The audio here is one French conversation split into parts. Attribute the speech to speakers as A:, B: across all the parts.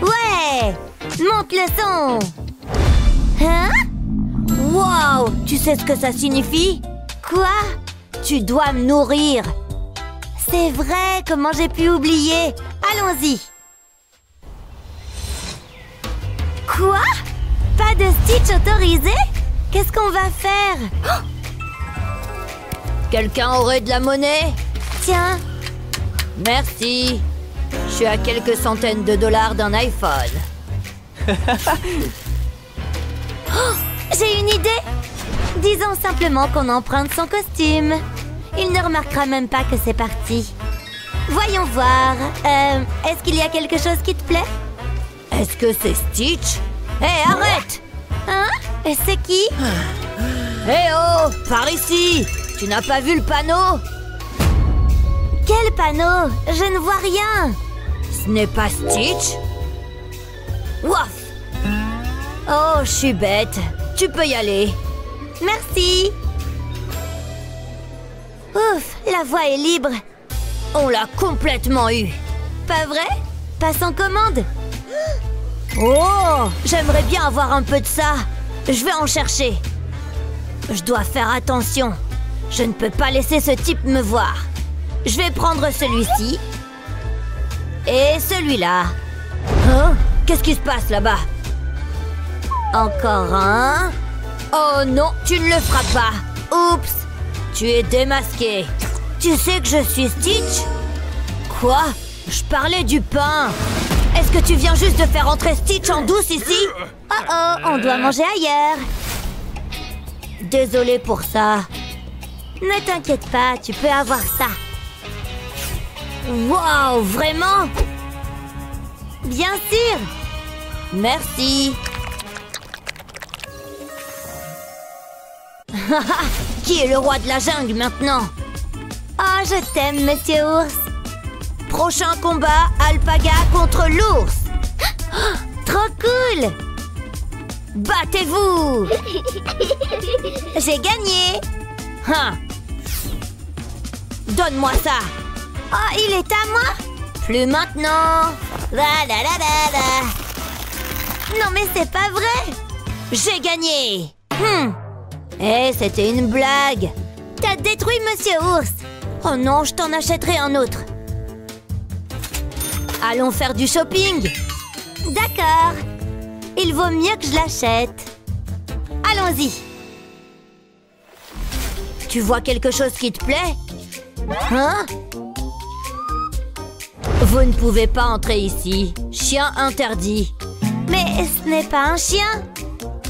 A: Ouais! Monte le son! Hein? Wow! Tu sais ce que ça signifie? Quoi? Tu dois me nourrir! C'est vrai! Comment j'ai pu oublier? Allons-y! Quoi? Pas de Stitch autorisé? Qu'est-ce qu'on va faire? Oh!
B: Quelqu'un aurait de la monnaie?
A: Tiens!
B: Merci! Je suis à quelques centaines de dollars d'un iPhone.
A: Oh! J'ai une idée! Disons simplement qu'on emprunte son costume. Il ne remarquera même pas que c'est parti. Voyons voir. Est-ce qu'il y a quelque chose qui te plaît?
B: Est-ce que c'est Stitch? Hé, arrête!
A: Hein? Et c'est qui?
B: Hé oh! Par ici! Tu n'as pas vu le panneau?
A: Quel panneau? Je ne vois rien.
B: Ce n'est pas Stitch? Waf! Oh, je suis bête. Tu peux y aller.
A: Merci. Ouf, la voie est libre.
B: On l'a complètement eu.
A: Pas vrai? Passe en commande.
B: Oh! J'aimerais bien avoir un peu de ça. Je vais en chercher. Je dois faire attention. Je ne peux pas laisser ce type me voir. Je vais prendre celui-ci. Et celui-là. Hein? Qu'est-ce qui se passe là-bas? Encore un. Oh non, tu ne le feras pas. Oups. Tu es démasqué. Tu sais que je suis Stitch? Quoi? Je parlais du pain. Est-ce que tu viens juste de faire entrer Stitch en douce ici?
A: Oh oh, on doit manger ailleurs.
B: Désolée pour ça.
A: Ne t'inquiète pas, tu peux avoir ça.
B: Waouh, vraiment?
A: Bien sûr.
B: Merci. Qui est le roi de la jungle maintenant?
A: Oh, je t'aime, Monsieur Ours.
B: Prochain combat, Alpaga contre l'ours.
A: Oh, trop cool.
B: Battez-vous.
A: J'ai gagné.
B: Hein. Donne-moi ça.
A: Oh, il est à moi.
B: Plus maintenant.
A: La la la la la. Non mais c'est pas vrai.
B: J'ai gagné. Eh, c'était une blague.
A: T'as détruit Monsieur Ours.
B: Oh non, je t'en achèterai un autre. Allons faire du shopping.
A: D'accord. Il vaut mieux que je l'achète. Allons-y.
B: Tu vois quelque chose qui te plaît? Hein? Vous ne pouvez pas entrer ici. Chien interdit.
A: Mais ce n'est pas un chien.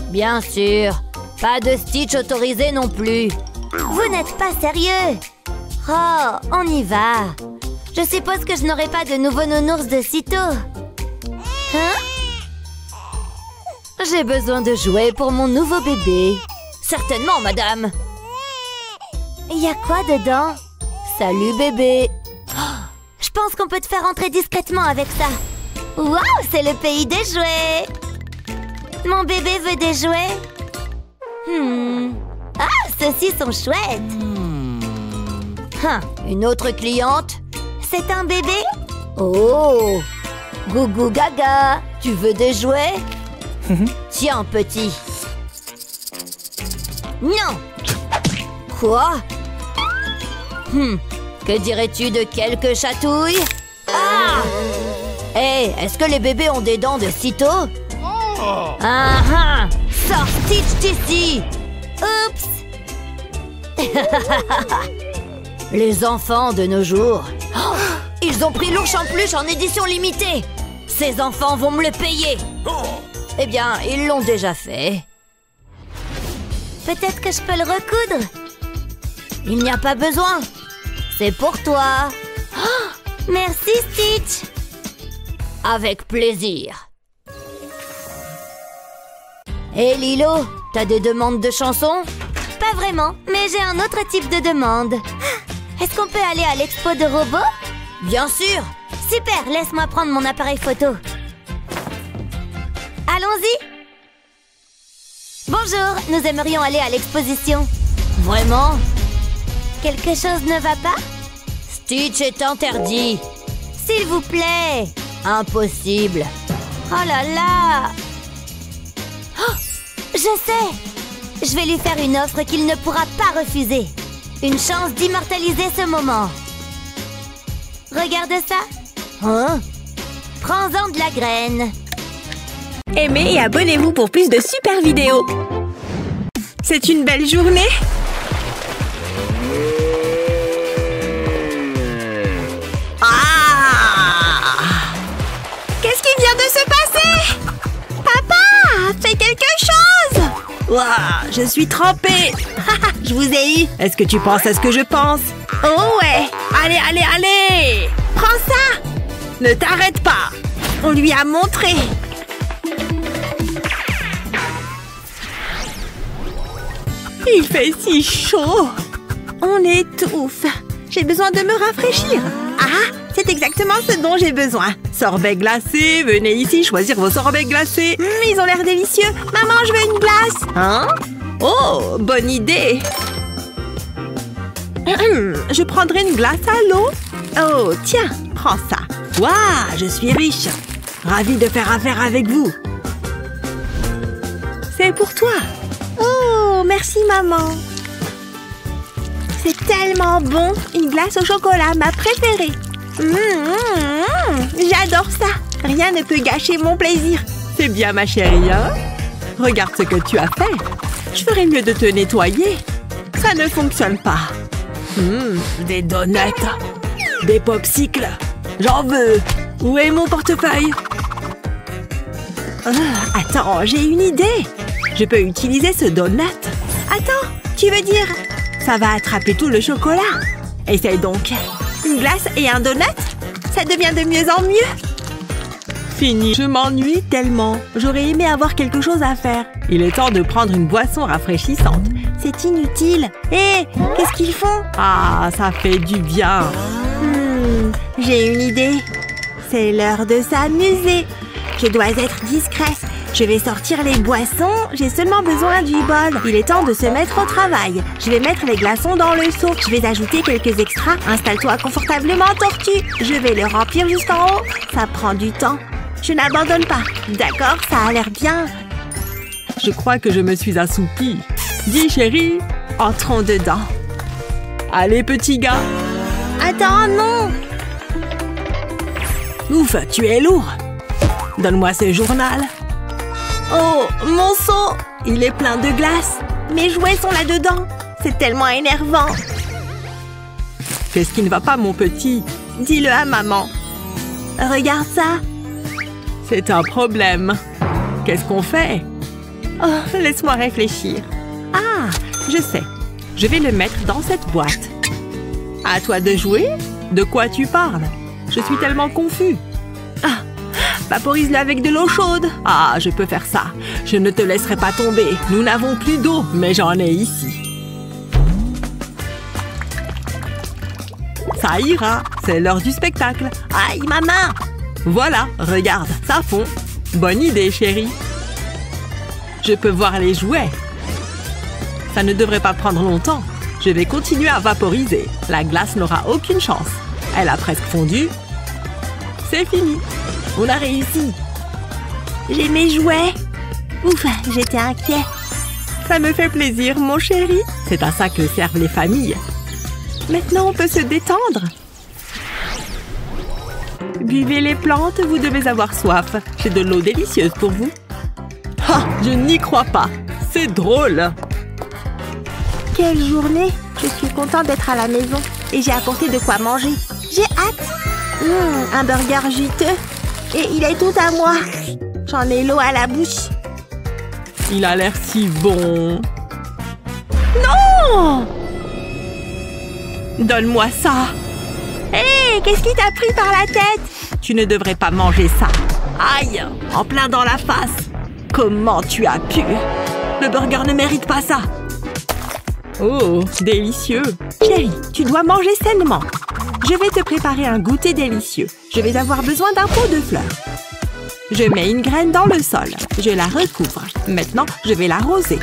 B: Bien sûr. Pas de Stitch autorisé non plus.
A: Vous n'êtes pas sérieux. Oh, on y va. Je suppose que je n'aurai pas de nouveau nounours de sitôt. Hein?
B: J'ai besoin de jouets pour mon nouveau bébé. Certainement, madame.
A: Il y a quoi dedans?
B: Salut, bébé.
A: Je pense qu'on peut te faire entrer discrètement avec ça. Waouh, c'est le pays des jouets. Mon bébé veut des jouets. Ah, ceux-ci sont chouettes.
B: Une autre cliente?
A: C'est un bébé?
B: Oh! Gougou gaga! Tu veux des jouets? Tiens, petit. Non! Quoi? Que dirais-tu de quelques chatouilles? Ah! Hé, est-ce que les bébés ont des dents de sitôt? Sors Stitch d'ici!
A: Oups!
B: Les enfants de nos jours. Oh, ils ont pris l'ours en peluche en édition limitée. Ces enfants vont me le payer. Eh bien, ils l'ont déjà fait.
A: Peut-être que je peux le recoudre.
B: Il n'y a pas besoin. C'est pour toi.
A: Oh, merci, Stitch.
B: Avec plaisir. Hé, Lilo, t'as des demandes de chansons?
A: Pas vraiment, mais j'ai un autre type de demande. Est-ce qu'on peut aller à l'expo de robots?
B: Bien sûr.
A: Super, laisse-moi prendre mon appareil photo. Allons-y. Bonjour, nous aimerions aller à l'exposition.
B: Vraiment?
A: Quelque chose ne va pas?
B: Stitch est interdit.
A: S'il vous plaît. Impossible. Oh là là! Oh, je sais! Je vais lui faire une offre qu'il ne pourra pas refuser. Une chance d'immortaliser ce moment. Regarde ça. Hein? Prends-en de la graine.
C: Aimez et abonnez-vous pour plus de super vidéos. C'est une belle journée. Qu'est-ce qui vient de se passer? Papa, fais quelque chose! Ouah, je suis trempée. Je vous ai eu. Est-ce que tu penses à ce que je pense? Oh ouais. Allez, allez, allez. Prends ça. Ne t'arrête pas. On lui a montré. Il fait si chaud. On étouffe. J'ai besoin de me rafraîchir. Ah, c'est exactement ce dont j'ai besoin. Sorbet glacé, venez ici choisir vos sorbets glacés. Ils ont l'air délicieux. Maman, je veux une glace. Hein? Oh, bonne idée. Je prendrai une glace à l'eau. Oh, tiens, prends ça. Waouh, je suis riche. Ravie de faire affaire avec vous. C'est pour toi. Oh, merci maman. C'est tellement bon. Une glace au chocolat, ma préférée. J'adore ça. Rien ne peut gâcher mon plaisir. C'est bien ma chérie, hein? Regarde ce que tu as fait. Je ferais mieux de te nettoyer. Ça ne fonctionne pas. Des donuts. Des popsicles. J'en veux. Où est mon portefeuille? Attends, j'ai une idée. Je peux utiliser ce donut. Attends, tu veux dire... Ça va attraper tout le chocolat. Essaye donc. Une glace et un donut? Ça devient de mieux en mieux. Fini. Je m'ennuie tellement. J'aurais aimé avoir quelque chose à faire. Il est temps de prendre une boisson rafraîchissante. C'est inutile. Hé, qu'est-ce qu'ils font? Ah, ça fait du bien. J'ai une idée. C'est l'heure de s'amuser. Je dois être discrète. Je vais sortir les boissons. J'ai seulement besoin du bol. Il est temps de se mettre au travail. Je vais mettre les glaçons dans le seau. Je vais ajouter quelques extras. Installe-toi confortablement, tortue. Je vais le remplir jusqu'en haut. Ça prend du temps. Je n'abandonne pas. D'accord, ça a l'air bien. Je crois que je me suis assoupie. Dis, chérie, entrons dedans. Allez, petit gars. Attends, non. Ouf, tu es lourd. Donne-moi ce journal. Oh, mon seau! Il est plein de glace. Mes jouets sont là-dedans. C'est tellement énervant. Qu'est-ce qui ne va pas, mon petit? Dis-le à maman. Regarde ça. C'est un problème. Qu'est-ce qu'on fait? Oh, laisse-moi réfléchir. Ah, je sais. Je vais le mettre dans cette boîte. À toi de jouer? De quoi tu parles? Je suis tellement confus. Ah, vaporise-le avec de l'eau chaude. Ah, je peux faire ça. Je ne te laisserai pas tomber. Nous n'avons plus d'eau, mais j'en ai ici. Ça ira. C'est l'heure du spectacle. Aïe, ma main! Voilà, regarde, ça fond. Bonne idée, chérie. Je peux voir les jouets. Ça ne devrait pas prendre longtemps. Je vais continuer à vaporiser. La glace n'aura aucune chance. Elle a presque fondu. C'est fini. On a réussi. J'ai mes jouets. Ouf, j'étais inquiet. Ça me fait plaisir, mon chéri. C'est à ça que servent les familles. Maintenant, on peut se détendre. Buvez les plantes, vous devez avoir soif. J'ai de l'eau délicieuse pour vous. Ah, je n'y crois pas. C'est drôle. Quelle journée. Je suis contente d'être à la maison. Et j'ai apporté de quoi manger. J'ai hâte. Un burger juteux. Et il est tout à moi. J'en ai l'eau à la bouche. Il a l'air si bon. Non! Donne-moi ça. Hé, qu'est-ce qui t'a pris par la tête? Tu ne devrais pas manger ça. Aïe, en plein dans la face. Comment tu as pu? Le burger ne mérite pas ça. Oh, délicieux. Chérie, tu dois manger sainement. Je vais te préparer un goûter délicieux. Je vais avoir besoin d'un pot de fleurs. Je mets une graine dans le sol. Je la recouvre. Maintenant, je vais l'arroser.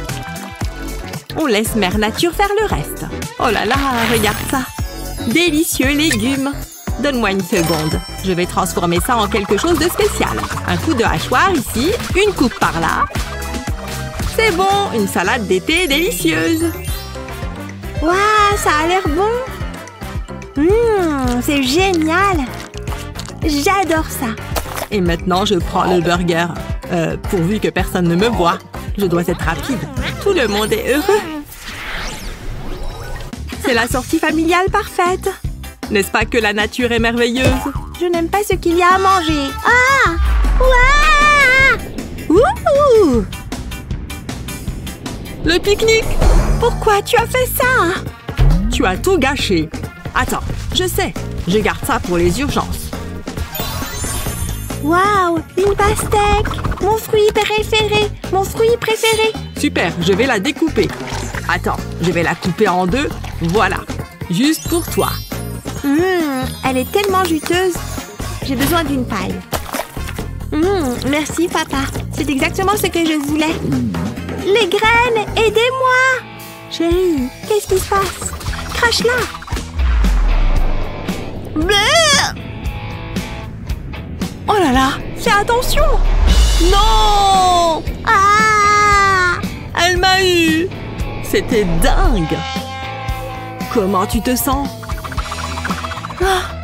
C: On laisse Mère Nature faire le reste. Oh là là, regarde ça. Délicieux légumes. Donne-moi une seconde. Je vais transformer ça en quelque chose de spécial. Un coup de hachoir ici, une coupe par là. C'est bon, une salade d'été délicieuse.
B: Waouh, ça a l'air bon. C'est génial. J'adore ça.
C: Et maintenant, je prends le burger. Pourvu que personne ne me voie. Je dois être rapide. Tout le monde est heureux. C'est la sortie familiale parfaite. N'est-ce pas que la nature est merveilleuse?
B: Je n'aime pas ce qu'il y a à manger. Ah! Ouah!
C: Ouh! Le pique-nique!
B: Pourquoi tu as fait ça?
C: Tu as tout gâché. Attends, je sais. Je garde ça pour les urgences.
B: Waouh! Une pastèque! Mon fruit préféré! Mon fruit préféré!
C: Super, je vais la découper. Attends, je vais la couper en deux. Voilà, juste pour toi.
B: Elle est tellement juteuse. J'ai besoin d'une paille. Merci, papa. C'est exactement ce que je voulais. Les graines, aidez-moi! Chérie, qu'est-ce qui se passe? Crache-la!
C: Oh là là, fais attention! Non!
B: Ah!
C: Elle m'a eu! C'était dingue! Comment tu te sens?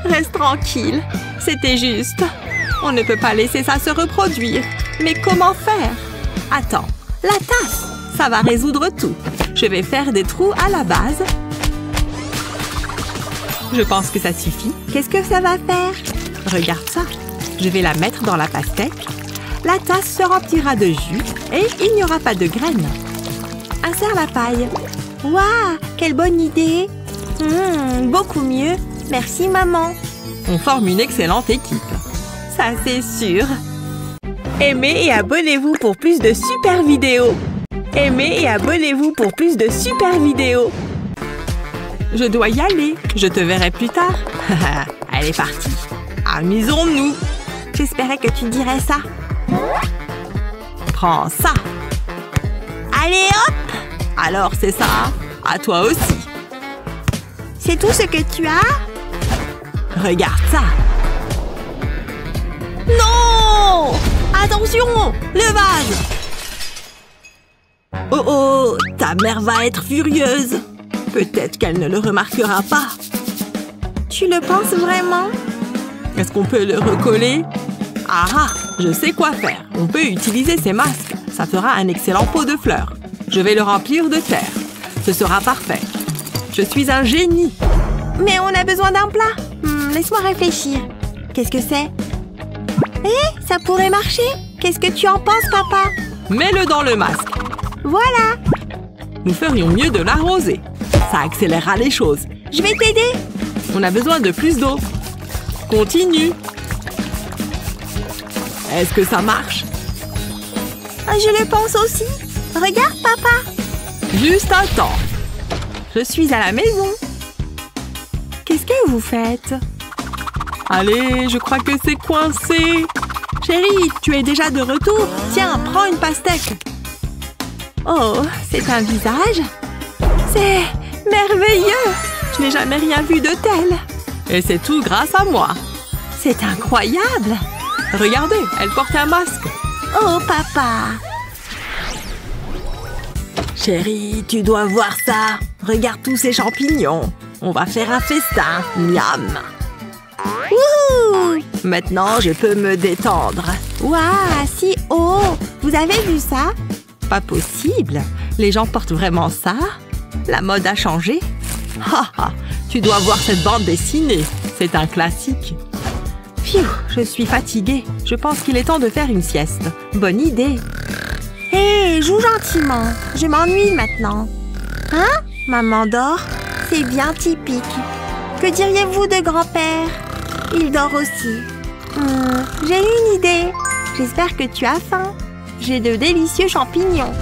C: Reste tranquille, c'était juste. On ne peut pas laisser ça se reproduire. Mais comment faire? Attends, la tasse, ça va résoudre tout. Je vais faire des trous à la base. Je pense que ça suffit.
B: Qu'est-ce que ça va faire?
C: Regarde ça. Je vais la mettre dans la pastèque. La tasse se remplira de jus et il n'y aura pas de graines.
B: Insère la paille. Waouh, quelle bonne idée! Beaucoup mieux. Merci, maman.
C: On forme une excellente équipe. Ça, c'est sûr. Aimez et abonnez-vous pour plus de super vidéos. Aimez et abonnez-vous pour plus de super vidéos. Je dois y aller. Je te verrai plus tard. Elle est partie. Amusons-nous.
B: J'espérais que tu dirais ça.
C: Prends ça.
B: Allez, hop!
C: Alors, c'est ça. À toi aussi.
B: C'est tout ce que tu as?
C: Regarde ça. Non! Attention! Le vase! Oh oh! Ta mère va être furieuse. Peut-être qu'elle ne le remarquera pas.
B: Tu le penses vraiment?
C: Est-ce qu'on peut le recoller? Ah! Je sais quoi faire. On peut utiliser ces masques. Ça fera un excellent pot de fleurs. Je vais le remplir de terre. Ce sera parfait. Je suis un génie.
B: Mais on a besoin d'un plat. Laisse-moi réfléchir. Qu'est-ce que c'est? Ça pourrait marcher. Qu'est-ce que tu en penses, papa?
C: Mets-le dans le masque.
B: Voilà.
C: Nous ferions mieux de l'arroser. Ça accélérera les choses.
B: Je vais t'aider.
C: On a besoin de plus d'eau. Continue. Est-ce que ça marche?
B: Je le pense aussi. Regarde, papa.
C: Juste un temps. Je suis à la maison.
B: Qu'est-ce que vous faites?
C: Allez, je crois que c'est coincé. Chérie, tu es déjà de retour. Tiens, prends une pastèque.
B: Oh, c'est un visage? C'est merveilleux!
C: Je n'ai jamais rien vu de tel. Et c'est tout grâce à moi.
B: C'est incroyable!
C: Regardez, elle porte un masque.
B: Oh, papa!
C: Chérie, tu dois voir ça. Regarde tous ces champignons. On va faire un festin. Miam!
B: Wouhou!
C: Maintenant, je peux me détendre.
B: Waouh, si haut! Vous avez vu ça?
C: Pas possible. Les gens portent vraiment ça? La mode a changé? Ha! Tu dois voir cette bande dessinée. C'est un classique. Pfiou, je suis fatiguée. Je pense qu'il est temps de faire une sieste. Bonne idée.
B: Hé, joue gentiment. Je m'ennuie maintenant. Hein? Maman dort? C'est bien typique. Que diriez-vous de grand-père? Il dort aussi. J'ai une idée. J'espère que tu as faim. J'ai de délicieux champignons.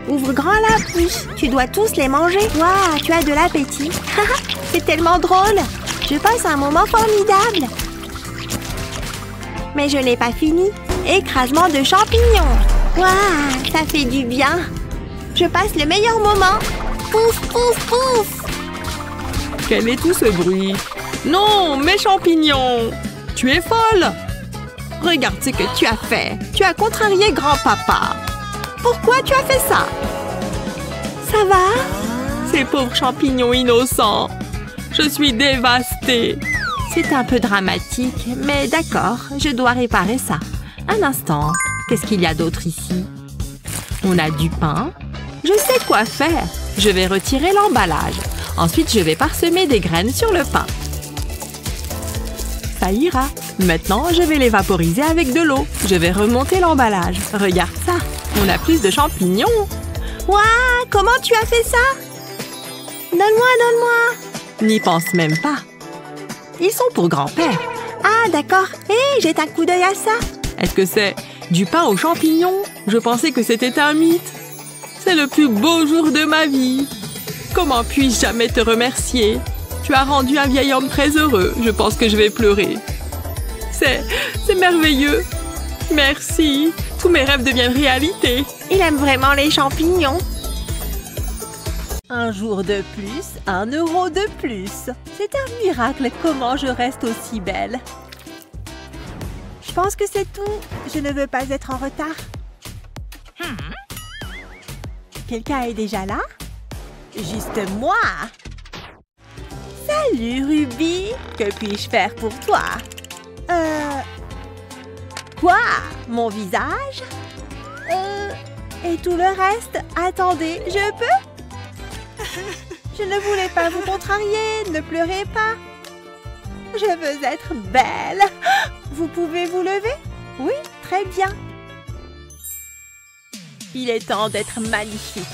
B: Ouvre grand la bouche. Tu dois tous les manger. Waouh, tu as de l'appétit. C'est tellement drôle. Je passe un moment formidable. Mais je n'ai pas fini. Écrasement de champignons. Waouh, ça fait du bien. Je passe le meilleur moment. Pouf, pouf, pouf.
C: Quel est tout ce bruit? Non, mes champignons! Tu es folle! Regarde ce que tu as fait. Tu as contrarié grand-papa. Pourquoi tu as fait ça? Ça va? Ces pauvres champignons innocents. Je suis dévastée. C'est un peu dramatique, mais d'accord, je dois réparer ça. Un instant, qu'est-ce qu'il y a d'autre ici? On a du pain. Je sais quoi faire. Je vais retirer l'emballage. Ensuite, je vais parsemer des graines sur le pain. Ça ira. Maintenant, je vais les vaporiser avec de l'eau. Je vais remonter l'emballage. Regarde ça. On a plus de champignons. Waouh! Comment tu as fait ça? Donne-moi, donne-moi. N'y pense même pas. Ils sont pour grand-père. Ah, d'accord. Hé, jette un coup d'œil à ça. Est-ce que c'est du pain aux champignons? Je pensais que c'était un mythe. C'est le plus beau jour de ma vie. Comment puis-je jamais te remercier? Tu as rendu un vieil homme très heureux. Je pense que je vais pleurer. C'est merveilleux. Merci. Tous mes rêves deviennent réalité. Il aime vraiment les champignons. Un jour de plus, 1 euro de plus. C'est un miracle comment je reste aussi belle. Je pense que c'est tout. Je ne veux pas être en retard. Quelqu'un est déjà là? Juste moi. Salut Ruby. Que puis-je faire pour toi? Quoi? Mon visage? Et tout le reste? Attendez, je peux? Je ne voulais pas vous contrarier, ne pleurez pas. Je veux être belle. Vous pouvez vous lever? Oui, très bien. Il est temps d'être magnifique.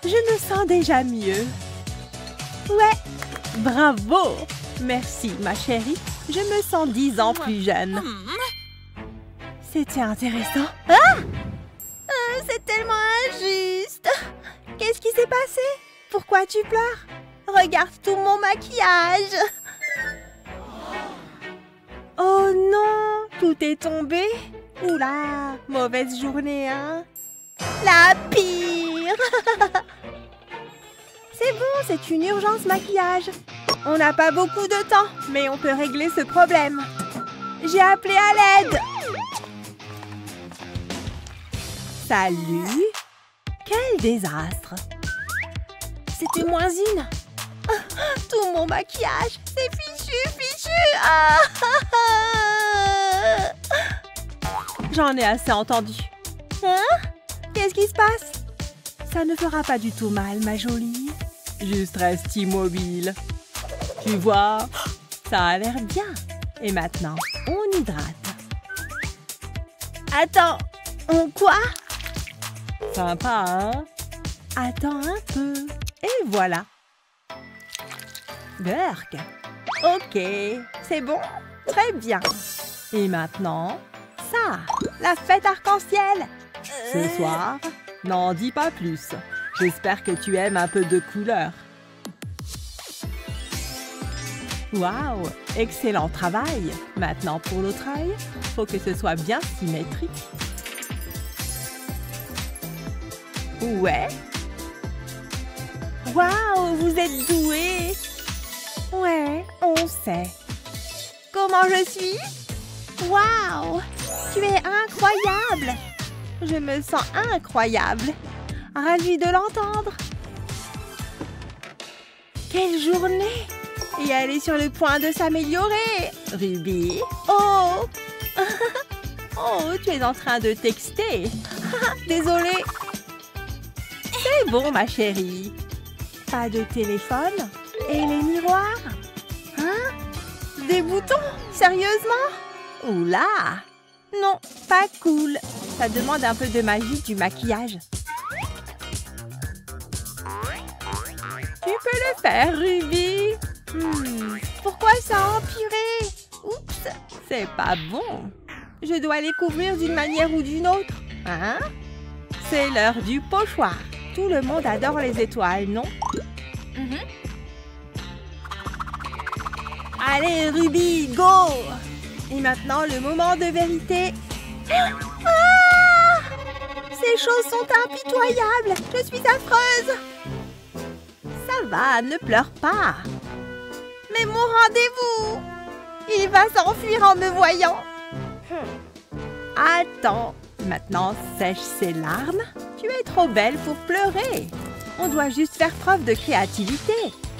C: Je me sens déjà mieux. Ouais, bravo. Merci, ma chérie. Je me sens 10 ans plus jeune. C'était intéressant. Ah! C'est tellement injuste. Qu'est-ce qui s'est passé? Pourquoi tu pleures? Regarde tout mon maquillage. Oh non, tout est tombé. Oula, mauvaise journée, hein? La pire. C'est bon, c'est une urgence maquillage. On n'a pas beaucoup de temps, mais on peut régler ce problème. J'ai appelé à l'aide. Salut. Quel désastre. C'était moins une. Tout mon maquillage, c'est fichu. Ah. J'en ai assez entendu. Hein? Qu'est-ce qui se passe? Ça ne fera pas du tout mal, ma jolie. Juste reste immobile. Tu vois, ça a l'air bien. Et maintenant, on hydrate. Attends, on quoi? Sympa, hein? Attends un peu. Et voilà. Burk. Ok, c'est bon. Très bien. Et maintenant, ça, la fête arc-en-ciel. Ce soir, n'en dis pas plus. J'espère que tu aimes un peu de couleur. Waouh, excellent travail. Maintenant pour l'autre œil, faut que ce soit bien symétrique. Ouais. Waouh, vous êtes doués. Ouais, on sait. Comment je suis? Waouh, tu es incroyable. Je me sens incroyable. Ravie de l'entendre. Quelle journée! Et elle est sur le point de s'améliorer. Ruby. Oh. Oh, tu es en train de texter. Désolée. C'est bon, ma chérie. Pas de téléphone. Et les miroirs? Hein? Des boutons? Sérieusement? Oula! Non, pas cool. Ça demande un peu de magie du maquillage. Tu peux le faire, Ruby. Pourquoi ça a empiré? Oups, c'est pas bon. Je dois les couvrir d'une manière ou d'une autre. Hein? C'est l'heure du pochoir. Tout le monde adore les étoiles, non? Allez, Ruby, go! Et maintenant, le moment de vérité. Ah! Ces choses sont impitoyables. Je suis affreuse. Ça va, ne pleure pas. Mais mon rendez-vous! Il va s'enfuir en me voyant. Attends, maintenant sèche ses larmes. Tu es trop belle pour pleurer. On doit juste faire preuve de créativité.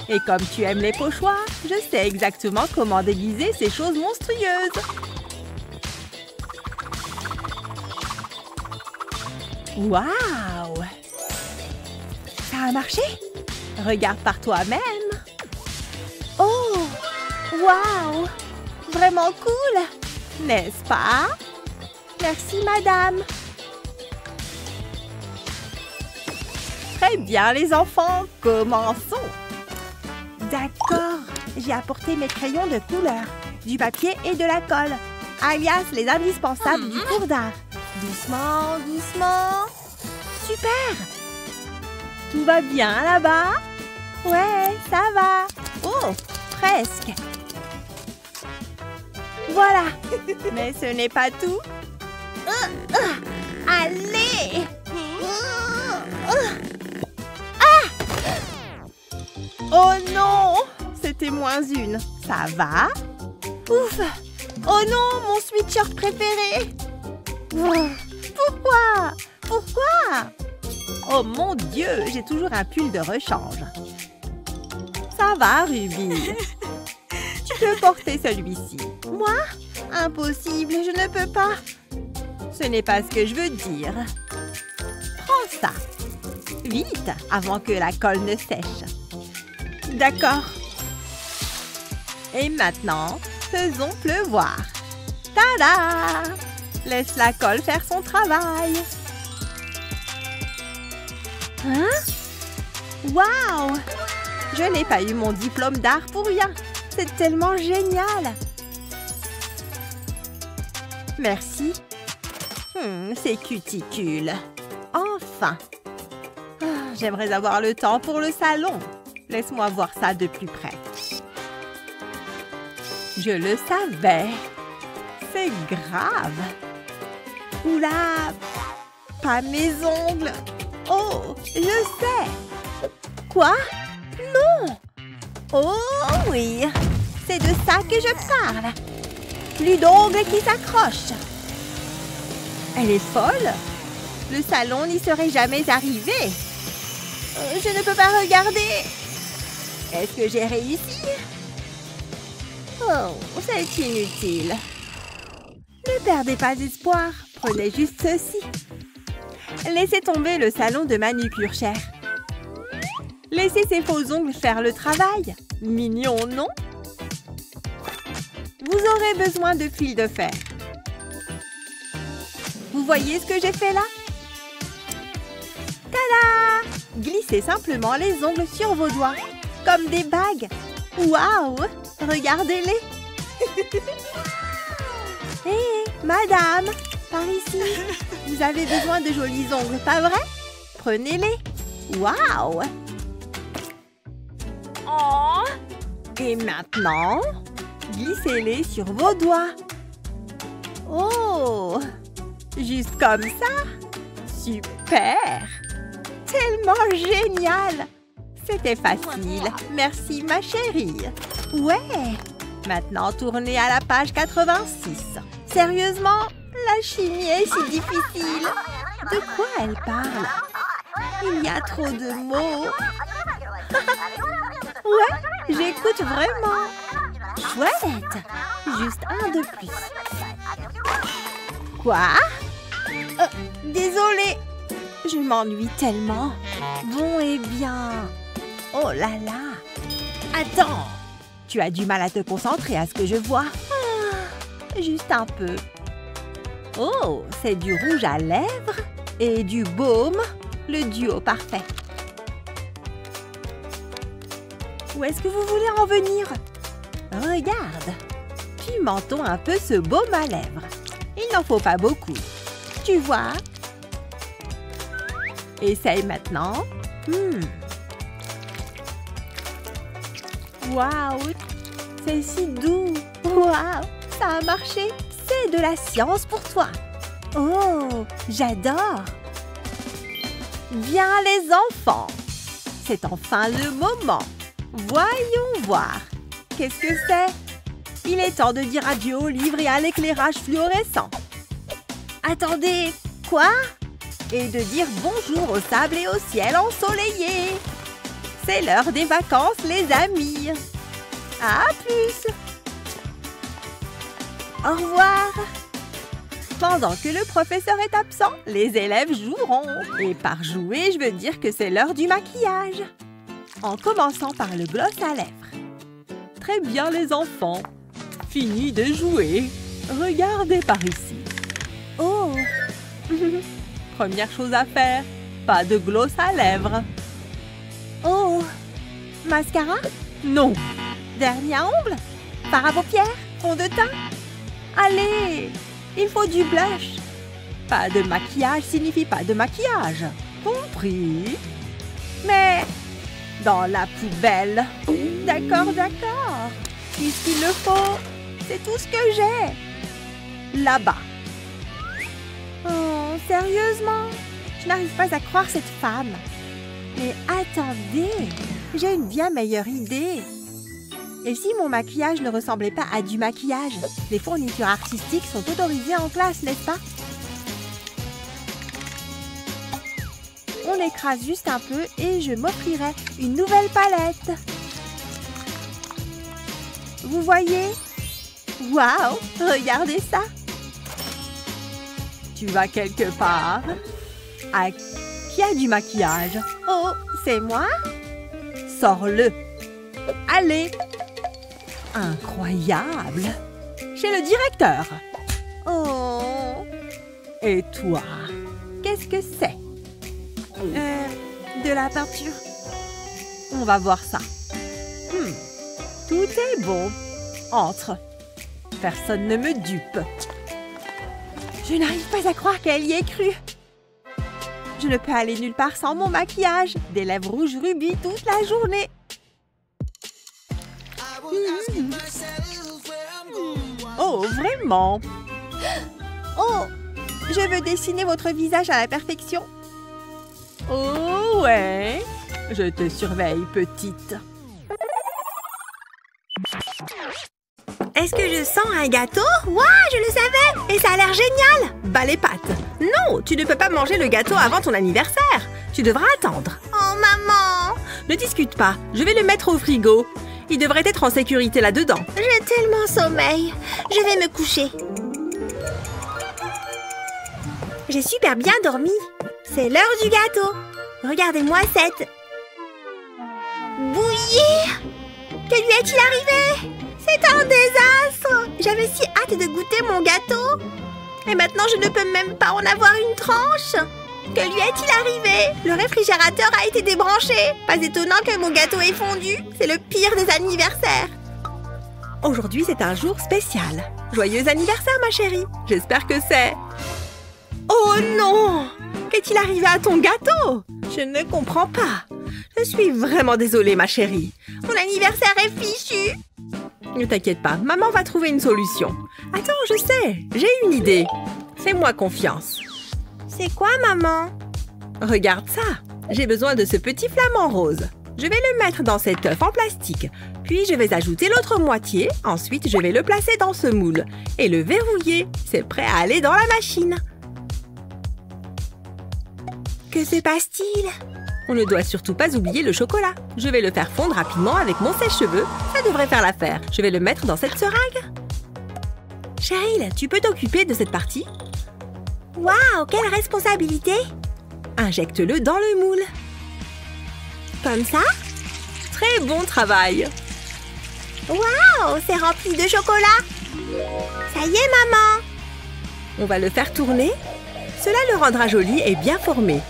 C: Et comme tu aimes les pochoirs, je sais exactement comment déguiser ces choses monstrueuses. Waouh! Ça a marché? Regarde par toi-même. Oh! Waouh! Vraiment cool! N'est-ce pas? Merci, madame. Très bien, les enfants. Commençons. D'accord. J'ai apporté mes crayons de couleur, du papier et de la colle, alias les indispensables du cours d'art. Doucement, doucement. Super! Tout va bien là-bas? Ouais, ça va. Oh, presque. Voilà. Mais ce n'est pas tout. Allez! Oh non! C'était -1. Ça va? Ouf! Oh non, mon sweatshirt préféré! Pourquoi? Pourquoi? Oh mon Dieu, j'ai toujours un pull de rechange. Ça va, Ruby. Tu peux porter celui-ci. Moi? Impossible, je ne peux pas. Ce n'est pas ce que je veux dire. Prends ça. Vite, avant que la colle ne sèche. D'accord. Et maintenant, faisons pleuvoir. Tada! Laisse la colle faire son travail. Hein? Waouh! Je n'ai pas eu mon diplôme d'art pour rien. C'est tellement génial. Merci. C'est cuticule. Enfin. J'aimerais avoir le temps pour le salon. Laisse-moi voir ça de plus près. Je le savais. C'est grave. Oula! Pas mes ongles. Oh, je sais. Quoi? Non! Oh oui! C'est de ça que je parle. Plus d'ongles qui s'accrochent. Elle est folle. Le salon n'y serait jamais arrivé. Je ne peux pas regarder. Est-ce que j'ai réussi? Oh, c'est inutile. Ne perdez pas espoir. Prenez juste ceci. Laissez tomber le salon de manucure, cher. Laissez ces faux ongles faire le travail. Mignon, non? Vous aurez besoin de fil de fer. Vous voyez ce que j'ai fait là? Tada! Glissez simplement les ongles sur vos doigts, comme des bagues. Waouh! Regardez-les! Hé, madame, par ici. Vous avez besoin de jolis ongles, pas vrai? Prenez-les. Waouh! Oh! Et maintenant, glissez-les sur vos doigts. Oh! Juste comme ça? Super! Tellement génial! C'était facile. Merci, ma chérie. Ouais! Maintenant, tournez à la page 86. Sérieusement, la chimie est si difficile. De quoi elle parle? Il y a trop de mots. Ouais, j'écoute vraiment. Chouette! Juste un de plus. Quoi? Désolée. Je m'ennuie tellement. Bon et bien. Oh là là. Attends. Tu as du mal à te concentrer à ce que je vois. Juste un peu. Oh, c'est du rouge à lèvres et du baume. Le duo parfait. Où est-ce que vous voulez en venir? Regarde. Pimentons un peu ce baume à lèvres. Il n'en faut pas beaucoup. Tu vois? Essaye maintenant. Waouh! C'est si doux. Waouh! Ça a marché. C'est de la science pour toi. Oh, j'adore. Bien les enfants. C'est enfin le moment. Voyons voir. qu'est-ce que c'est? Il est temps de dire adieu aux livres et à l'éclairage fluorescent. Attendez, quoi? Et de dire bonjour au sable et au ciel ensoleillé. C'est l'heure des vacances, les amis. À plus. Au revoir. Pendant que le professeur est absent, les élèves joueront. Et par jouer, je veux dire que c'est l'heure du maquillage. En commençant par le gloss à lèvres. Très bien, les enfants. Fini de jouer. Regardez par ici. Oh. Première chose à faire, pas de gloss à lèvres. Oh. Mascara? Non. Dernier à ongles? Fard à paupières? Fond de teint? Allez, il faut du blush. Pas de maquillage signifie pas de maquillage. Compris? Mais dans la poubelle. D'accord, d'accord. Puisqu'il le faut, c'est tout ce que j'ai. Là-bas. Oh, sérieusement? Je n'arrive pas à croire cette femme. Mais attendez, j'ai une bien meilleure idée. Et si mon maquillage ne ressemblait pas à du maquillage? Les fournitures artistiques sont autorisées en classe, n'est-ce pas? On écrase juste un peu et je m'offrirai une nouvelle palette. Vous voyez? Waouh! Regardez ça! Tu vas quelque part? Ah, qui a du maquillage? Oh, c'est moi? Sors-le! Allez! Incroyable! Chez le directeur! Oh! Et toi? Qu'est-ce que c'est? De la peinture. On va voir ça. Tout est bon. Entre. Personne ne me dupe. Je n'arrive pas à croire qu'elle y ait cru. Je ne peux aller nulle part sans mon maquillage. Des lèvres rouges rubis toute la journée. Oh, vraiment? Oh, je veux dessiner votre visage à la perfection. Oh, ouais. Je te surveille, petite. Est-ce que je sens un gâteau? Ouah, je le savais! Et ça a l'air génial! Bas les pattes! Non, tu ne peux pas manger le gâteau avant ton anniversaire! Tu devras attendre. Oh, maman! Ne discute pas, je vais le mettre au frigo. Il devrait être en sécurité là-dedans. J'ai tellement sommeil. Je vais me coucher. J'ai super bien dormi. C'est l'heure du gâteau. Regardez-moi cette... bouillie! Que lui est-il arrivé? C'est un désastre! J'avais si hâte de goûter mon gâteau. Et maintenant, je ne peux même pas en avoir une tranche. Que lui est-il arrivé? Le réfrigérateur a été débranché. Pas étonnant que mon gâteau ait fondu. C'est le pire des anniversaires. Aujourd'hui, c'est un jour spécial. Joyeux anniversaire, ma chérie. J'espère que c'est... Oh non! Qu'est-il arrivé à ton gâteau? Je ne comprends pas. Je suis vraiment désolée, ma chérie. Mon anniversaire est fichu. Ne t'inquiète pas, maman va trouver une solution. Attends, je sais, j'ai une idée. Fais-moi confiance. C'est quoi, maman? Regarde ça. J'ai besoin de ce petit flamant rose. Je vais le mettre dans cet œuf en plastique. Puis, je vais ajouter l'autre moitié. Ensuite, je vais le placer dans ce moule. Et le verrouiller. C'est prêt à aller dans la machine. Que se passe-t-il? On ne doit surtout pas oublier le chocolat. Je vais le faire fondre rapidement avec mon sèche-cheveux. Ça devrait faire l'affaire. Je vais le mettre dans cette seringue. Cheryl, tu peux t'occuper de cette partie? Waouh, quelle responsabilité! Injecte-le dans le moule. Comme ça? Très bon travail. Waouh, c'est rempli de chocolat. Ça y est, maman. On va le faire tourner. Cela le rendra joli et bien formé.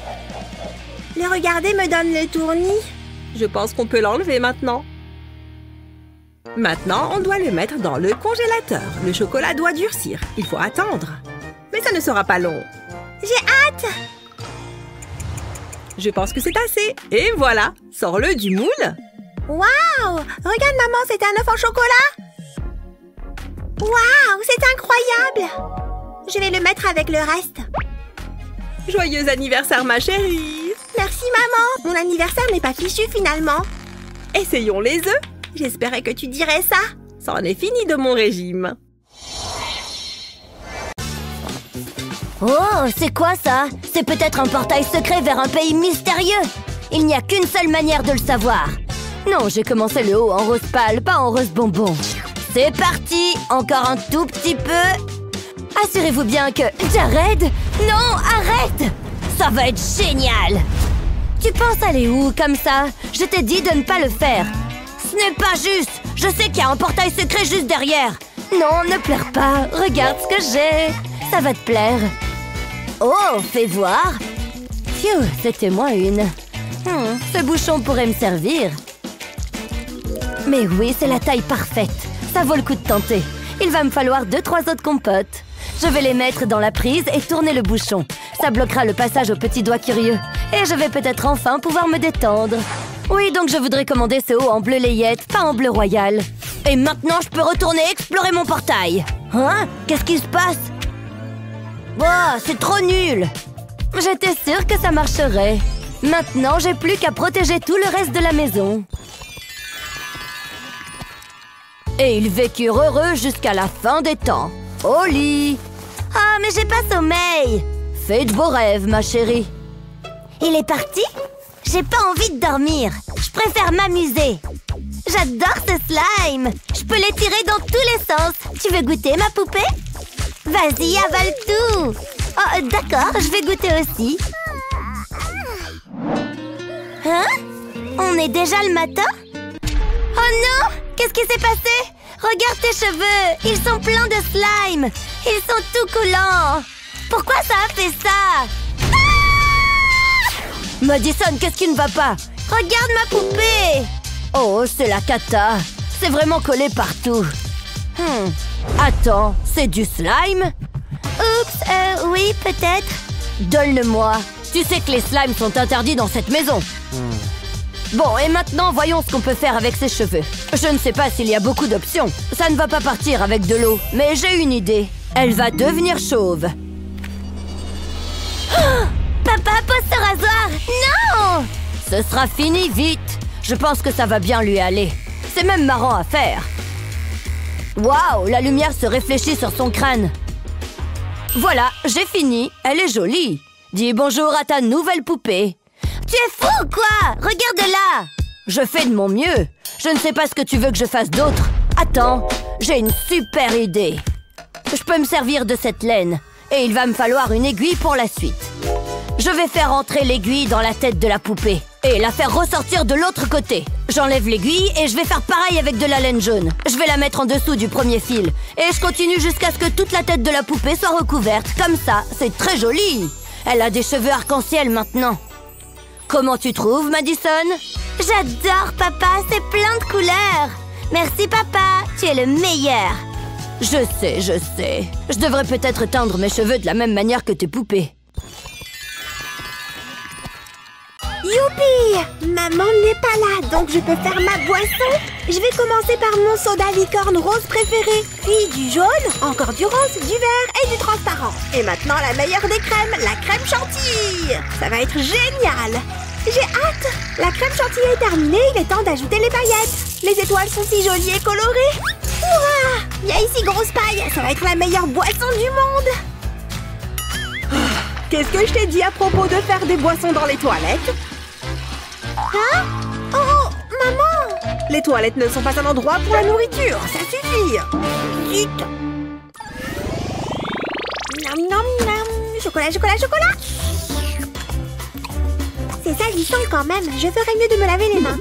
C: Le regarder me donne le tournis. Je pense qu'on peut l'enlever maintenant. Maintenant, on doit le mettre dans le congélateur. Le chocolat doit durcir. Il faut attendre. Mais ça ne sera pas long. J'ai hâte! Je pense que c'est assez. Et voilà, sors-le du moule. Waouh! Regarde, maman, c'est un œuf en chocolat. Waouh, c'est incroyable! Je vais le mettre avec le reste. Joyeux anniversaire, ma chérie! Merci, maman. Mon anniversaire n'est pas fichu, finalement. Essayons les œufs. J'espérais que tu dirais ça. Ça en est fini de mon régime.
B: Oh, c'est quoi ça? C'est peut-être un portail secret vers un pays mystérieux. Il n'y a qu'une seule manière de le savoir. Non, j'ai commencé le haut en rose pâle, pas en rose bonbon. C'est parti! Encore un tout petit peu. Assurez-vous bien que... Jared! Non, arrête! Ça va être génial! Tu penses aller où, comme ça? Je t'ai dit de ne pas le faire. Ce n'est pas juste! Je sais qu'il y a un portail secret juste derrière. Non, ne pleure pas. Regarde ce que j'ai. Ça va te plaire. Oh, fais voir. Phew, c'était moins une. Ce bouchon pourrait me servir. Mais oui, c'est la taille parfaite. Ça vaut le coup de tenter. Il va me falloir 2-3 autres compotes. Je vais les mettre dans la prise et tourner le bouchon. Ça bloquera le passage au petit doigt curieux. Et je vais peut-être enfin pouvoir me détendre. Oui, donc je voudrais commander ce haut en bleu layette, pas en bleu royal. Et maintenant, je peux retourner explorer mon portail. Hein? Qu'est-ce qui se passe? Oh, c'est trop nul! J'étais sûre que ça marcherait. Maintenant, j'ai plus qu'à protéger tout le reste de la maison. Et ils vécurent heureux jusqu'à la fin des temps. Au lit!
A: Oh, mais j'ai pas sommeil!
B: Fais de beaux rêves, ma chérie.
A: Il est parti? J'ai pas envie de dormir. Je préfère m'amuser. J'adore ce slime. Je peux l'étirer dans tous les sens. Tu veux goûter, ma poupée? Vas-y, avale tout. Oh, d'accord, je vais goûter aussi. Hein? On est déjà le matin? Oh non! Qu'est-ce qui s'est passé? Regarde tes cheveux. Ils sont pleins de slime. Ils sont tout collants. Pourquoi ça a fait ça?
B: Madison, qu'est-ce qui ne va pas?
A: Regarde ma poupée.
B: Oh, c'est la cata. C'est vraiment collé partout. Attends, c'est du slime?
A: Oups, oui, peut-être.
B: Donne-le-moi. Tu sais que les slimes sont interdits dans cette maison. Bon, et maintenant, voyons ce qu'on peut faire avec ses cheveux. Je ne sais pas s'il y a beaucoup d'options. Ça ne va pas partir avec de l'eau, mais j'ai une idée. Elle va devenir chauve.
A: Oh, papa, pose ce rasoir. Non!
B: Ce sera fini vite. Je pense que ça va bien lui aller. C'est même marrant à faire. Waouh, la lumière se réfléchit sur son crâne. Voilà, j'ai fini. Elle est jolie. Dis bonjour à ta nouvelle poupée.
A: Tu es fou, quoi? Regarde-la.
B: Je fais de mon mieux. Je ne sais pas ce que tu veux que je fasse d'autre. Attends, j'ai une super idée. Je peux me servir de cette laine. Et il va me falloir une aiguille pour la suite. Je vais faire entrer l'aiguille dans la tête de la poupée. Et la faire ressortir de l'autre côté. J'enlève l'aiguille et je vais faire pareil avec de la laine jaune. Je vais la mettre en dessous du premier fil. Et je continue jusqu'à ce que toute la tête de la poupée soit recouverte. Comme ça, c'est très joli. Elle a des cheveux arc-en-ciel maintenant. Comment tu trouves, Madison?
A: J'adore, papa, c'est plein de couleurs. Merci, papa, tu es le meilleur.
B: Je sais, je sais. Je devrais peut-être teindre mes cheveux de la même manière que tes poupées.
C: Youpi! Maman n'est pas là, donc je peux faire ma boisson. Je vais commencer par mon soda licorne rose préféré. Puis du jaune, encore du rose, du vert et du transparent. Et maintenant la meilleure des crèmes, la crème chantilly. Ça va être génial. J'ai hâte. La crème chantilly est terminée, il est temps d'ajouter les paillettes. Les étoiles sont si jolies et colorées. Ouah! Il y a ici grosse paille, ça va être la meilleure boisson du monde. Qu'est-ce que je t'ai dit à propos de faire des boissons dans les toilettes? Hein? Oh, maman! Les toilettes ne sont pas un endroit pour la nourriture, ça suffit! Zut! Nam nam nam! Chocolat, chocolat, chocolat! C'est salissant quand même, je ferais mieux de me laver les mains.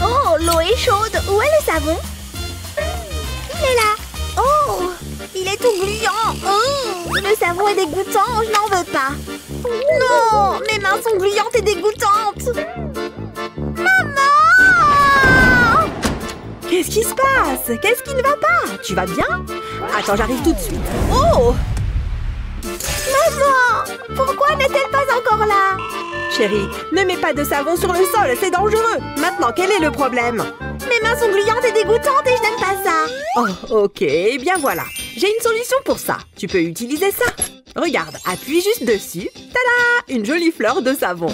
C: Oh, l'eau est chaude! Où est le savon? Il est là! Oh! Il est tout gluant! Oh, le savon est dégoûtant, je n'en veux pas! Non! Mes mains sont gluantes et dégoûtantes! Maman! Qu'est-ce qui se passe? Qu'est-ce qui ne va pas? Tu vas bien? Attends, j'arrive tout de suite. Oh! Maman! Pourquoi n'est-elle pas encore là? Chérie, ne mets pas de savon sur le sol, c'est dangereux! Maintenant, quel est le problème? Mes mains sont gluantes et dégoûtantes et je n'aime pas ça! Oh, ok, bien voilà. J'ai une solution pour ça. Tu peux utiliser ça. Regarde, appuie juste dessus. Tada! Une jolie fleur de savon.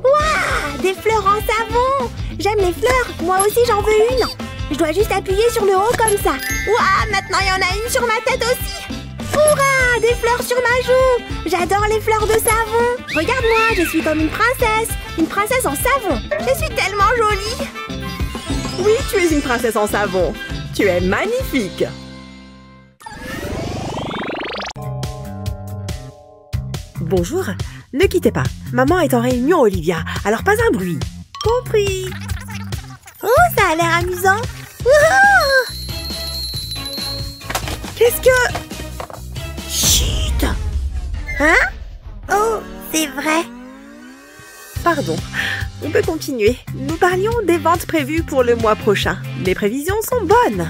C: Waouh! Des fleurs en savon! J'aime les fleurs, moi aussi j'en veux une! Je dois juste appuyer sur le haut comme ça. Ouah, maintenant il y en a une sur ma tête aussi! Hurrah! Des fleurs sur ma joue! J'adore les fleurs de savon! Regarde-moi, je suis comme une princesse en savon! Je suis tellement jolie!
D: Oui, tu es une princesse en savon! Tu es magnifique! Bonjour, ne quittez pas. Maman est en réunion, Olivia, alors pas un bruit.
C: Compris! Oh, ça a l'air amusant! Wouhou!
D: Qu'est-ce que...
C: Chut! Hein? Oh, c'est vrai!
D: Pardon, on peut continuer. Nous parlions des ventes prévues pour le mois prochain. Les prévisions sont bonnes.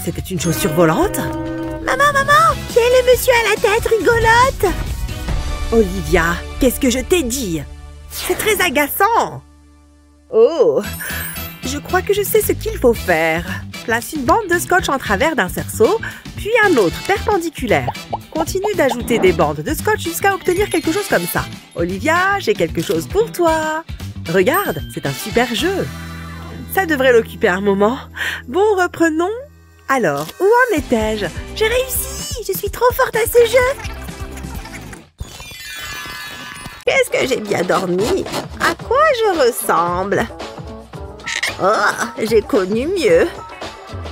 D: C'était une chaussure volante?
C: Maman! Qui est le monsieur à la tête rigolote?
D: Olivia, qu'est-ce que je t'ai dit? C'est très agaçant! Oh! Je crois que je sais ce qu'il faut faire. Place une bande de scotch en travers d'un cerceau, puis un autre perpendiculaire. Continue d'ajouter des bandes de scotch jusqu'à obtenir quelque chose comme ça. Olivia, j'ai quelque chose pour toi. Regarde, c'est un super jeu. Ça devrait l'occuper un moment. Bon, reprenons. Alors, où en étais-je?
C: J'ai réussi! Je suis trop forte à ce jeu!
D: Qu'est-ce que j'ai bien dormi? À quoi je ressemble? Oh, j'ai connu mieux.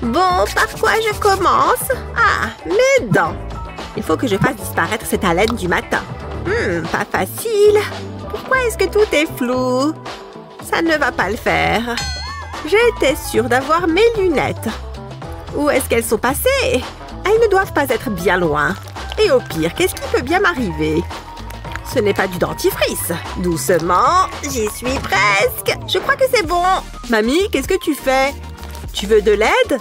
D: Bon, par quoi je commence? Ah, mes dents. Il faut que je fasse disparaître cette haleine du matin. Pas facile. Pourquoi est-ce que tout est flou? Ça ne va pas le faire. J'étais sûre d'avoir mes lunettes. Où est-ce qu'elles sont passées? Elles ne doivent pas être bien loin. Et au pire, qu'est-ce qui peut bien m'arriver? Ce n'est pas du dentifrice. Doucement, j'y suis presque. Je crois que c'est bon. Mamie, qu'est-ce que tu fais? Tu veux de l'aide?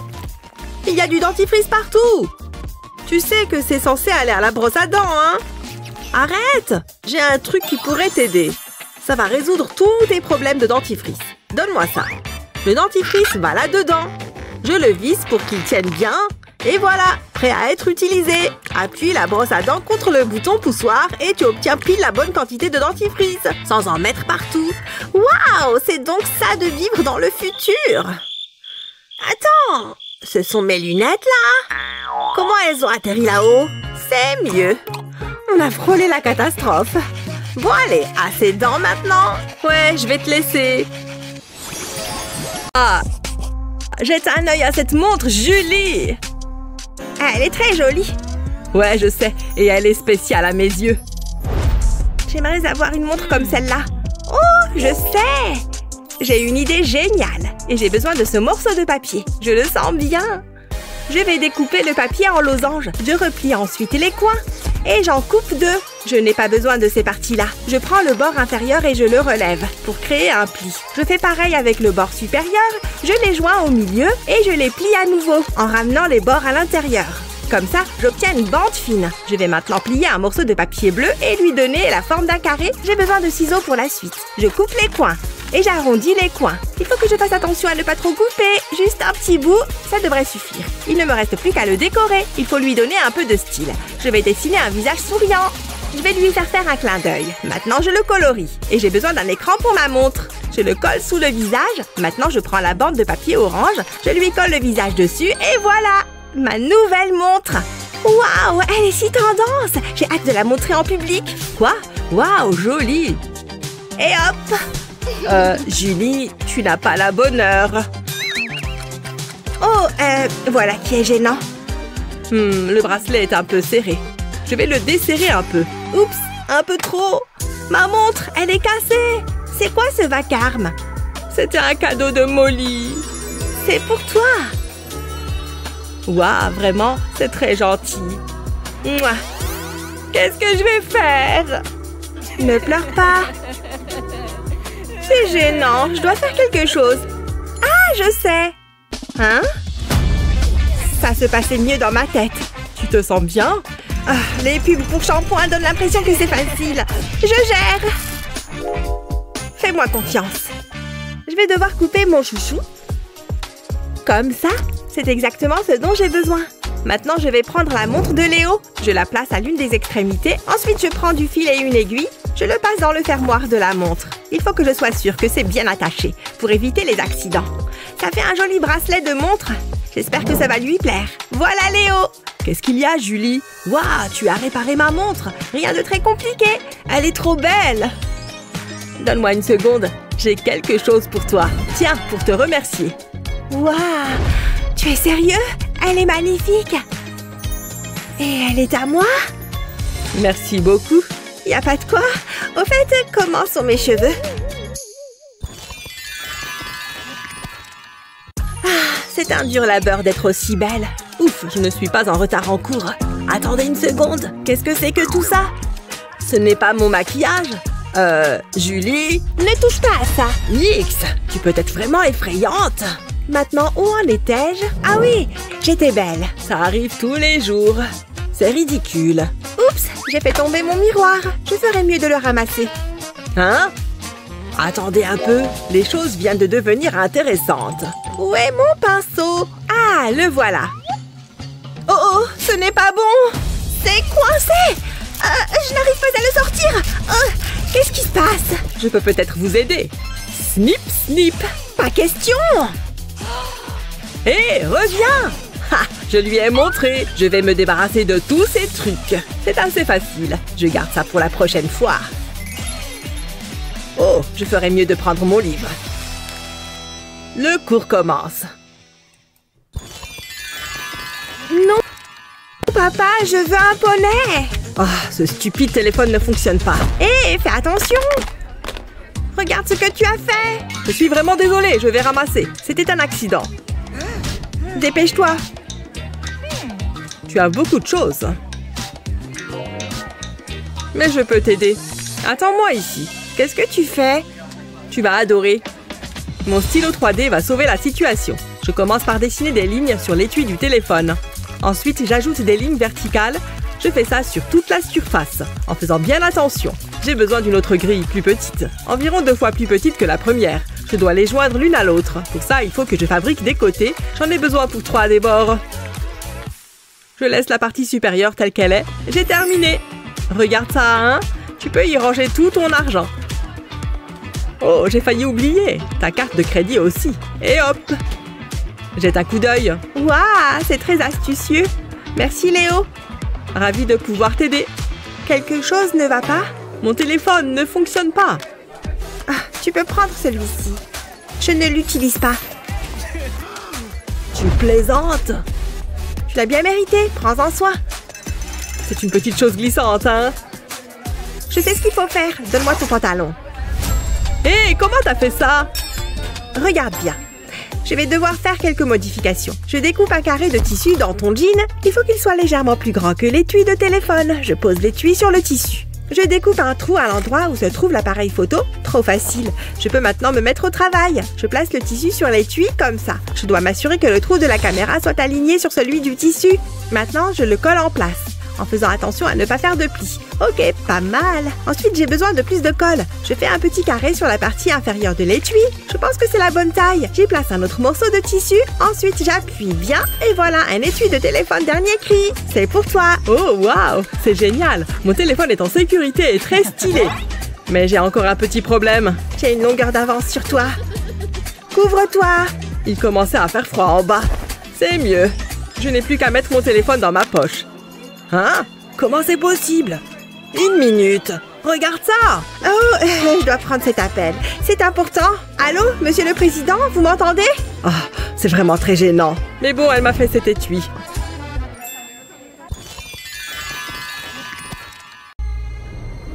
D: Il y a du dentifrice partout. Tu sais que c'est censé aller à la brosse à dents, hein? Arrête! J'ai un truc qui pourrait t'aider. Ça va résoudre tous tes problèmes de dentifrice. Donne-moi ça. Le dentifrice va là-dedans. Je le visse pour qu'il tienne bien. Et voilà, prêt à être utilisé. Appuie la brosse à dents contre le bouton poussoir et tu obtiens pile la bonne quantité de dentifrice, sans en mettre partout. Waouh, c'est donc ça de vivre dans le futur. Attends, ce sont mes lunettes là? Comment elles ont atterri là-haut? C'est mieux. On a frôlé la catastrophe. Bon allez, assez de dents maintenant. Ouais, je vais te laisser. Ah, jette un œil à cette montre, Julie. Elle est très jolie. Ouais, je sais. Et elle est spéciale à mes yeux. J'aimerais avoir une montre comme celle-là. Oh, je sais. J'ai une idée géniale. Et j'ai besoin de ce morceau de papier. Je le sens bien. Je vais découper le papier en losanges. Je replie ensuite les coins. Et j'en coupe deux. Je n'ai pas besoin de ces parties-là. Je prends le bord inférieur et je le relève pour créer un pli. Je fais pareil avec le bord supérieur. Je les joins au milieu et je les plie à nouveau en ramenant les bords à l'intérieur. Comme ça, j'obtiens une bande fine. Je vais maintenant plier un morceau de papier bleu et lui donner la forme d'un carré. J'ai besoin de ciseaux pour la suite. Je coupe les coins et j'arrondis les coins. Il faut que je fasse attention à ne pas trop couper. Juste un petit bout, ça devrait suffire. Il ne me reste plus qu'à le décorer. Il faut lui donner un peu de style. Je vais dessiner un visage souriant. Je vais lui faire un clin d'œil. Maintenant, je le colorie. Et j'ai besoin d'un écran pour ma montre. Je le colle sous le visage. Maintenant, je prends la bande de papier orange. Je lui colle le visage dessus et voilà! Ma nouvelle montre! Waouh, elle est si tendance! J'ai hâte de la montrer en public. Quoi? Waouh, jolie! Et hop! Julie, tu n'as pas la bonne heure. Oh, voilà qui est gênant. Le bracelet est un peu serré. Je vais le desserrer un peu. Oups, un peu trop. Ma montre, elle est cassée. C'est quoi ce vacarme? C'était un cadeau de Molly. C'est pour toi. Waouh, vraiment, c'est très gentil. Mouah. Qu'est-ce que je vais faire? Ne pleure pas. C'est gênant, je dois faire quelque chose. Ah, je sais. Hein? Ça se passait mieux dans ma tête. Tu te sens bien? Ah, les pubs pour shampoing donnent l'impression que c'est facile. Je gère. Fais-moi confiance. Je vais devoir couper mon chouchou. Comme ça, c'est exactement ce dont j'ai besoin. Maintenant, je vais prendre la montre de Léo. Je la place à l'une des extrémités. Ensuite, je prends du fil et une aiguille. Je le passe dans le fermoir de la montre. Il faut que je sois sûre que c'est bien attaché pour éviter les accidents. Ça fait un joli bracelet de montre. J'espère que ça va lui plaire. Voilà Léo! Qu'est-ce qu'il y a, Julie? Waouh, tu as réparé ma montre. Rien de très compliqué. Elle est trop belle. Donne-moi une seconde. J'ai quelque chose pour toi. Tiens, pour te remercier. Waouh, tu es sérieux? Elle est magnifique. Et elle est à moi? Merci beaucoup. Y a pas de quoi. Au fait, comment sont mes cheveux? C'est un dur labeur d'être aussi belle. Ouf, je ne suis pas en retard en cours. Attendez une seconde. Qu'est-ce que c'est que tout ça? Ce n'est pas mon maquillage. Julie? Ne touche pas à ça. Nix, tu peux être vraiment effrayante. Maintenant, où en étais-je? Ah oui, j'étais belle. Ça arrive tous les jours. C'est ridicule. Oups, j'ai fait tomber mon miroir. Je ferais mieux de le ramasser. Hein? Attendez un peu. Les choses viennent de devenir intéressantes. Où est mon pinceau? Ah, le voilà. Oh oh, ce n'est pas bon. C'est coincé. Je n'arrive pas à le sortir. Qu'est-ce qui se passe? Je peux peut-être vous aider. Snip, snip. Pas question. Hé, reviens. Ha, je lui ai montré. Je vais me débarrasser de tous ces trucs. C'est assez facile. Je garde ça pour la prochaine fois. Oh, je ferais mieux de prendre mon livre. Le cours commence. Non, papa, je veux un poney. Oh, ce stupide téléphone ne fonctionne pas. Hé, fais attention. Regarde ce que tu as fait. Je suis vraiment désolée, je vais ramasser. C'était un accident. Dépêche-toi. Tu as beaucoup de choses. Mais je peux t'aider. Attends-moi ici. Qu'est-ce que tu fais? Tu vas adorer. Mon stylo 3D va sauver la situation. Je commence par dessiner des lignes sur l'étui du téléphone. Ensuite, j'ajoute des lignes verticales. Je fais ça sur toute la surface, en faisant bien attention. J'ai besoin d'une autre grille plus petite, environ 2 fois plus petite que la première. Je dois les joindre l'une à l'autre. Pour ça, il faut que je fabrique des côtés. J'en ai besoin pour 3 des bords. Je laisse la partie supérieure telle qu'elle est. J'ai terminé. Regarde ça, hein? Tu peux y ranger tout ton argent. Oh, j'ai failli oublier. Ta carte de crédit aussi. Et hop! Jette un coup d'œil. Waouh, c'est très astucieux. Merci Léo. Ravi de pouvoir t'aider. Quelque chose ne va pas? Mon téléphone ne fonctionne pas. Ah, tu peux prendre celui-ci. Je ne l'utilise pas. Tu plaisantes? Tu l'as bien mérité, prends-en soin. C'est une petite chose glissante, hein? Je sais ce qu'il faut faire. Donne-moi ton pantalon. Hé, comment t'as fait ça? Regarde bien. Je vais devoir faire quelques modifications. Je découpe un carré de tissu dans ton jean. Il faut qu'il soit légèrement plus grand que l'étui de téléphone. Je pose l'étui sur le tissu. Je découpe un trou à l'endroit où se trouve l'appareil photo. Trop facile. Je peux maintenant me mettre au travail. Je place le tissu sur l'étui comme ça. Je dois m'assurer que le trou de la caméra soit aligné sur celui du tissu. Maintenant, je le colle en place, en faisant attention à ne pas faire de plis. Ok, pas mal. Ensuite, j'ai besoin de plus de colle. Je fais un petit carré sur la partie inférieure de l'étui. Je pense que c'est la bonne taille. J'y place un autre morceau de tissu. Ensuite, j'appuie bien. Et voilà, un étui de téléphone dernier cri. C'est pour toi. Oh, waouh, c'est génial. Mon téléphone est en sécurité et très stylé. Mais j'ai encore un petit problème. J'ai une longueur d'avance sur toi. Couvre-toi. Il commençait à faire froid en bas. C'est mieux. Je n'ai plus qu'à mettre mon téléphone dans ma poche. Hein? Comment c'est possible? 1 minute. Regarde ça. Oh, je dois prendre cet appel. C'est important. Allô, monsieur le président, vous m'entendez? Oh, c'est vraiment très gênant. Mais bon, elle m'a fait cet étui.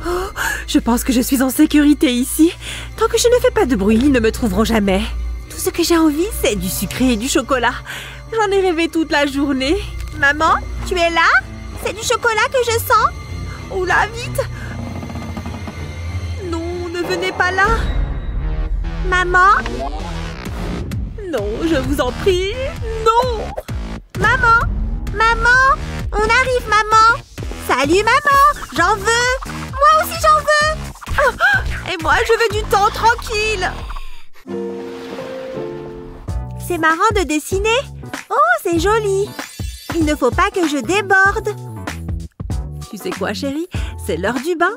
D: Oh, je pense que je suis en sécurité ici. Tant que je ne fais pas de bruit, ils ne me trouveront jamais. Tout ce que j'ai envie, c'est du sucré et du chocolat. J'en ai rêvé toute la journée. Maman, tu es là? C'est du chocolat que je sens. Oula, vite. Non, ne venez pas là. Maman? Non, je vous en prie. Non. Maman? Maman? On arrive, maman. Salut, maman. J'en veux. Moi aussi, j'en veux. Oh, et moi, je veux du temps tranquille. C'est marrant de dessiner. Oh, c'est joli. Il ne faut pas que je déborde. Tu sais quoi, chérie? C'est l'heure du bain.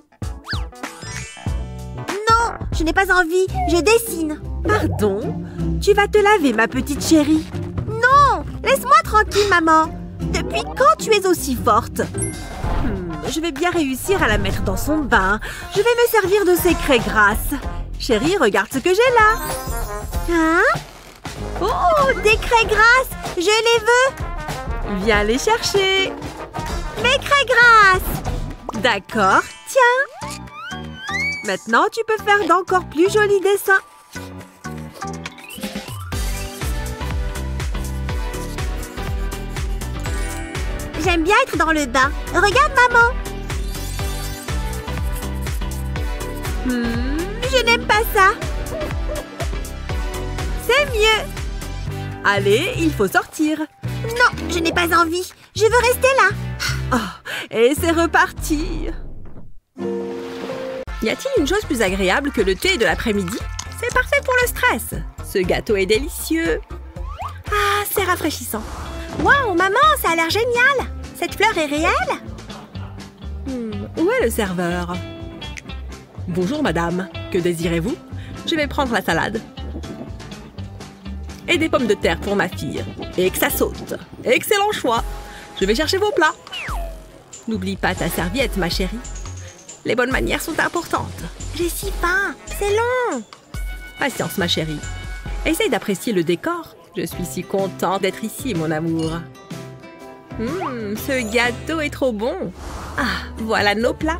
D: je n'ai pas envie. Je dessine.
C: Pardon? Tu vas te laver, ma petite chérie.
D: Non! Laisse-moi tranquille, maman. Depuis quand tu es aussi forte?
C: Je vais bien réussir à la mettre dans son bain. Je vais me servir de ces craies grasses. Chérie, regarde ce que j'ai là.
D: Hein? Oh, des craies grasses! Je les veux!
C: Viens les chercher.
D: Mes craies grasses!
C: D'accord, tiens. Maintenant, tu peux faire d'encore plus jolis dessins.
D: J'aime bien être dans le bain. Regarde, maman! Je n'aime pas ça.
C: C'est mieux. Allez, il faut sortir.
D: Non, je n'ai pas envie. Je veux rester là.
C: Oh, et c'est reparti. Y a-t-il une chose plus agréable que le thé de l'après-midi? C'est parfait pour le stress. Ce gâteau est délicieux. Ah, c'est rafraîchissant.
D: Waouh, maman, ça a l'air génial. Cette fleur est réelle?
C: Où est le serveur? Bonjour, madame. Que désirez-vous? Je vais prendre la salade. Et des pommes de terre pour ma fille. Et que ça saute. Excellent choix. Je vais chercher vos plats. N'oublie pas ta serviette, ma chérie. Les bonnes manières sont importantes.
D: J'ai si faim. C'est long.
C: Patience, ma chérie. Essaye d'apprécier le décor. Je suis si contente d'être ici, mon amour. Ce gâteau est trop bon. Ah, voilà nos plats.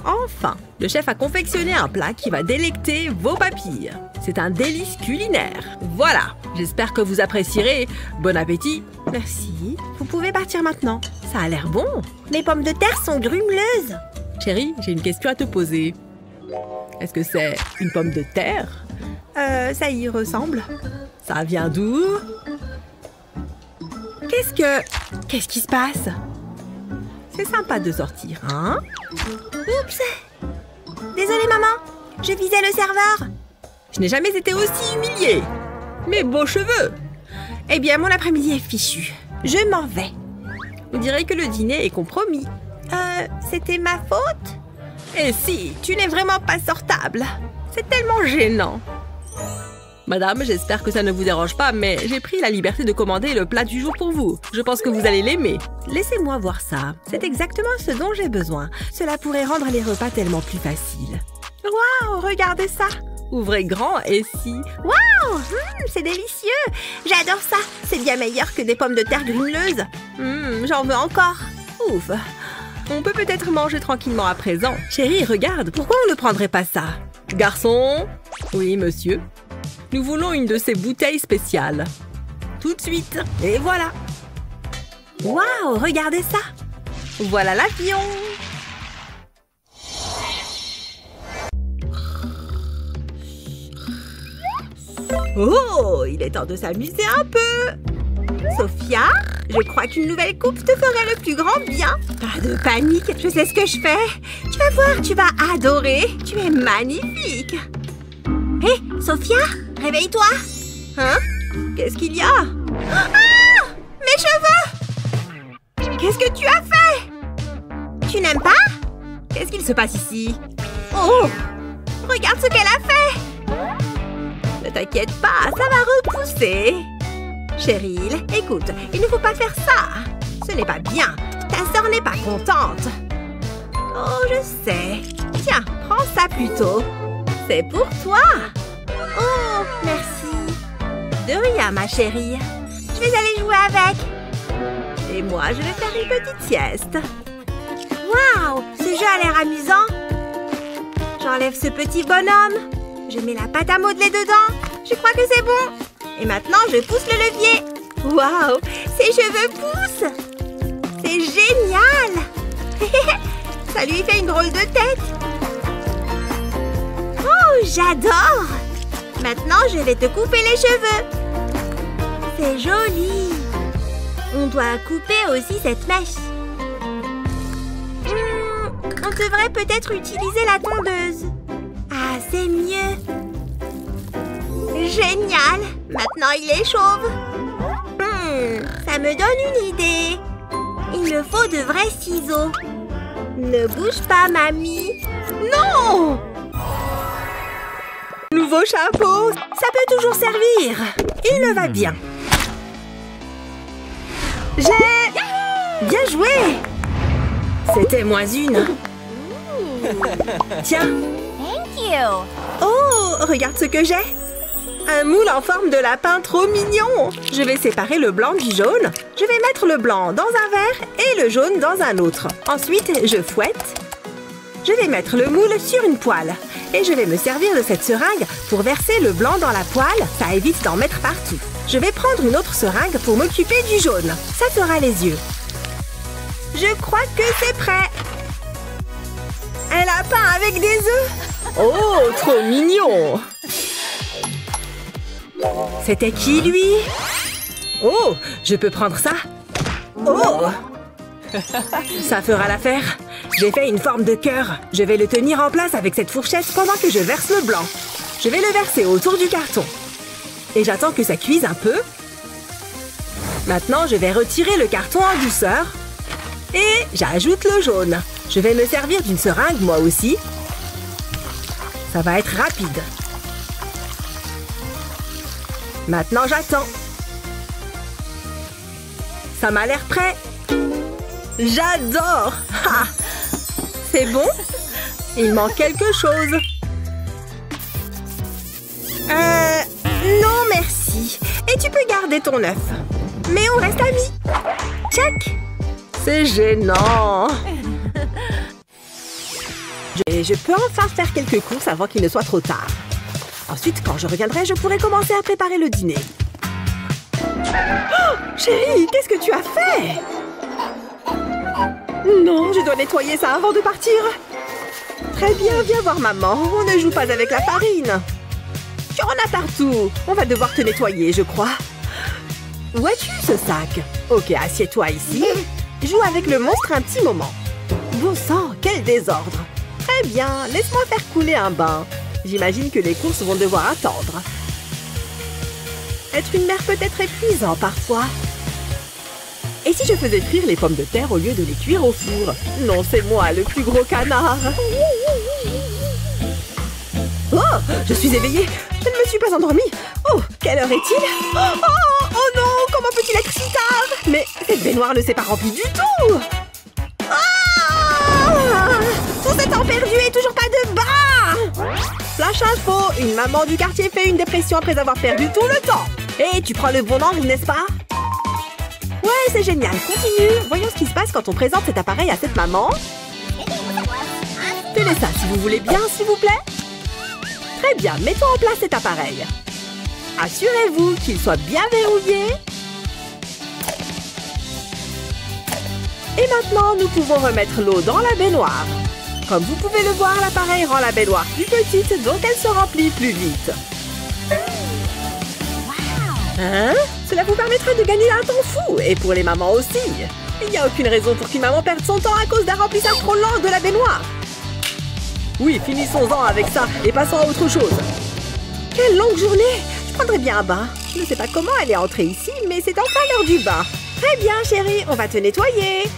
C: Enfin, le chef a confectionné un plat qui va délecter vos papilles. C'est un délice culinaire. Voilà, j'espère que vous apprécierez. Bon appétit. Merci. Vous pouvez partir maintenant. Ça a l'air bon.
D: Mes pommes de terre sont grumeleuses.
C: Chérie, j'ai une question à te poser. Est-ce que c'est une pomme de terre? Ça y ressemble. Ça vient d'où? Qu'est-ce qui se passe? C'est sympa de sortir, hein?
D: Oups! Désolée, maman. Je visais le serveur.
C: Je n'ai jamais été aussi humiliée. Mes beaux cheveux. Eh bien, mon après-midi est fichu. Je m'en vais. On dirait que le dîner est compromis.
D: C'était ma faute?
C: Et si, tu n'es vraiment pas sortable. C'est tellement gênant. Madame, j'espère que ça ne vous dérange pas, mais j'ai pris la liberté de commander le plat du jour pour vous. Je pense que vous allez l'aimer. Laissez-moi voir ça. C'est exactement ce dont j'ai besoin. Cela pourrait rendre les repas tellement plus faciles. Waouh, regardez ça. Ouvrez grand et si...
D: Waouh, c'est délicieux. J'adore ça. C'est bien meilleur que des pommes de terre grumeleuses.
C: J'en veux encore. Ouf. On peut peut-être manger tranquillement à présent. Chérie, regarde, pourquoi on ne prendrait pas ça? Garçon? Oui, monsieur. Nous voulons une de ces bouteilles spéciales. Tout de suite. Et voilà. Waouh, regardez ça. Voilà l'avion. Oh, il est temps de s'amuser un peu. Sophia, je crois qu'une nouvelle coupe te ferait le plus grand bien. Pas de panique, je sais ce que je fais. Tu vas voir, tu vas adorer. Tu es magnifique.
D: Hé, Sophia, réveille-toi.
C: Hein? Qu'est-ce qu'il y a?
D: Ah! Mes cheveux!
C: Qu'est-ce que tu as fait?
D: Tu n'aimes pas?
C: Qu'est-ce qu'il se passe ici?
D: Oh! Regarde ce qu'elle a fait!
C: Ne t'inquiète pas, ça va repousser. Cheryl, écoute, il ne faut pas faire ça. Ce n'est pas bien. Ta sœur n'est pas contente. Oh, je sais. Tiens, prends ça plutôt. C'est pour toi.
D: Oh, merci.
C: De rien, ma chérie.
D: Je vais aller jouer avec.
C: Et moi, je vais faire une petite sieste.
D: Waouh, ce jeu a l'air amusant. J'enlève ce petit bonhomme. Je mets la pâte à modeler dedans. Je crois que c'est bon. Et maintenant, je pousse le levier. Waouh, ses cheveux poussent. C'est génial. Ça lui fait une drôle de tête. Oh, j'adore. Maintenant, je vais te couper les cheveux. C'est joli. On doit couper aussi cette mèche. On devrait peut-être utiliser la tondeuse. Ah, c'est mieux. Génial. Maintenant, il est chauve. Ça me donne une idée. Il me faut de vrais ciseaux. Ne bouge pas, mamie.
C: Non!
D: nouveau chapeau. Ça peut toujours servir. Il me va bien. J'ai... Bien joué. C'était moins une. Tiens.
A: Thank you.
D: Oh, regarde ce que j'ai. Un moule en forme de lapin trop mignon. Je vais séparer le blanc du jaune. Je vais mettre le blanc dans un verre et le jaune dans un autre. Ensuite, je fouette. Je vais mettre le moule sur une poêle. Et je vais me servir de cette seringue pour verser le blanc dans la poêle. Ça évite d'en mettre partout. Je vais prendre une autre seringue pour m'occuper du jaune. Ça fera les yeux. Je crois que c'est prêt. Un lapin avec des œufs. Oh, trop mignon. C'était qui, lui? Oh, je peux prendre ça? Oh! Ça fera l'affaire. J'ai fait une forme de cœur. Je vais le tenir en place avec cette fourchette pendant que je verse le blanc. Je vais le verser autour du carton. Et j'attends que ça cuise un peu. Maintenant, je vais retirer le carton en douceur. Et j'ajoute le jaune. Je vais me servir d'une seringue, moi aussi. Ça va être rapide. Maintenant, j'attends. Ça m'a l'air prêt. J'adore! Ah, c'est bon? Il manque quelque chose. Non, merci. Et tu peux garder ton œuf. Mais on reste amis. Check! C'est gênant. Je peux enfin faire quelques courses avant qu'il ne soit trop tard. Ensuite, quand je reviendrai, je pourrai commencer à préparer le dîner. Oh, chérie, qu'est-ce que tu as fait? Non, je dois nettoyer ça avant de partir. Très bien, viens voir maman. On ne joue pas avec la farine. Tu en as partout. On va devoir te nettoyer, je crois. Où as-tu ce sac? Ok, assieds-toi ici. Joue avec le monstre un petit moment. Bon sang, quel désordre. Très bien, laisse-moi faire couler un bain. J'imagine que les courses vont devoir attendre. Être une mère peut être épuisant parfois. Et si je faisais cuire les pommes de terre au lieu de les cuire au four? Non, c'est moi, le plus gros canard. Oh, je suis éveillée. Je ne me suis pas endormie. Oh, quelle heure est-il? Oh non, comment peut-il être si tard? Mais cette baignoire ne s'est pas remplie du tout. Tout ce temps perdu et toujours pas de bain. Flash info, une maman du quartier fait une dépression après avoir perdu tout le temps. Et tu prends le bon angle, n'est-ce pas? Ouais, c'est génial. Continue. Voyons ce qui se passe quand on présente cet appareil à cette maman. Tenez ça si vous voulez bien, s'il vous plaît. Très bien, mettons en place cet appareil. Assurez-vous qu'il soit bien verrouillé. Et maintenant, nous pouvons remettre l'eau dans la baignoire. Comme vous pouvez le voir, l'appareil rend la baignoire plus petite, donc elle se remplit plus vite. Hein? Cela vous permettrait de gagner un temps fou, et pour les mamans aussi. Il n'y a aucune raison pour qu'une maman perde son temps à cause d'un remplissage trop lent de la baignoire. Oui, finissons-en avec ça et passons à autre chose. Quelle longue journée! Je prendrais bien un bain. Je ne sais pas comment elle est entrée ici, mais c'est enfin l'heure du bain. Très bien, chérie, on va te nettoyer.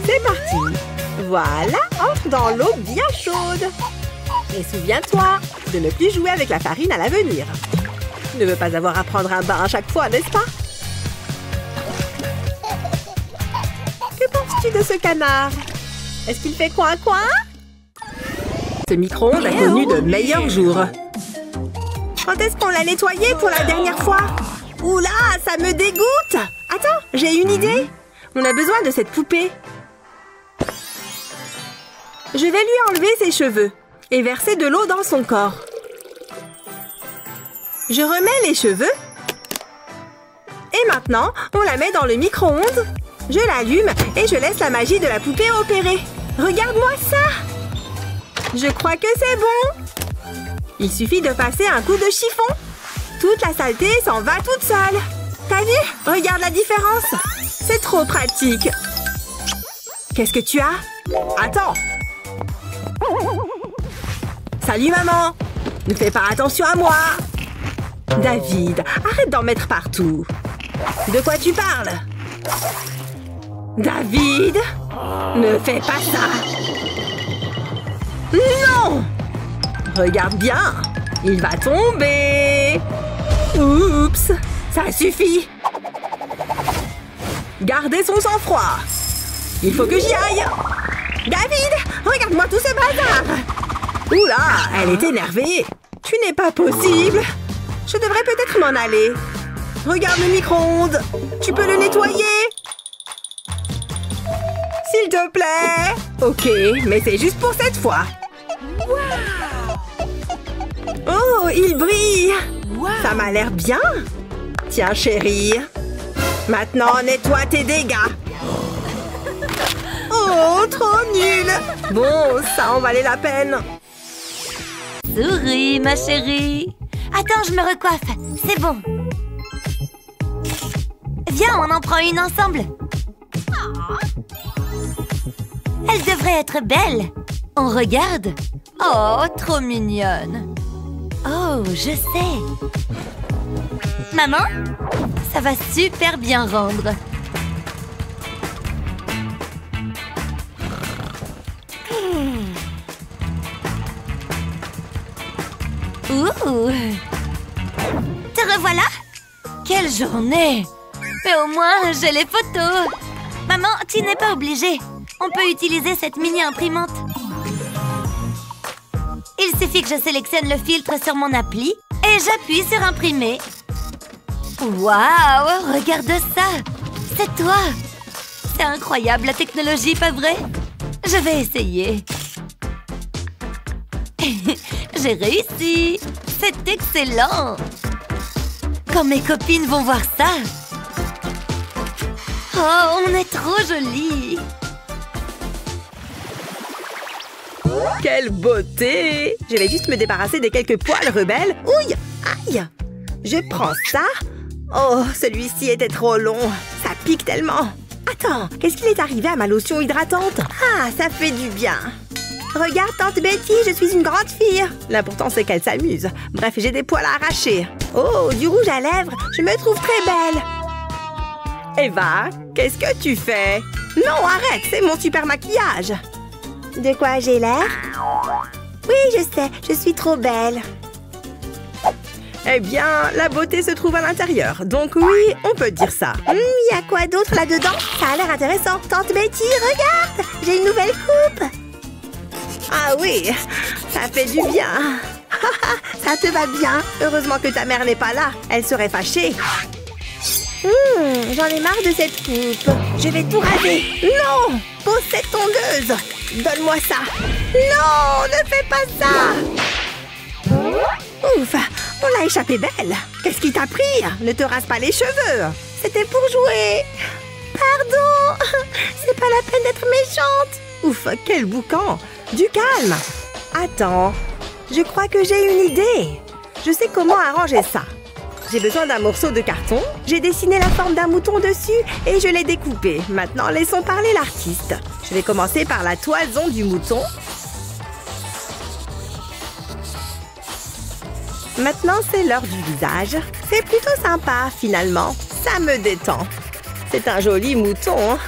D: C'est parti. Voilà, entre dans l'eau bien chaude. Et souviens-toi de ne plus jouer avec la farine à l'avenir. Tu ne veux pas avoir à prendre un bain à chaque fois, n'est-ce pas? Que penses-tu de ce canard? Est-ce qu'il fait coin-coin? Ce micro-ondes a connu de meilleurs jours. Quand est-ce qu'on l'a nettoyé pour la dernière fois? Oula, ça me dégoûte! Attends, j'ai une idée. On a besoin de cette poupée. Je vais lui enlever ses cheveux et verser de l'eau dans son corps. Je remets les cheveux. Et maintenant, on la met dans le micro-ondes. Je l'allume et je laisse la magie de la poupée opérer. Regarde-moi ça! Je crois que c'est bon. Il suffit de passer un coup de chiffon. Toute la saleté s'en va toute seule. T'as vu? Regarde la différence. C'est trop pratique. Qu'est-ce que tu as? Attends. Salut maman. Ne fais pas attention à moi. David, arrête d'en mettre partout. De quoi tu parles? David, ne fais pas ça. Non! Regarde bien. Il va tomber. Oups. Ça suffit. Gardez son sang-froid. Il faut que j'y aille. David, regarde-moi tout ce bazar. Oula, elle est énervée. Tu n'es pas possible. Je devrais peut-être m'en aller. Regarde le micro-ondes. Tu peux le nettoyer? S'il te plaît. Ok, mais c'est juste pour cette fois. Oh, il brille. Ça m'a l'air bien. Tiens, chérie. Maintenant, nettoie tes dégâts. Oh, trop nul. Bon, ça en valait la peine.
B: Souris, ma chérie.
A: Attends, je me recoiffe. C'est bon. Viens, on en prend une ensemble. Elle devrait être belle.
B: On regarde. Oh, trop mignonne. Oh, je sais.
A: Maman?
B: Ça va super bien rendre. Ouh!
A: Te revoilà?
B: Quelle journée! Mais au moins, j'ai les photos.
A: Maman, tu n'es pas obligée. On peut utiliser cette mini-imprimante. Il suffit que je sélectionne le filtre sur mon appli et j'appuie sur imprimer.
B: Waouh! Regarde ça! C'est toi! C'est incroyable la technologie, pas vrai? Je vais essayer. J'ai réussi! C'est excellent! Quand mes copines vont voir ça! Oh, on est trop jolis!
D: Quelle beauté! Je vais juste me débarrasser de quelques poils rebelles. Ouille! Aïe! Je prends ça. Oh, celui-ci était trop long. Ça pique tellement. Attends, qu'est-ce qu'il est arrivé à ma lotion hydratante? Ah, ça fait du bien. Regarde, tante Betty, je suis une grande fille. L'important, c'est qu'elle s'amuse. Bref, j'ai des poils à arracher. Oh, du rouge à lèvres. Je me trouve très belle. Eva, qu'est-ce que tu fais? Non, arrête, c'est mon super maquillage. De quoi j'ai l'air? Oui, je sais, je suis trop belle. Eh bien, la beauté se trouve à l'intérieur. Donc oui, on peut dire ça. Y a quoi d'autre là-dedans? Ça a l'air intéressant. Tante Betty, regarde! J'ai une nouvelle coupe. Ah oui, ça fait du bien. Ça te va bien. Heureusement que ta mère n'est pas là. Elle serait fâchée. J'en ai marre de cette coupe. Je vais tout raser. Non! Pose cette tondeuse. Donne-moi ça. Non, ne fais pas ça. Ouf, on l'a échappé belle. Qu'est-ce qui t'a pris? Ne te rase pas les cheveux. C'était pour jouer. Pardon. C'est pas la peine d'être méchante. Ouf, quel boucan. Du calme. Attends, je crois que j'ai une idée. Je sais comment arranger ça. J'ai besoin d'un morceau de carton. J'ai dessiné la forme d'un mouton dessus et je l'ai découpé. Maintenant, laissons parler l'artiste. Je vais commencer par la toison du mouton. Maintenant, c'est l'heure du visage. C'est plutôt sympa, finalement. Ça me détend. C'est un joli mouton.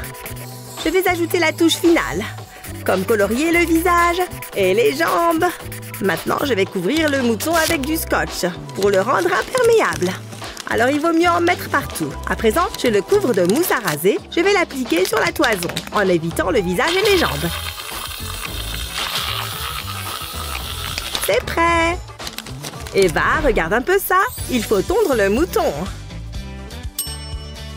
D: Je vais ajouter la touche finale, comme colorier le visage et les jambes. Maintenant, je vais couvrir le mouton avec du scotch pour le rendre imperméable. Alors, il vaut mieux en mettre partout. À présent, je le couvre de mousse à raser. Je vais l'appliquer sur la toison, en évitant le visage et les jambes. C'est prêt! Eva, regarde un peu ça. Il faut tondre le mouton.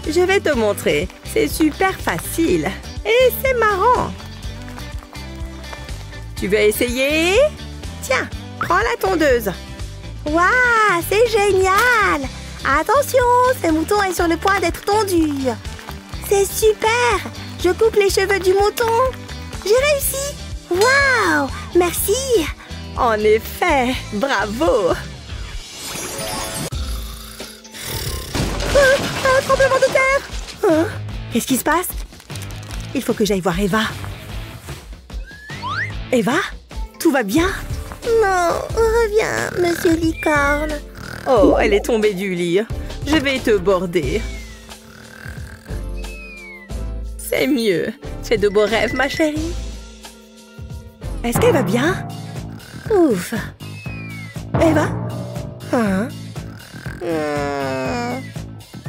D: Je vais te montrer. C'est super facile. Et c'est marrant. Tu veux essayer? Tiens, prends la tondeuse. Waouh, c'est génial! Attention, ce mouton est sur le point d'être tondu. C'est super! Je coupe les cheveux du mouton. J'ai réussi! Waouh! Merci! En effet, bravo! Un tremblement de terre! Qu'est-ce qui se passe? Il faut que j'aille voir Eva. Eva? Tout va bien? Non, reviens, monsieur Licorne. Oh, elle est tombée du lit. Je vais te border. C'est mieux. Fais de beaux rêves, ma chérie. Est-ce qu'elle va bien? Ouf.
C: Eva? Hein?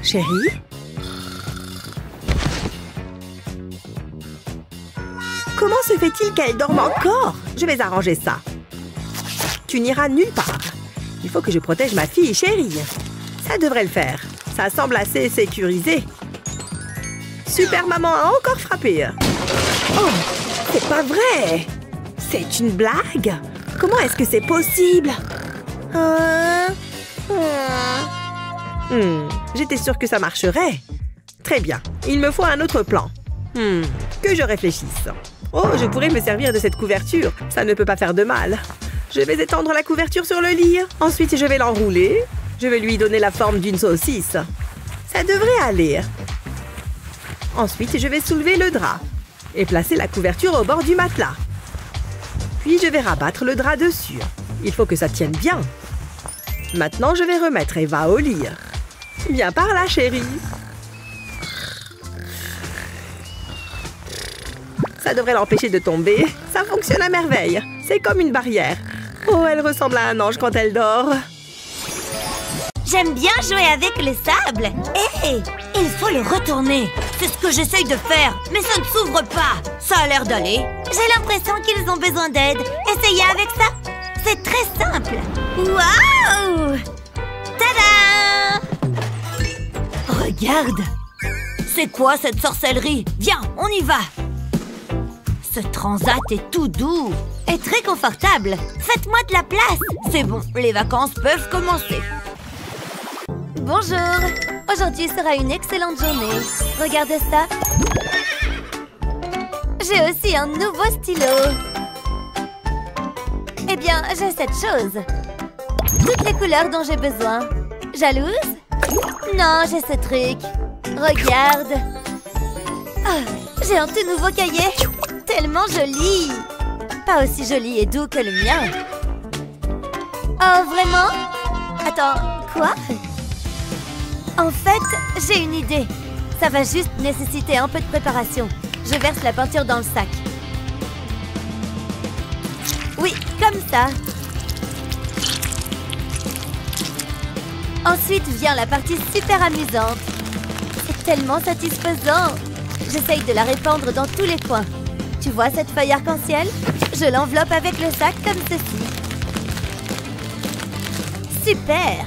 C: Chérie? Comment se fait-il qu'elle dorme encore? Je vais arranger ça. Tu n'iras nulle part. Il faut que je protège ma fille chérie. Ça devrait le faire. Ça semble assez sécurisé. Super Maman a encore frappé. Oh, c'est pas vrai. C'est une blague? Comment est-ce que c'est possible? J'étais sûre que ça marcherait. Très bien. Il me faut un autre plan. Que je réfléchisse. Oh, je pourrais me servir de cette couverture. Ça ne peut pas faire de mal. Je vais étendre la couverture sur le lit. Ensuite, je vais l'enrouler. Je vais lui donner la forme d'une saucisse. Ça devrait aller. Ensuite, je vais soulever le drap et placer la couverture au bord du matelas. Puis, je vais rabattre le drap dessus. Il faut que ça tienne bien. Maintenant, je vais remettre Eva au lit. Viens par là, chérie. Ça devrait l'empêcher de tomber. Ça fonctionne à merveille. C'est comme une barrière. Oh, elle ressemble à un ange quand elle dort.
B: J'aime bien jouer avec le sable. Hé, il faut le retourner. C'est ce que j'essaye de faire, mais ça ne s'ouvre pas. Ça a l'air d'aller. J'ai l'impression qu'ils ont besoin d'aide. Essayez avec ça. C'est très simple. Waouh! Tada! Regarde. C'est quoi cette sorcellerie? Viens, on y va. Ce transat est tout doux et très confortable. Faites-moi de la place. C'est bon, les vacances peuvent commencer. Bonjour. Aujourd'hui sera une excellente journée. Regardez ça. J'ai aussi un nouveau stylo. Eh bien, j'ai cette chose. Toutes les couleurs dont j'ai besoin. Jalouse? Non, j'ai ce truc. Regarde. Oh, j'ai un tout nouveau cahier. Tellement joli. Pas aussi joli et doux que le mien. Oh, vraiment? Attends, quoi? En fait, j'ai une idée. Ça va juste nécessiter un peu de préparation. Je verse la peinture dans le sac. Oui, comme ça. Ensuite vient la partie super amusante. C'est tellement satisfaisant. J'essaye de la répandre dans tous les coins. Tu vois cette feuille arc-en-ciel? Je l'enveloppe avec le sac comme ceci. Super!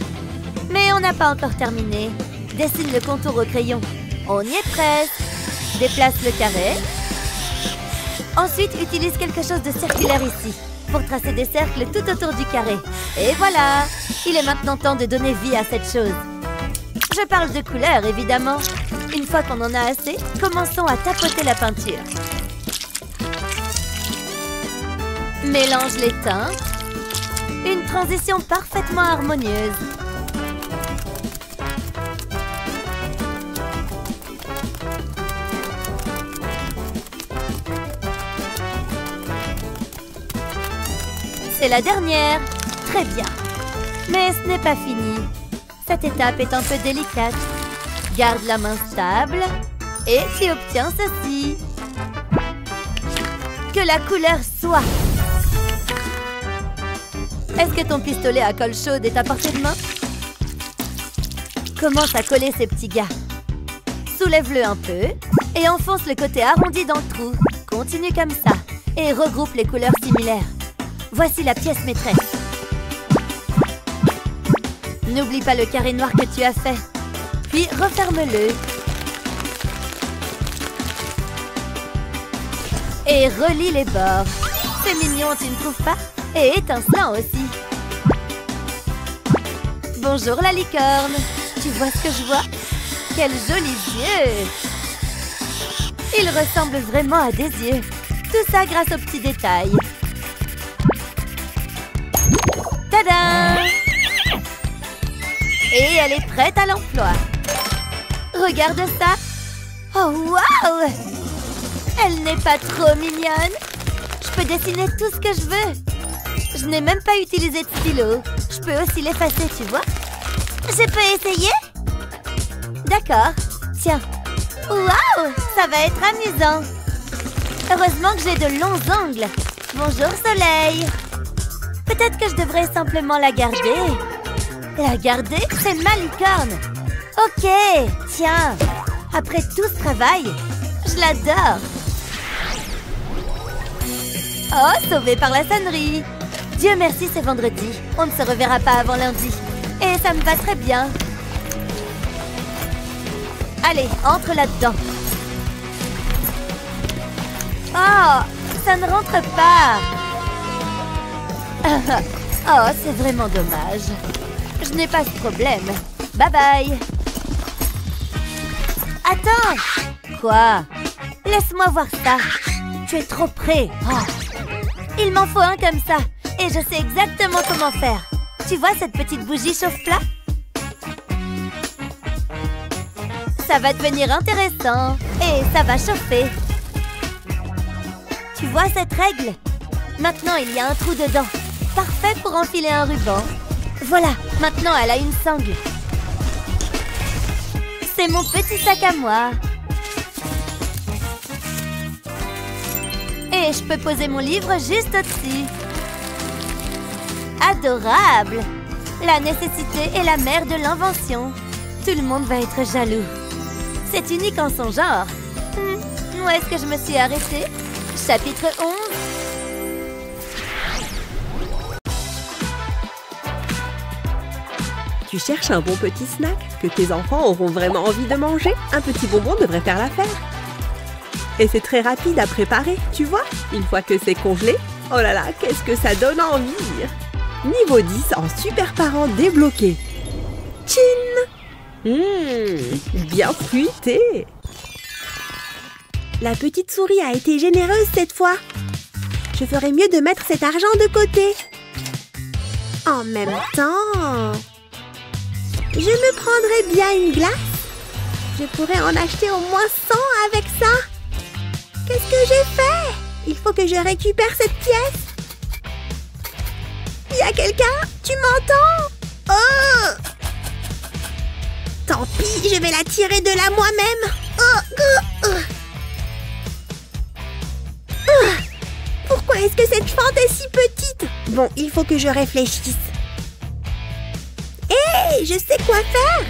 B: Mais on n'a pas encore terminé. Dessine le contour au crayon. On y est presque. Déplace le carré. Ensuite, utilise quelque chose de circulaire ici pour tracer des cercles tout autour du carré. Et voilà! Il est maintenant temps de donner vie à cette chose. Je parle de couleur, évidemment. Une fois qu'on en a assez, commençons à tapoter la peinture. Mélange les teintes. Une transition parfaitement harmonieuse. C'est la dernière. Très bien. Mais ce n'est pas fini. Cette étape est un peu délicate. Garde la main stable et tu obtiens ceci. Que la couleur soit. Est-ce que ton pistolet à colle chaude est à portée de main? Commence à coller ces petits gars. Soulève-le un peu et enfonce le côté arrondi dans le trou. Continue comme ça et regroupe les couleurs similaires. Voici la pièce maîtresse. N'oublie pas le carré noir que tu as fait. Puis referme-le. Et relie les bords. C'est mignon, tu ne trouves pas? Et étincelant aussi. Bonjour la licorne. Tu vois ce que je vois? Quels jolis yeux! Ils ressemblent vraiment à des yeux. Tout ça grâce aux petits détails. Tada! Et elle est prête à l'emploi. Regarde ça. Oh, waouh! Elle n'est pas trop mignonne. Je peux dessiner tout ce que je veux. Je n'ai même pas utilisé de stylo. Je peux aussi l'effacer, tu vois. Je peux essayer? D'accord. Tiens. Waouh! Ça va être amusant. Heureusement que j'ai de longs ongles. Bonjour, soleil. Peut-être que je devrais simplement la garder. La garder? C'est ma licorne. Ok, tiens. Après tout ce travail, je l'adore. Oh, sauvée par la sonnerie. Dieu merci, c'est vendredi. On ne se reverra pas avant lundi. Et ça me va très bien. Allez, entre là-dedans. Oh, ça ne rentre pas. Oh, c'est vraiment dommage. Je n'ai pas ce problème. Bye bye. Attends. Quoi? Laisse-moi voir ça. Tu es trop près. Oh. Il m'en faut un comme ça. Et je sais exactement comment faire. Tu vois cette petite bougie chauffe-plat? Ça va devenir intéressant. Et ça va chauffer. Tu vois cette règle? Maintenant, il y a un trou dedans. Parfait pour enfiler un ruban. Voilà, maintenant elle a une sangle. C'est mon petit sac à moi. Et je peux poser mon livre juste au-dessus. Adorable! La nécessité est la mère de l'invention. Tout le monde va être jaloux. C'est unique en son genre. Où est-ce que je me suis arrêtée? Chapitre 11.
C: Tu cherches un bon petit snack que tes enfants auront vraiment envie de manger? Un petit bonbon devrait faire l'affaire. Et c'est très rapide à préparer, tu vois? Une fois que c'est congelé, oh là là, qu'est-ce que ça donne envie! Niveau 10 en super parent débloqué. Tchin! Bien fruité! La petite souris a été généreuse cette fois. Je ferais mieux de mettre cet argent de côté. En même temps, je me prendrais bien une glace. Je pourrais en acheter au moins 100 avec ça. Qu'est-ce que j'ai fait? Il faut que je récupère cette pièce. Il y a quelqu'un? Tu m'entends? Oh! Tant pis, je vais la tirer de là moi-même. Pourquoi est-ce que cette fente est si petite? Bon, il faut que je réfléchisse. Hé, je sais quoi faire.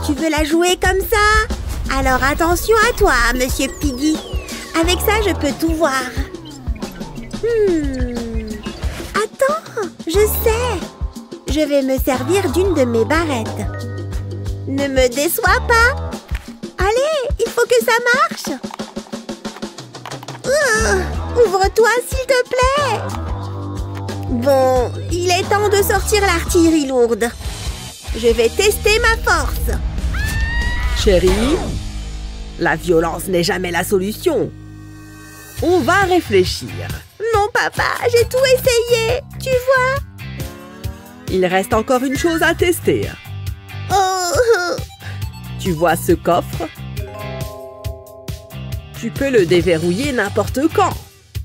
C: Tu veux la jouer comme ça? Alors attention à toi, Monsieur Piggy. Avec ça, je peux tout voir. Attends, je sais. Je vais me servir d'une de mes barrettes. Ne me déçois pas. Allez, il faut que ça marche. Ouvre-toi, s'il te plaît. Bon, il est temps de sortir l'artillerie lourde. Je vais tester ma force. Chérie, la violence n'est jamais la solution. On va réfléchir. Non, papa, j'ai tout essayé. Tu vois? Il reste encore une chose à tester. Tu vois ce coffre? Tu peux le déverrouiller n'importe quand.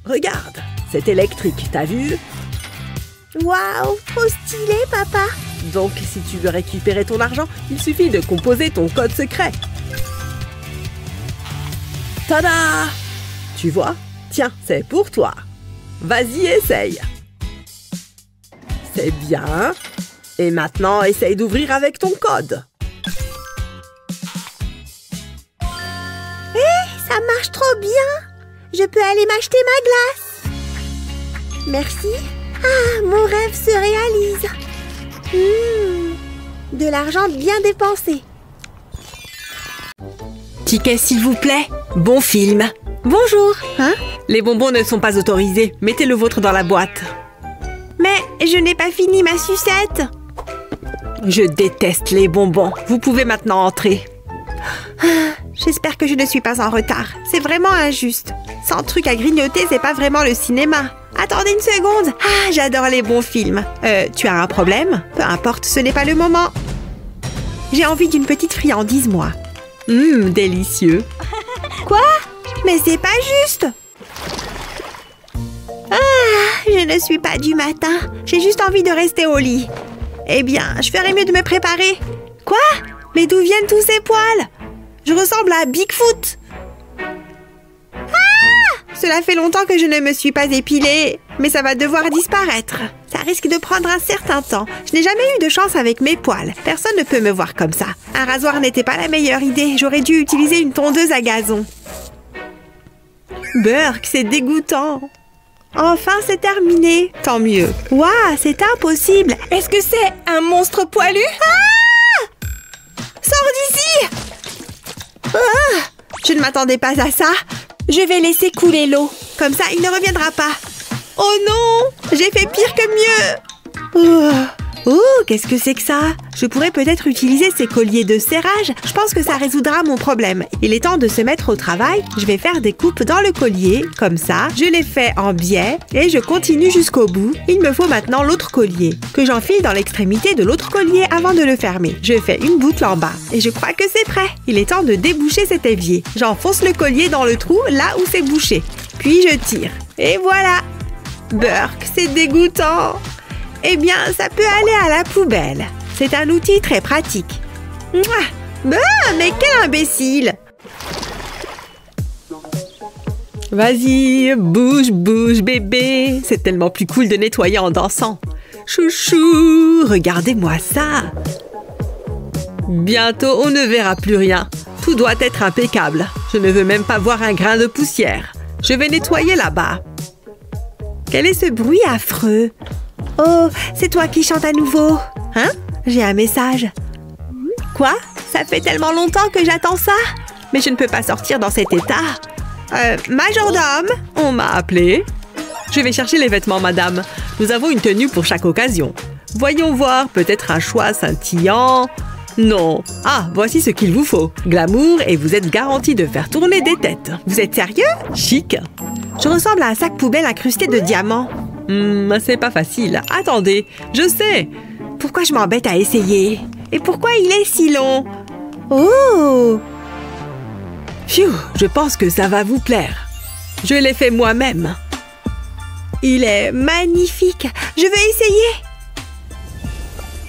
C: Regarde, c'est électrique, t'as vu? Waouh, trop stylé, papa. Donc, si tu veux récupérer ton argent, il suffit de composer ton code secret. Tada! Tu vois? Tiens, c'est pour toi. Vas-y, essaye. C'est bien. Et maintenant, essaye d'ouvrir avec ton code. Ça marche trop bien. Je peux aller m'acheter ma glace. Merci. Ah, mon rêve se réalise. De l'argent bien dépensé. Ticket, s'il vous plaît. Bon film. Bonjour. Hein? Les bonbons ne sont pas autorisés. Mettez le vôtre dans la boîte. Mais je n'ai pas fini ma sucette. Je déteste les bonbons. Vous pouvez maintenant entrer. J'espère que je ne suis pas en retard. C'est vraiment injuste. Sans truc à grignoter, c'est pas vraiment le cinéma. Attendez une seconde. Ah, j'adore les bons films. Tu as un problème? Peu importe, ce n'est pas le moment. J'ai envie d'une petite friandise, moi. Délicieux. Quoi? Mais c'est pas juste. Ah, je ne suis pas du matin. J'ai juste envie de rester au lit. Eh bien, je ferais mieux de me préparer. Quoi? Mais d'où viennent tous ces poils? Je ressemble à Bigfoot. Ah! Cela fait longtemps que je ne me suis pas épilée, mais ça va devoir disparaître. Ça risque de prendre un certain temps. Je n'ai jamais eu de chance avec mes poils. Personne ne peut me voir comme ça. Un rasoir n'était pas la meilleure idée. J'aurais dû utiliser une tondeuse à gazon. Burk, c'est dégoûtant. Enfin, c'est terminé. Tant mieux. Waouh, c'est impossible. Est-ce que c'est un monstre poilu? Ah! Sors d'ici! Ah! Je ne m'attendais pas à ça. Je vais laisser couler l'eau. Comme ça, il ne reviendra pas. Oh non! J'ai fait pire que mieux. Oh, qu'est-ce que c'est que ça? Je pourrais peut-être utiliser ces colliers de serrage. Je pense que ça résoudra mon problème. Il est temps de se mettre au travail. Je vais faire des coupes dans le collier. Comme ça, je les fais en biais et je continue jusqu'au bout. Il me faut maintenant l'autre collier, que j'enfile dans l'extrémité de l'autre collier avant de le fermer. Je fais une boucle en bas et je crois que c'est prêt. Il est temps de déboucher cet évier. J'enfonce le collier dans le trou là où c'est bouché. Puis je tire. Et voilà! Burk, c'est dégoûtant! Eh bien, ça peut aller à la poubelle. C'est un outil très pratique. Mouah! Bah, mais quel imbécile! Vas-y, bouge, bouge, bébé. C'est tellement plus cool de nettoyer en dansant. Chouchou, regardez-moi ça. Bientôt, on ne verra plus rien. Tout doit être impeccable. Je ne veux même pas voir un grain de poussière. Je vais nettoyer là-bas. Quel est ce bruit affreux? Oh, c'est toi qui chantes à nouveau. Hein? J'ai un message. Quoi? Ça fait tellement longtemps que j'attends ça. Mais je ne peux pas sortir dans cet état. Majordome, on m'a appelé. Je vais chercher les vêtements, madame. Nous avons une tenue pour chaque occasion. Voyons voir, peut-être un choix scintillant. Non. Ah, voici ce qu'il vous faut. Glamour et vous êtes garanti de faire tourner des têtes. Vous êtes sérieux? Chic. Je ressemble à un sac poubelle incrusté de diamants. C'est pas facile. Attendez, je sais. Pourquoi je m'embête à essayer? Et pourquoi il est si long? Oh! Phew, je pense que ça va vous plaire. Je l'ai fait moi-même. Il est magnifique. Je veux essayer.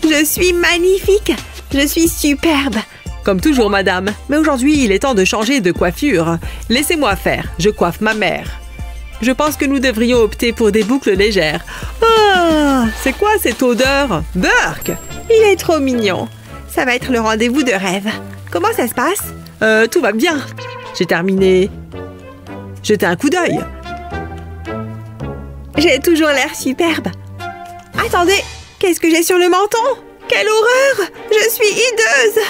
C: Je suis magnifique. Je suis superbe. Comme toujours, madame. Mais aujourd'hui, il est temps de changer de coiffure. Laissez-moi faire. Je coiffe ma mère. Je pense que nous devrions opter pour des boucles légères. Oh, c'est quoi cette odeur? Burk! Il est trop mignon. Ça va être le rendez-vous de rêve. Comment ça se passe? Tout va bien. J'ai terminé. Jetez un coup d'œil. J'ai toujours l'air superbe. Attendez, qu'est-ce que j'ai sur le menton? Quelle horreur! Je suis hideuse!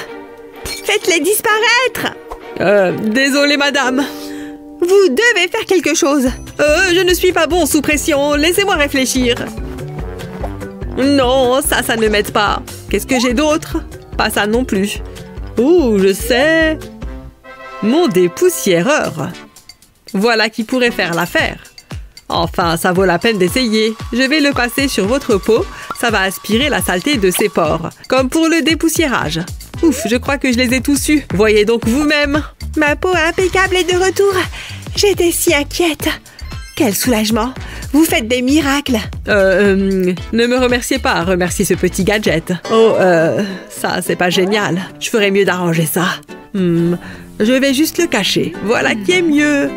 C: Faites-les disparaître! Désolée, madame. Vous devez faire quelque chose. Je ne suis pas bon sous pression. Laissez-moi réfléchir. Non, ça ne m'aide pas. Qu'est-ce que j'ai d'autre? Pas ça non plus. Oh, je sais. Mon dépoussiéreur. Voilà qui pourrait faire l'affaire. Enfin, ça vaut la peine d'essayer. Je vais le passer sur votre peau. Ça va aspirer la saleté de ses pores. Comme pour le dépoussiérage. Ouf, je crois que je les ai tous eus. Voyez donc vous-même. Ma peau impeccable est de retour. J'étais si inquiète. Quel soulagement. Vous faites des miracles. Ne me remerciez pas. Remerciez ce petit gadget. Oh, ça, c'est pas génial. Je ferais mieux d'arranger ça. Je vais juste le cacher. Voilà qui est mieux.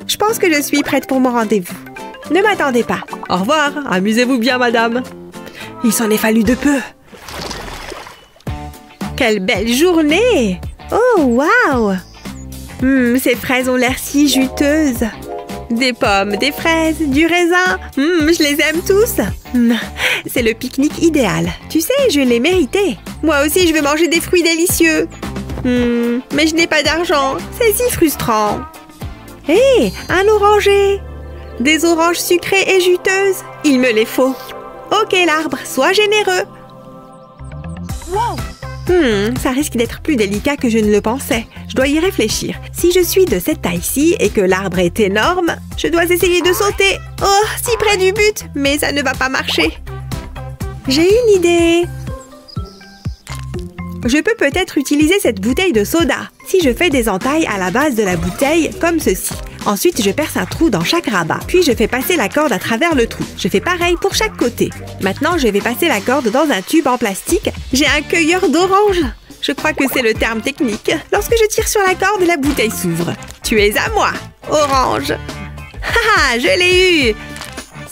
C: Je pense que je suis prête pour mon rendez-vous. Ne m'attendez pas. Au revoir. Amusez-vous bien, madame. Il s'en est fallu de peu. Quelle belle journée! Oh, waouh! Ces fraises ont l'air si juteuses. Des pommes, des fraises, du raisin. Je les aime tous. C'est le pique-nique idéal. Tu sais, je l'ai mérité. Moi aussi, je veux manger des fruits délicieux. Mais je n'ai pas d'argent. C'est si frustrant. Hé, un oranger. Des oranges sucrées et juteuses. Il me les faut. Ok, l'arbre, sois généreux. Wow! Ça risque d'être plus délicat que je ne le pensais. Je dois y réfléchir. Si je suis de cette taille-ci et que l'arbre est énorme, je dois essayer de sauter. Oh, si près du but, mais ça ne va pas marcher. J'ai une idée. Je peux peut-être utiliser cette bouteille de soda. Si je fais des entailles à la base de la bouteille, comme ceci. Ensuite, je perce un trou dans chaque rabat. Puis, je fais passer la corde à travers le trou. Je fais pareil pour chaque côté. Maintenant, je vais passer la corde dans un tube en plastique. J'ai un cueilleur d'oranges. Je crois que c'est le terme technique. Lorsque je tire sur la corde, la bouteille s'ouvre. Tu es à moi, orange. Haha, je l'ai eu.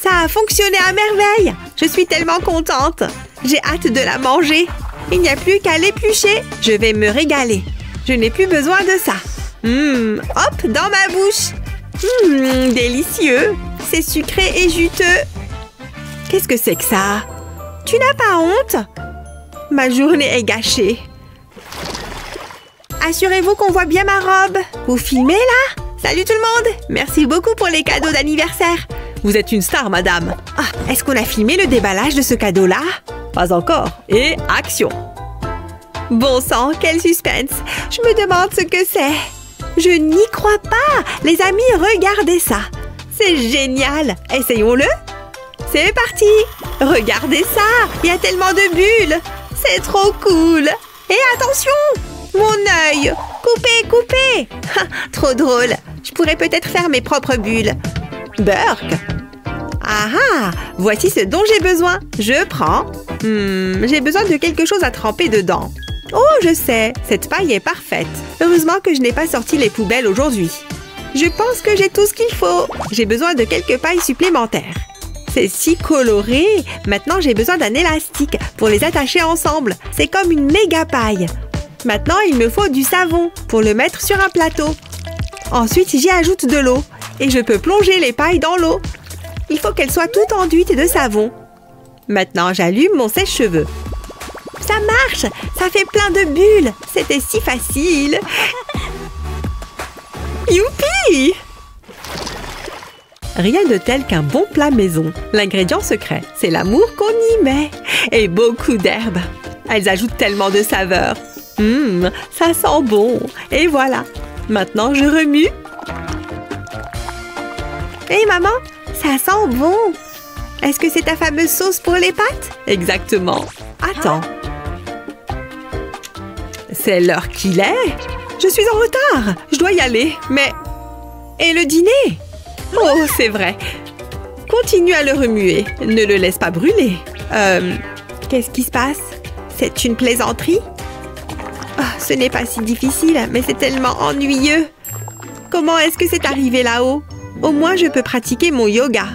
C: Ça a fonctionné à merveille. Je suis tellement contente. J'ai hâte de la manger. Il n'y a plus qu'à l'éplucher. Je vais me régaler. Je n'ai plus besoin de ça. Hop, dans ma bouche. Délicieux. C'est sucré et juteux. Qu'est-ce que c'est que ça? Tu n'as pas honte? Ma journée est gâchée. Assurez-vous qu'on voit bien ma robe. Vous filmez là? Salut tout le monde. Merci beaucoup pour les cadeaux d'anniversaire. Vous êtes une star, madame. Ah, est-ce qu'on a filmé le déballage de ce cadeau-là? Pas encore. Et action. Bon sang, quel suspense. Je me demande ce que c'est. Je n'y crois pas. Les amis, regardez ça. C'est génial. Essayons-le. C'est parti. Regardez ça. Il y a tellement de bulles. C'est trop cool. Et attention, mon œil. Coupez, coupez. Trop drôle. Je pourrais peut-être faire mes propres bulles. Burk. Ah ah, voici ce dont j'ai besoin. Je prends. J'ai besoin de quelque chose à tremper dedans. Oh, je sais, cette paille est parfaite. Heureusement que je n'ai pas sorti les poubelles aujourd'hui. Je pense que j'ai tout ce qu'il faut. J'ai besoin de quelques pailles supplémentaires. C'est si coloré. Maintenant, j'ai besoin d'un élastique pour les attacher ensemble. C'est comme une méga paille. Maintenant, il me faut du savon pour le mettre sur un plateau. Ensuite, j'y ajoute de l'eau et je peux plonger les pailles dans l'eau. Il faut qu'elles soient toutes enduites de savon. Maintenant, j'allume mon sèche-cheveux. Ça marche! Ça fait plein de bulles! C'était si facile! Youpi! Rien de tel qu'un bon plat maison. L'ingrédient secret, c'est l'amour qu'on y met. Et beaucoup d'herbes. Elles ajoutent tellement de saveurs. Ça sent bon. Et voilà. Maintenant, je remue. Hé, maman, ça sent bon. Est-ce que c'est ta fameuse sauce pour les pâtes? Exactement. Attends. C'est l'heure qu'il est. Je suis en retard. Je dois y aller. Mais... Et le dîner? Oh, c'est vrai. Continue à le remuer. Ne le laisse pas brûler. Qu'est-ce qui se passe? C'est une plaisanterie? Oh, ce n'est pas si difficile, mais c'est tellement ennuyeux. Comment est-ce que c'est arrivé là-haut? Au moins, je peux pratiquer mon yoga.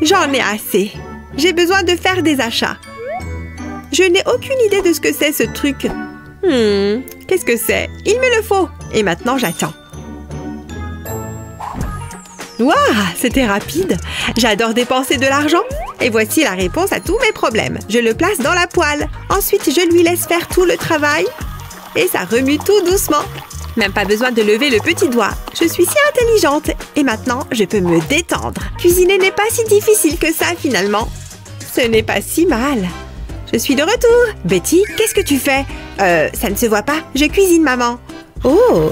C: J'en ai assez. J'ai besoin de faire des achats. Je n'ai aucune idée de ce que c'est ce truc. Qu'est-ce que c'est? Il me le faut. Et maintenant, j'attends. Waouh, c'était rapide. J'adore dépenser de l'argent. Et voici la réponse à tous mes problèmes. Je le place dans la poêle. Ensuite, je lui laisse faire tout le travail. Et ça remue tout doucement. Même pas besoin de lever le petit doigt. Je suis si intelligente. Et maintenant, je peux me détendre. Cuisiner n'est pas si difficile que ça, finalement. Ce n'est pas si mal. Je suis de retour. Betty, qu'est-ce que tu fais? Ça ne se voit pas. Je cuisine, maman. Oh,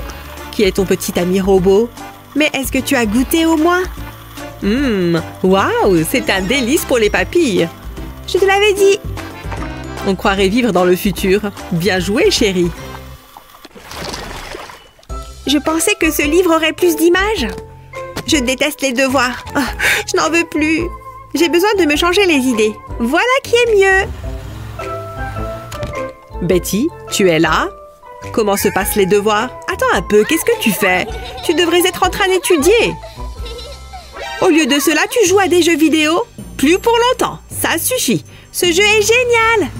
C: qui est ton petit ami robot? Mais est-ce que tu as goûté au moins? Waouh, c'est un délice pour les papilles. Je te l'avais dit. On croirait vivre dans le futur. Bien joué, chérie. Je pensais que ce livre aurait plus d'images. Je déteste les devoirs. Oh, je n'en veux plus. J'ai besoin de me changer les idées. Voilà qui est mieux. Betty, tu es là? Comment se passent les devoirs? Attends un peu, qu'est-ce que tu fais? Tu devrais être en train d'étudier. Au lieu de cela, tu joues à des jeux vidéo? Plus pour longtemps, ça suffit. Ce jeu est génial.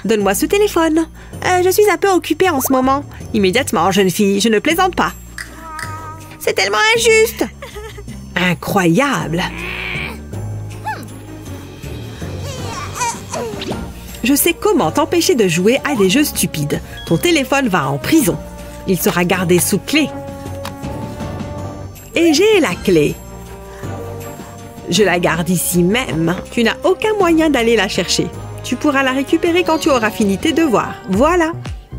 C: Donne-moi ce téléphone. Je suis un peu occupée en ce moment. Immédiatement, jeune fille, je ne plaisante pas. C'est tellement injuste. Incroyable. Je sais comment t'empêcher de jouer à des jeux stupides. Ton téléphone va en prison. Il sera gardé sous clé. Et j'ai la clé. Je la garde ici même. Tu n'as aucun moyen d'aller la chercher. Tu pourras la récupérer quand tu auras fini tes devoirs. Voilà.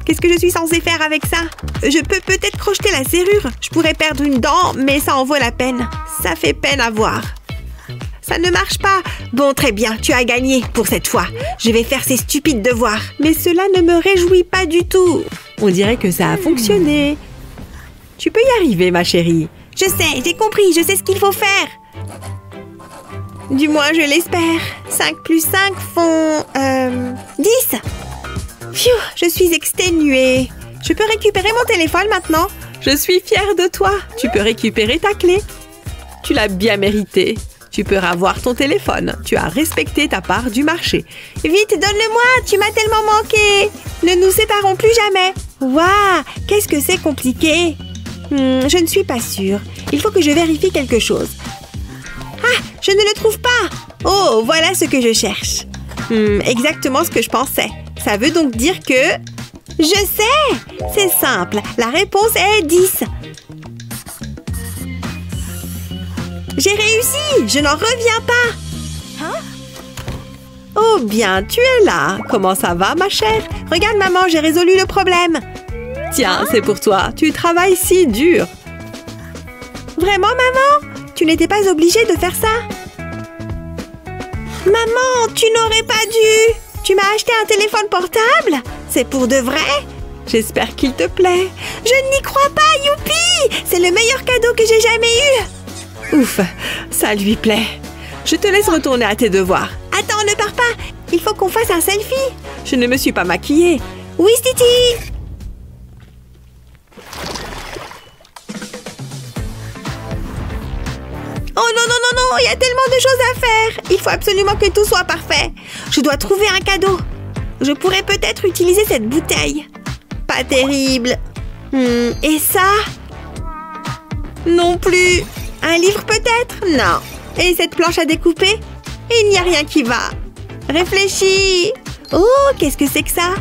C: Qu'est-ce que je suis censée faire avec ça? Je peux peut-être crocheter la serrure. Je pourrais perdre une dent, mais ça en vaut la peine. Ça fait peine à voir. Ça ne marche pas. Bon, très bien, tu as gagné pour cette fois. Je vais faire ces stupides devoirs. Mais cela ne me réjouit pas du tout. On dirait que ça a fonctionné. Tu peux y arriver, ma chérie. Je sais, j'ai compris, je sais ce qu'il faut faire. Du moins, je l'espère. 5 plus 5 font... 10. Pfiou, je suis exténuée. Je peux récupérer mon téléphone maintenant? Je suis fière de toi. Tu peux récupérer ta clé. Tu l'as bien mérité. Tu peux ravoir ton téléphone. Tu as respecté ta part du marché.
D: Vite, donne-le-moi, tu m'as tellement manqué. Ne nous séparons plus jamais. Waouh, qu'est-ce que c'est compliqué. Je ne suis pas sûre. Il faut que je vérifie quelque chose. Ah, je ne le trouve pas. Oh, voilà ce que je cherche. Exactement ce que je pensais. Ça veut donc dire que... Je sais! C'est simple. La réponse est 10. J'ai réussi! Je n'en reviens pas! Oh bien, tu es là! Comment ça va, ma chère? Regarde, maman, j'ai résolu le problème!
C: Tiens, c'est pour toi. Tu travailles si dur.
D: Vraiment, maman? Tu n'étais pas obligée de faire ça? Maman, tu n'aurais pas dû! Tu m'as acheté un téléphone portable? C'est pour de vrai?
C: J'espère qu'il te plaît.
D: Je n'y crois pas, youpi! C'est le meilleur cadeau que j'ai jamais eu!
C: Ouf, ça lui plaît. Je te laisse retourner à tes devoirs.
D: Attends, ne pars pas! Il faut qu'on fasse un selfie!
C: Je ne me suis pas maquillée.
D: Oui, Titi! Oh non, non, non, non! Il y a tellement de choses à faire! Il faut absolument que tout soit parfait! Je dois trouver un cadeau! Je pourrais peut-être utiliser cette bouteille. Pas terrible. Et ça? Non plus. Un livre peut-être? Non. Et cette planche à découper? Il n'y a rien qui va. Réfléchis. Oh, qu'est-ce que c'est que ça?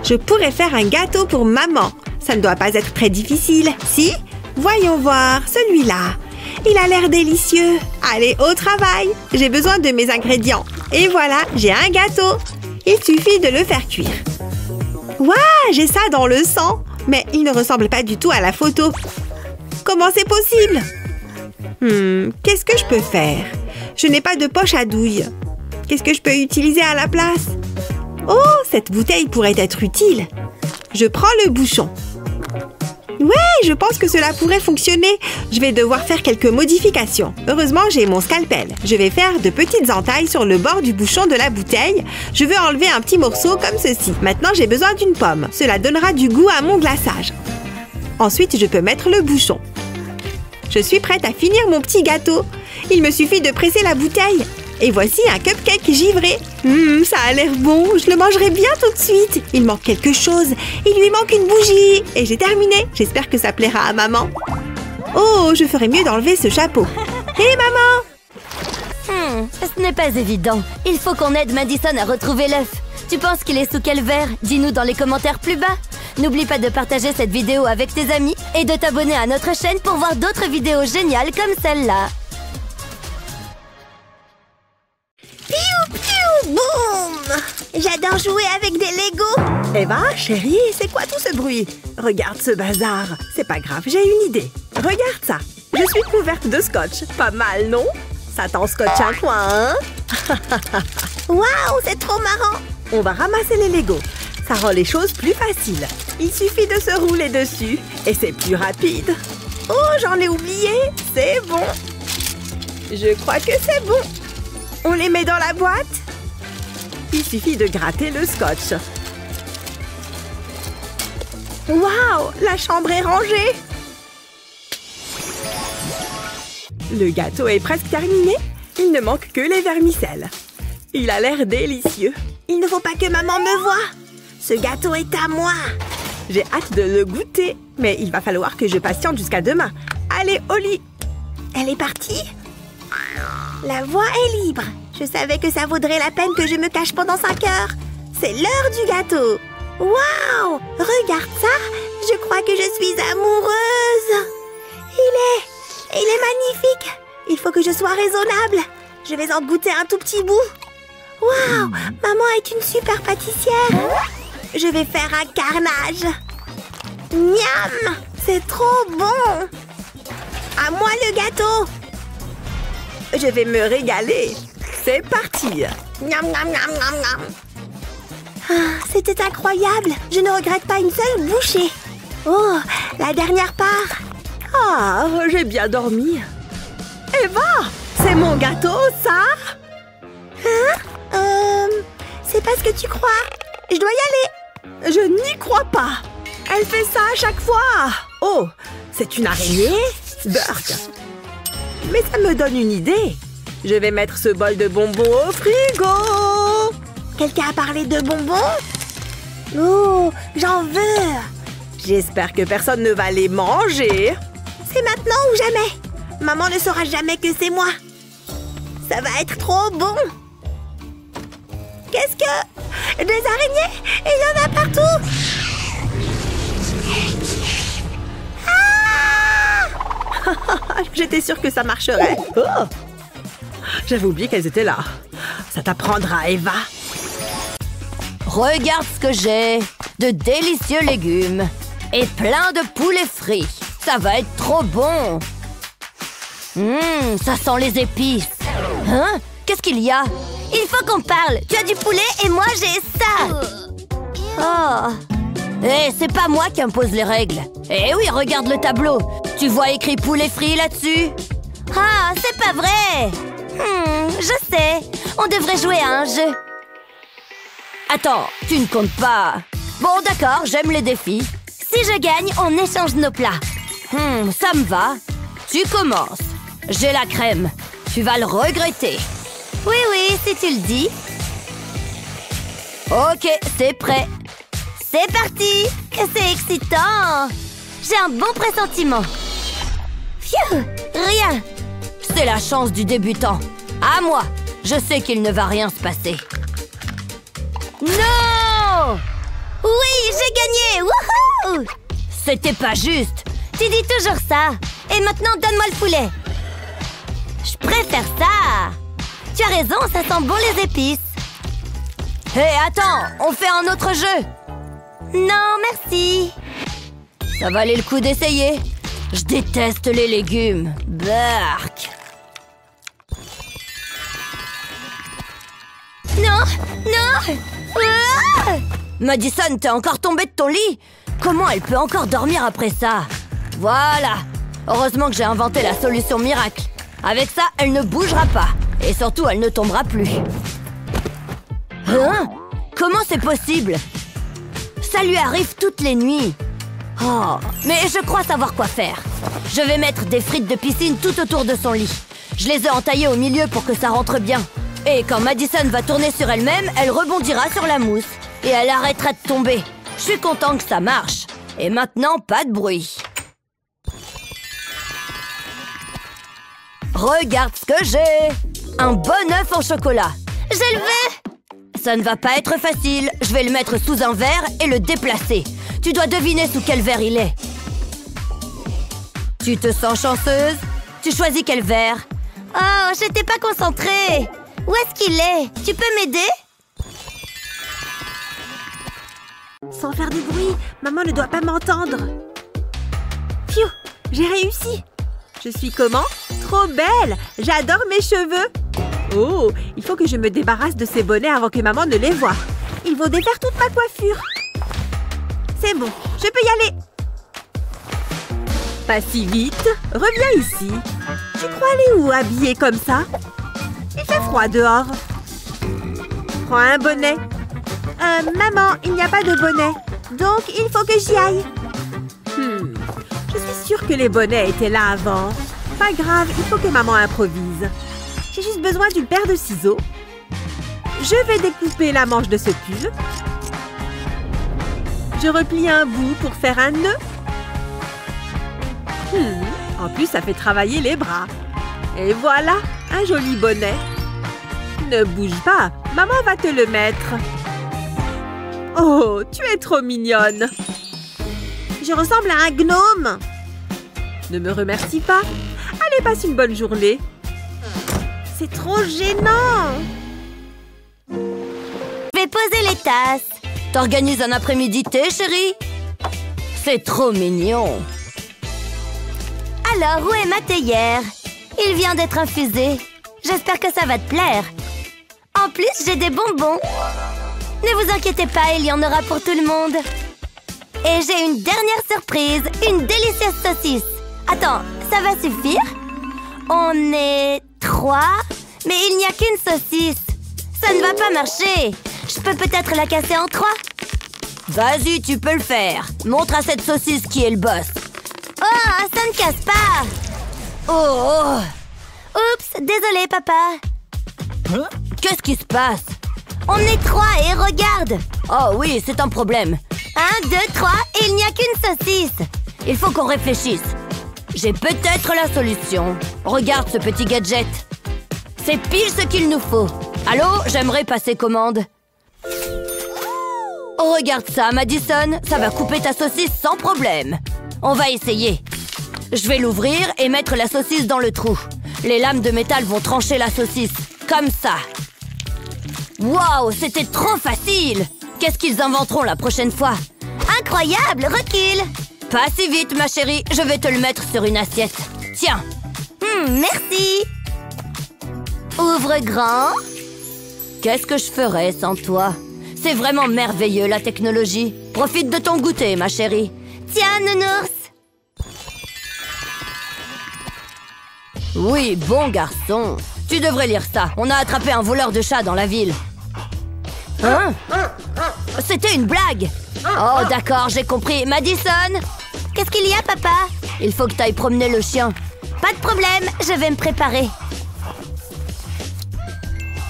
D: Je pourrais faire un gâteau pour maman. Ça ne doit pas être très difficile. Si? Voyons voir, celui-là. Il a l'air délicieux. Allez, au travail. J'ai besoin de mes ingrédients. Et voilà, j'ai un gâteau. Il suffit de le faire cuire. Waouh, j'ai ça dans le sang. Mais il ne ressemble pas du tout à la photo. Comment c'est possible? Qu'est-ce que je peux faire? Je n'ai pas de poche à douille. Qu'est-ce que je peux utiliser à la place? Oh, cette bouteille pourrait être utile. Je prends le bouchon. Ouais, je pense que cela pourrait fonctionner. Je vais devoir faire quelques modifications. Heureusement, j'ai mon scalpel. Je vais faire de petites entailles sur le bord du bouchon de la bouteille. Je veux enlever un petit morceau comme ceci. Maintenant, j'ai besoin d'une pomme. Cela donnera du goût à mon glaçage. Ensuite, je peux mettre le bouchon. Je suis prête à finir mon petit gâteau. Il me suffit de presser la bouteille. Et voici un cupcake givré. Ça a l'air bon. Je le mangerai bien tout de suite. Il manque quelque chose. Il lui manque une bougie. Et j'ai terminé. J'espère que ça plaira à maman. Oh, je ferais mieux d'enlever ce chapeau. Hé, maman!
B: Ce n'est pas évident. Il faut qu'on aide Madison à retrouver l'œuf. Tu penses qu'il est sous quel verre? Dis-nous dans les commentaires plus bas. N'oublie pas de partager cette vidéo avec tes amis et de t'abonner à notre chaîne pour voir d'autres vidéos géniales comme celle-là.
D: Piou, piou, boum! J'adore jouer avec des Legos.
C: Eva, chérie, c'est quoi tout ce bruit? Regarde ce bazar. C'est pas grave, j'ai une idée. Regarde ça. Je suis couverte de scotch. Pas mal, non? Ça t'en scotche un coin, hein?
D: Waouh, c'est trop marrant.
C: On va ramasser les Legos. Ça rend les choses plus faciles. Il suffit de se rouler dessus et c'est plus rapide.
D: Oh, j'en ai oublié. C'est bon.
C: Je crois que c'est bon.
D: On les met dans la boîte?
C: Il suffit de gratter le scotch.
D: Waouh, la chambre est rangée.
C: Le gâteau est presque terminé. Il ne manque que les vermicelles. Il a l'air délicieux.
D: Il ne faut pas que maman me voie. Ce gâteau est à moi.
C: J'ai hâte de le goûter. Mais il va falloir que je patiente jusqu'à demain. Allez, au lit.
D: Elle est partie? La voie est libre. Je savais que ça vaudrait la peine que je me cache pendant 5 heures. C'est l'heure du gâteau. Waouh! Regarde ça. Je crois que je suis amoureuse. Il est magnifique. Il faut que je sois raisonnable. Je vais en goûter un tout petit bout. Waouh! Maman est une super pâtissière. Je vais faire un carnage. Miam! C'est trop bon. À moi le gâteau.
C: Je vais me régaler. C'est parti.
D: Miam, miam, miam, miam, miam. Ah, c'était incroyable. Je ne regrette pas une seule bouchée. Oh, la dernière part.
C: Ah, j'ai bien dormi. Eva, c'est mon gâteau, ça?
D: C'est pas ce que tu crois. Je dois y aller.
C: Je n'y crois pas. Elle fait ça à chaque fois. Oh, c'est une araignée? Burk. Mais ça me donne une idée. Je vais mettre ce bol de bonbons au frigo.
D: Quelqu'un a parlé de bonbons? Oh, j'en veux!
C: J'espère que personne ne va les manger.
D: C'est maintenant ou jamais? Maman ne saura jamais que c'est moi. Ça va être trop bon. Qu'est-ce que... Des araignées? Il y en a partout!
C: Ah! J'étais sûre que ça marcherait. Oh! J'avais oublié qu'elles étaient là. Ça t'apprendra, Eva.
B: Regarde ce que j'ai. De délicieux légumes. Et plein de poulets frits. Ça va être trop bon. Ça sent les épices. Hein? Qu'est-ce qu'il y a?
A: Il faut qu'on parle. Tu as du poulet et moi j'ai ça.
B: Oh. Eh, c'est pas moi qui impose les règles. Eh oui, regarde le tableau. Tu vois écrit poulet frit là-dessus?
A: Ah, c'est pas vrai. Je sais. On devrait jouer à un jeu.
B: Attends, tu ne comptes pas. Bon, d'accord, j'aime les défis.
A: Si je gagne, on échange nos plats.
B: Ça me va. Tu commences. J'ai la crème. Tu vas le regretter.
A: Oui, si tu le dis.
B: Ok, c'est prêt.
A: C'est parti. C'est excitant. J'ai un bon pressentiment. Phew, rien.
B: C'est la chance du débutant. À moi. Je sais qu'il ne va rien se passer. Non!
A: Oui, j'ai gagné. Wouhou!
B: C'était pas juste.
A: Tu dis toujours ça. Et maintenant, donne-moi le poulet. Je préfère ça. Tu as raison, ça sent bon les épices.
B: Hé, attends, on fait un autre jeu.
A: Non, merci.
B: Ça valait le coup d'essayer. Je déteste les légumes. Bark.
A: Non. Ah!
B: Madison, t'es encore tombée de ton lit? Comment elle peut encore dormir après ça? Voilà. Heureusement que j'ai inventé la solution miracle. Avec ça, elle ne bougera pas. Et surtout, elle ne tombera plus. Hein? Comment c'est possible? Ça lui arrive toutes les nuits. Oh, mais je crois savoir quoi faire. Je vais mettre des frites de piscine tout autour de son lit. Je les ai entaillées au milieu pour que ça rentre bien. Et quand Madison va tourner sur elle-même, elle rebondira sur la mousse. Et elle arrêtera de tomber. Je suis content que ça marche. Et maintenant, pas de bruit. Regarde ce que j'ai. Un bon œuf en chocolat.
A: Je le veux.
B: Ça ne va pas être facile. Je vais le mettre sous un verre et le déplacer. Tu dois deviner sous quel verre il est. Tu te sens chanceuse? Tu choisis quel verre?
A: Oh, j'étais pas concentrée. Où est-ce qu'il est? Tu peux m'aider?
D: Sans faire de bruit, maman ne doit pas m'entendre. Phew, j'ai réussi. Je suis comment? Trop belle! J'adore mes cheveux. Oh, il faut que je me débarrasse de ces bonnets avant que maman ne les voie. Ils vont défaire toute ma coiffure. C'est bon, je peux y aller. Pas si vite. Reviens ici. Tu crois aller où habillée comme ça? Il fait froid dehors. Prends un bonnet. Maman, il n'y a pas de bonnet. Donc, il faut que j'y aille. Je suis sûre que les bonnets étaient là avant. Pas grave, il faut que maman improvise. J'ai juste besoin d'une paire de ciseaux. Je vais découper la manche de ce pull. Je replie un bout pour faire un nœud. En plus, ça fait travailler les bras. Et voilà, un joli bonnet. Ne bouge pas, maman va te le mettre. Oh, tu es trop mignonne. Je ressemble à un gnome. Ne me remercie pas. Allez, passe une bonne journée. C'est trop gênant.
A: Je vais poser les tasses.
B: T'organises un après-midi thé, chérie? C'est trop mignon.
A: Alors, où est ma théière? Il vient d'être infusé. J'espère que ça va te plaire. En plus, j'ai des bonbons. Ne vous inquiétez pas, il y en aura pour tout le monde. Et j'ai une dernière surprise, une délicieuse saucisse. Attends, ça va suffire? On est 3, mais il n'y a qu'une saucisse. Ça ne va pas marcher. Je peux peut-être la casser en 3?
B: Vas-y, tu peux le faire. Montre à cette saucisse qui est le boss.
A: Oh, ça ne casse pas.
B: Oh,
A: Oups, désolé, papa.
B: Qu'est-ce qui se passe?
A: On est 3 et regarde.
B: Oh oui, c'est un problème.
A: 1, 2, 3 et il n'y a qu'une saucisse.
B: Il faut qu'on réfléchisse. J'ai peut-être la solution. Regarde ce petit gadget. C'est pile ce qu'il nous faut. Allô, j'aimerais passer commande. Oh, regarde ça, Madison. Ça va couper ta saucisse sans problème. On va essayer. Je vais l'ouvrir et mettre la saucisse dans le trou. Les lames de métal vont trancher la saucisse. Comme ça. Waouh, c'était trop facile. Qu'est-ce qu'ils inventeront la prochaine fois?
A: Incroyable, recule.
B: Pas si vite, ma chérie. Je vais te le mettre sur une assiette. Tiens.
A: Merci. Ouvre grand.
B: Qu'est-ce que je ferais sans toi? C'est vraiment merveilleux, la technologie. Profite de ton goûter, ma chérie.
A: Tiens, nounours.
B: Oui, bon garçon. Tu devrais lire ça. On a attrapé un voleur de chat dans la ville. Hein? C'était une blague. Oh, d'accord, j'ai compris. Madison?
A: Qu'est-ce qu'il y a, papa?
B: Il faut que tu ailles promener le chien.
A: Pas de problème, je vais me préparer.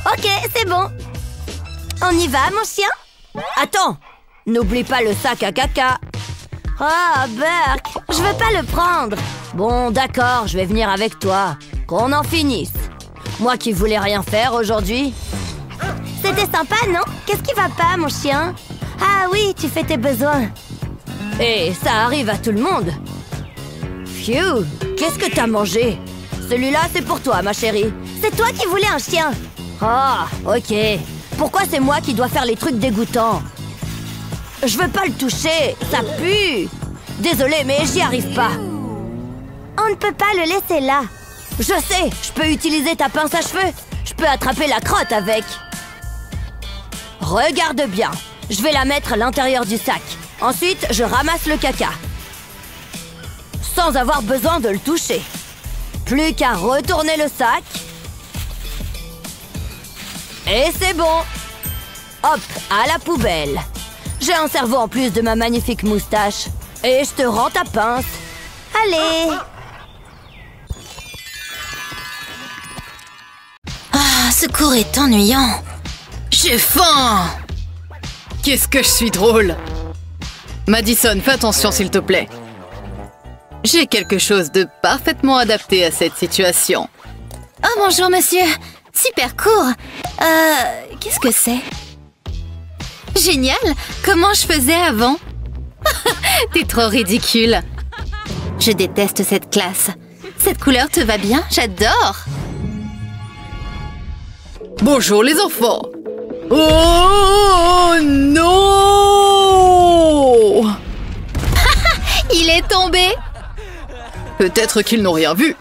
A: Ok, c'est bon. On y va, mon chien?
B: Attends! N'oublie pas le sac à caca.
A: Oh, Burke, je veux pas le prendre.
B: Bon, d'accord, je vais venir avec toi. Qu'on en finisse. Moi qui voulais rien faire aujourd'hui.
A: C'était sympa, non? Qu'est-ce qui va pas, mon chien? Ah oui, tu fais tes besoins.
B: Et ça arrive à tout le monde. Phew, qu'est-ce que t'as mangé? Celui-là, c'est pour toi, ma chérie.
A: C'est toi qui voulais un chien.
B: Ah, ok. Pourquoi c'est moi qui dois faire les trucs dégoûtants? Je veux pas le toucher, ça pue. Désolée, mais j'y arrive pas.
A: On ne peut pas le laisser là.
B: Je sais, je peux utiliser ta pince à cheveux. Je peux attraper la crotte avec. Regarde bien. Je vais la mettre à l'intérieur du sac. Ensuite, je ramasse le caca. Sans avoir besoin de le toucher. Plus qu'à retourner le sac. Et c'est bon. Hop, à la poubelle. J'ai un cerveau en plus de ma magnifique moustache. Et je te rends ta pince.
A: Allez.
E: Ah, ce cours est ennuyant. J'ai faim.
F: Qu'est-ce que je suis drôle! Madison, fais attention s'il te plaît. J'ai quelque chose de parfaitement adapté à cette situation.
E: Oh, bonjour, monsieur. Super court. Qu'est-ce que c'est? Génial! Comment je faisais avant? T'es trop ridicule. Je déteste cette classe. Cette couleur te va bien? J'adore!
F: Bonjour les enfants! Oh non!
E: Il est tombé!
F: Peut-être qu'ils n'ont rien vu.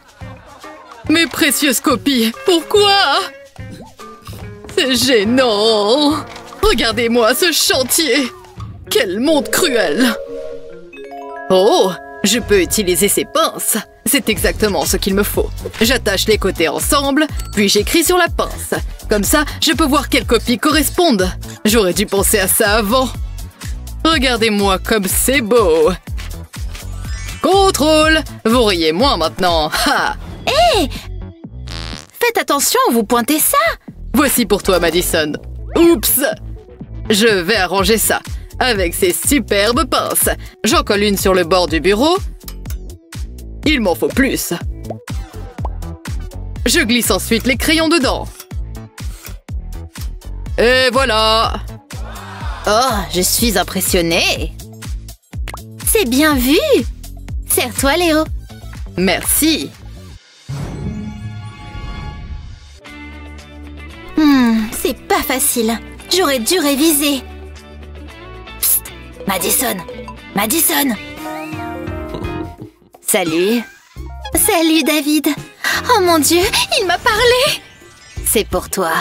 F: Mes précieuses copies, pourquoi? C'est gênant! Regardez-moi ce chantier! Quel monde cruel! Oh, je peux utiliser ces pinces. C'est exactement ce qu'il me faut. J'attache les côtés ensemble, puis j'écris sur la pince. Comme ça, je peux voir quelles copies correspondent. J'aurais dû penser à ça avant. Regardez-moi comme c'est beau. Contrôle! Vous riez moins maintenant. Ha!
E: Hé! Faites attention, vous pointez ça!
F: Voici pour toi, Madison. Oups! Je vais arranger ça avec ces superbes pinces. J'en colle une sur le bord du bureau. Il m'en faut plus. Je glisse ensuite les crayons dedans. Et voilà!
E: Oh, je suis impressionnée! C'est bien vu! Serre-toi, Léo!
F: Merci!
E: C'est pas facile. J'aurais dû réviser. Psst! Madison! Madison! Salut! Salut, David! Oh mon Dieu, il m'a parlé! C'est pour toi.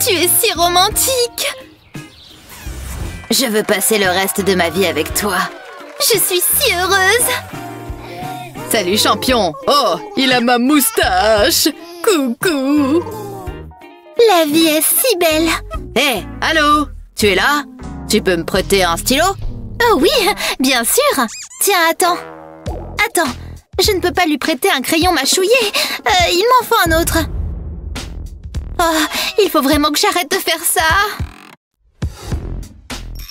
E: Tu es si romantique! Je veux passer le reste de ma vie avec toi. Je suis si heureuse!
F: Salut, champion! Oh, il a ma moustache! Coucou!
E: La vie est si belle!
F: Hé, allô? Tu es là? Tu peux me prêter un stylo?
E: Oh oui, bien sûr! Tiens, attends! Attends, Je ne peux pas lui prêter un crayon mâchouillé. Il m'en faut un autre. Oh, il faut vraiment que j'arrête de faire ça.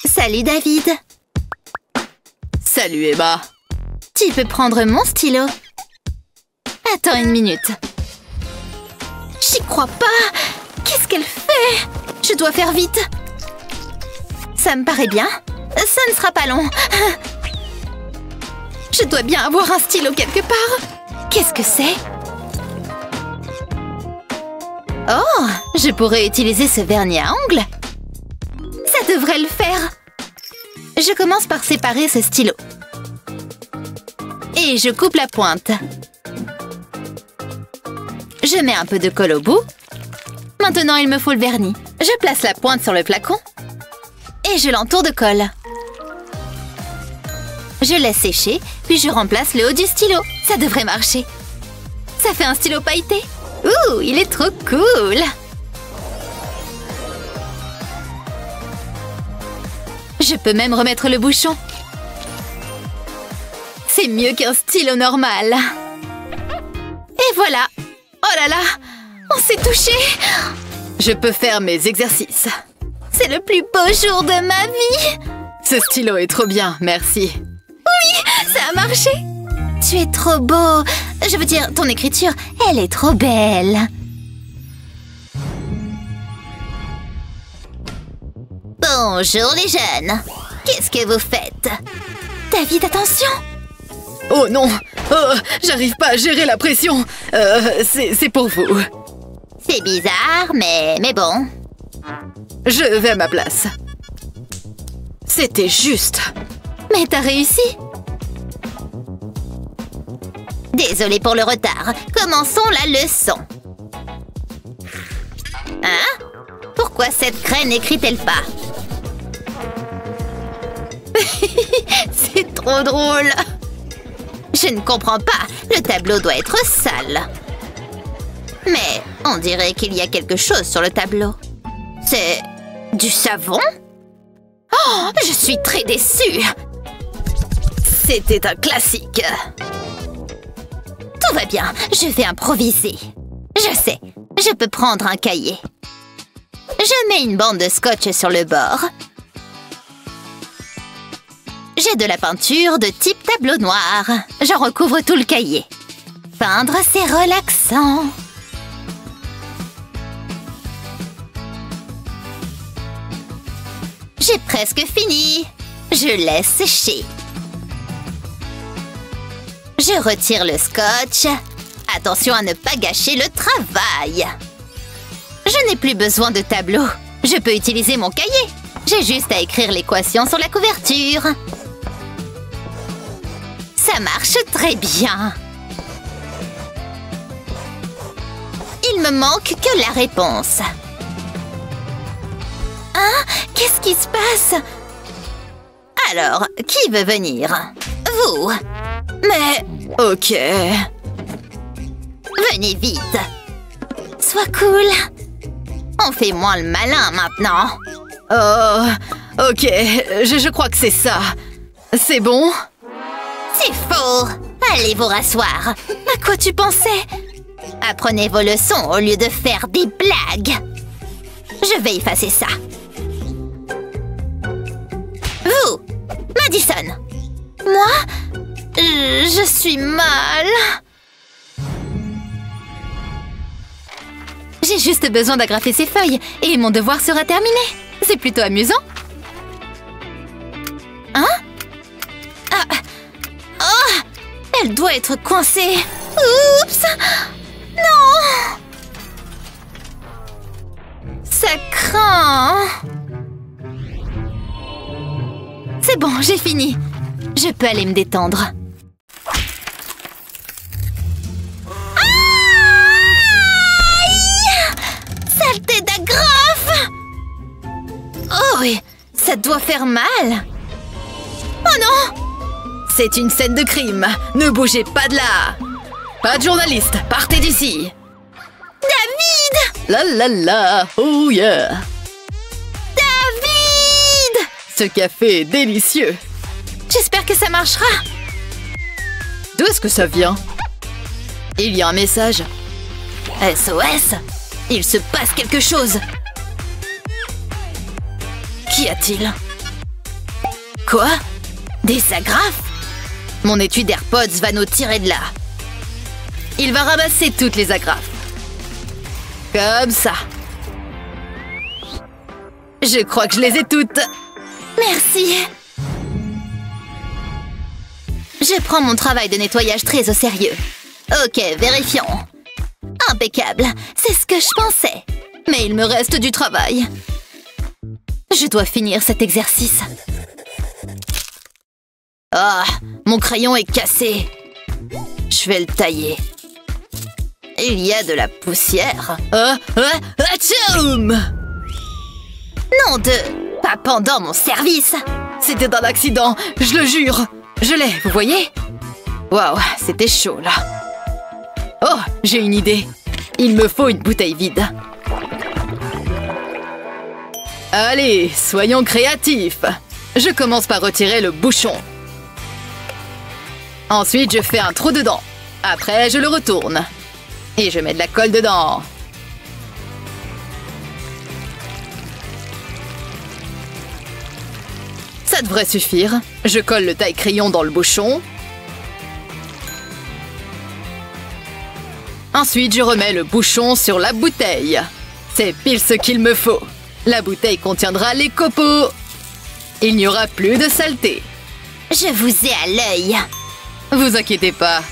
E: Salut David.
F: Salut Emma.
E: Tu peux prendre mon stylo. Attends une minute. J'y crois pas. Qu'est-ce qu'elle fait? Je dois faire vite. Ça me paraît bien. Ça ne sera pas long. Je dois bien avoir un stylo quelque part. Qu'est-ce que c'est? Oh, je pourrais utiliser ce vernis à ongles. Ça devrait le faire. Je commence par séparer ce stylo. Et je coupe la pointe. Je mets un peu de colle au bout. Maintenant, il me faut le vernis. Je place la pointe sur le flacon. Et je l'entoure de colle. Je laisse sécher, puis je remplace le haut du stylo. Ça devrait marcher. Ça fait un stylo pailleté. Ouh, il est trop cool! Je peux même remettre le bouchon. C'est mieux qu'un stylo normal. Et voilà! Oh là là! On s'est touché!
F: Je peux faire mes exercices.
E: C'est le plus beau jour de ma vie!
F: Ce stylo est trop bien, merci.
E: Oui, ça a marché! Tu es trop beau! Je veux dire, ton écriture, elle est trop belle! Bonjour les jeunes! Qu'est-ce que vous faites? David, attention!
F: Oh non! Oh, j'arrive pas à gérer la pression. C'est pour vous.
E: C'est bizarre, mais bon.
F: Je vais à ma place. C'était juste.
E: Mais t'as réussi! Désolée pour le retard. Commençons la leçon. Hein? Pourquoi cette craie n'écrit-elle pas? C'est trop drôle! Je ne comprends pas. Le tableau doit être sale. Mais on dirait qu'il y a quelque chose sur le tableau. C'est du savon? Oh, je suis très déçue!
F: C'était un classique.
E: Tout va bien, je vais improviser. Je sais, je peux prendre un cahier. Je mets une bande de scotch sur le bord. J'ai de la peinture de type tableau noir. J'en recouvre tout le cahier. Peindre, c'est relaxant. J'ai presque fini. Je laisse sécher. Je retire le scotch. Attention à ne pas gâcher le travail. Je n'ai plus besoin de tableau. Je peux utiliser mon cahier. J'ai juste à écrire l'équation sur la couverture. Ça marche très bien. Il me manque que la réponse. Hein? Qu'est-ce qui se passe? Alors, qui veut venir? Vous. Mais...
F: Ok.
E: Venez vite. Sois cool. On fait moins le malin maintenant.
F: Oh, ok, je crois que c'est ça. C'est bon?
E: C'est faux. Allez vous rasseoir. À quoi tu pensais? Apprenez vos leçons au lieu de faire des blagues. Je vais effacer ça. Vous, Madison. Moi? Je suis mal. J'ai juste besoin d'agrafer ces feuilles et mon devoir sera terminé. C'est plutôt amusant. Hein? Ah. Oh! Elle doit être coincée. Oups! Non! Ça craint. C'est bon, j'ai fini. Je peux aller me détendre. Saleté d'agrafe! Oh oui, ça doit faire mal. Oh non!
F: C'est une scène de crime. Ne bougez pas de là. Pas de journaliste, partez d'ici.
E: David!
F: La la la, oh yeah.
E: David!
F: Ce café est délicieux.
E: J'espère que ça marchera.
F: D'où est-ce que ça vient? Il y a un message.
E: SOS! Il se passe quelque chose! Qu'y a-t-il? Quoi? Des agrafes? Mon étui d'AirPods va nous tirer de là. Il va ramasser toutes les agrafes. Comme ça. Je crois que je les ai toutes. Merci. Je prends mon travail de nettoyage très au sérieux. Ok, vérifions. Impeccable, c'est ce que je pensais. Mais il me reste du travail. Je dois finir cet exercice. Ah, mon crayon est cassé. Je vais le tailler. Il y a de la poussière. Atchoum! Non de... Pas pendant mon service.
F: C'était un accident, je le jure. Je l'ai, vous voyez? Waouh, c'était chaud, là. Oh, j'ai une idée. Il me faut une bouteille vide. Allez, soyons créatifs. Je commence par retirer le bouchon. Ensuite, je fais un trou dedans. Après, je le retourne. Et je mets de la colle dedans. Ça devrait suffire. Je colle le taille-crayon dans le bouchon. Ensuite, je remets le bouchon sur la bouteille. C'est pile ce qu'il me faut. La bouteille contiendra les copeaux. Il n'y aura plus de saleté.
E: Je vous ai à l'œil.
F: Vous inquiétez pas.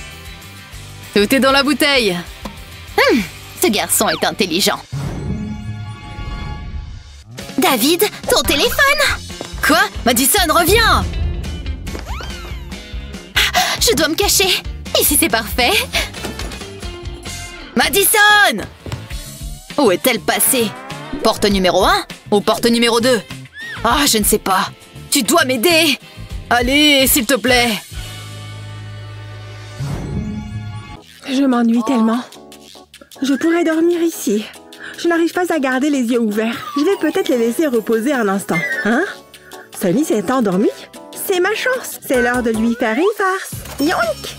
F: Tout est dans la bouteille.
E: Ce garçon est intelligent. David, ton téléphone?
F: Quoi? Madison, reviens!
E: Je dois me cacher. Ici, c'est parfait.
F: Madison! Où est-elle passée? Porte numéro 1 ou porte numéro 2? Ah, je ne sais pas. Tu dois m'aider! Allez, s'il te plaît!
C: Je m'ennuie tellement. Je pourrais dormir ici. Je n'arrive pas à garder les yeux ouverts. Je vais peut-être les laisser reposer un instant. Hein? Sunny s'est endormi? C'est ma chance. C'est l'heure de lui faire une farce. Yoink!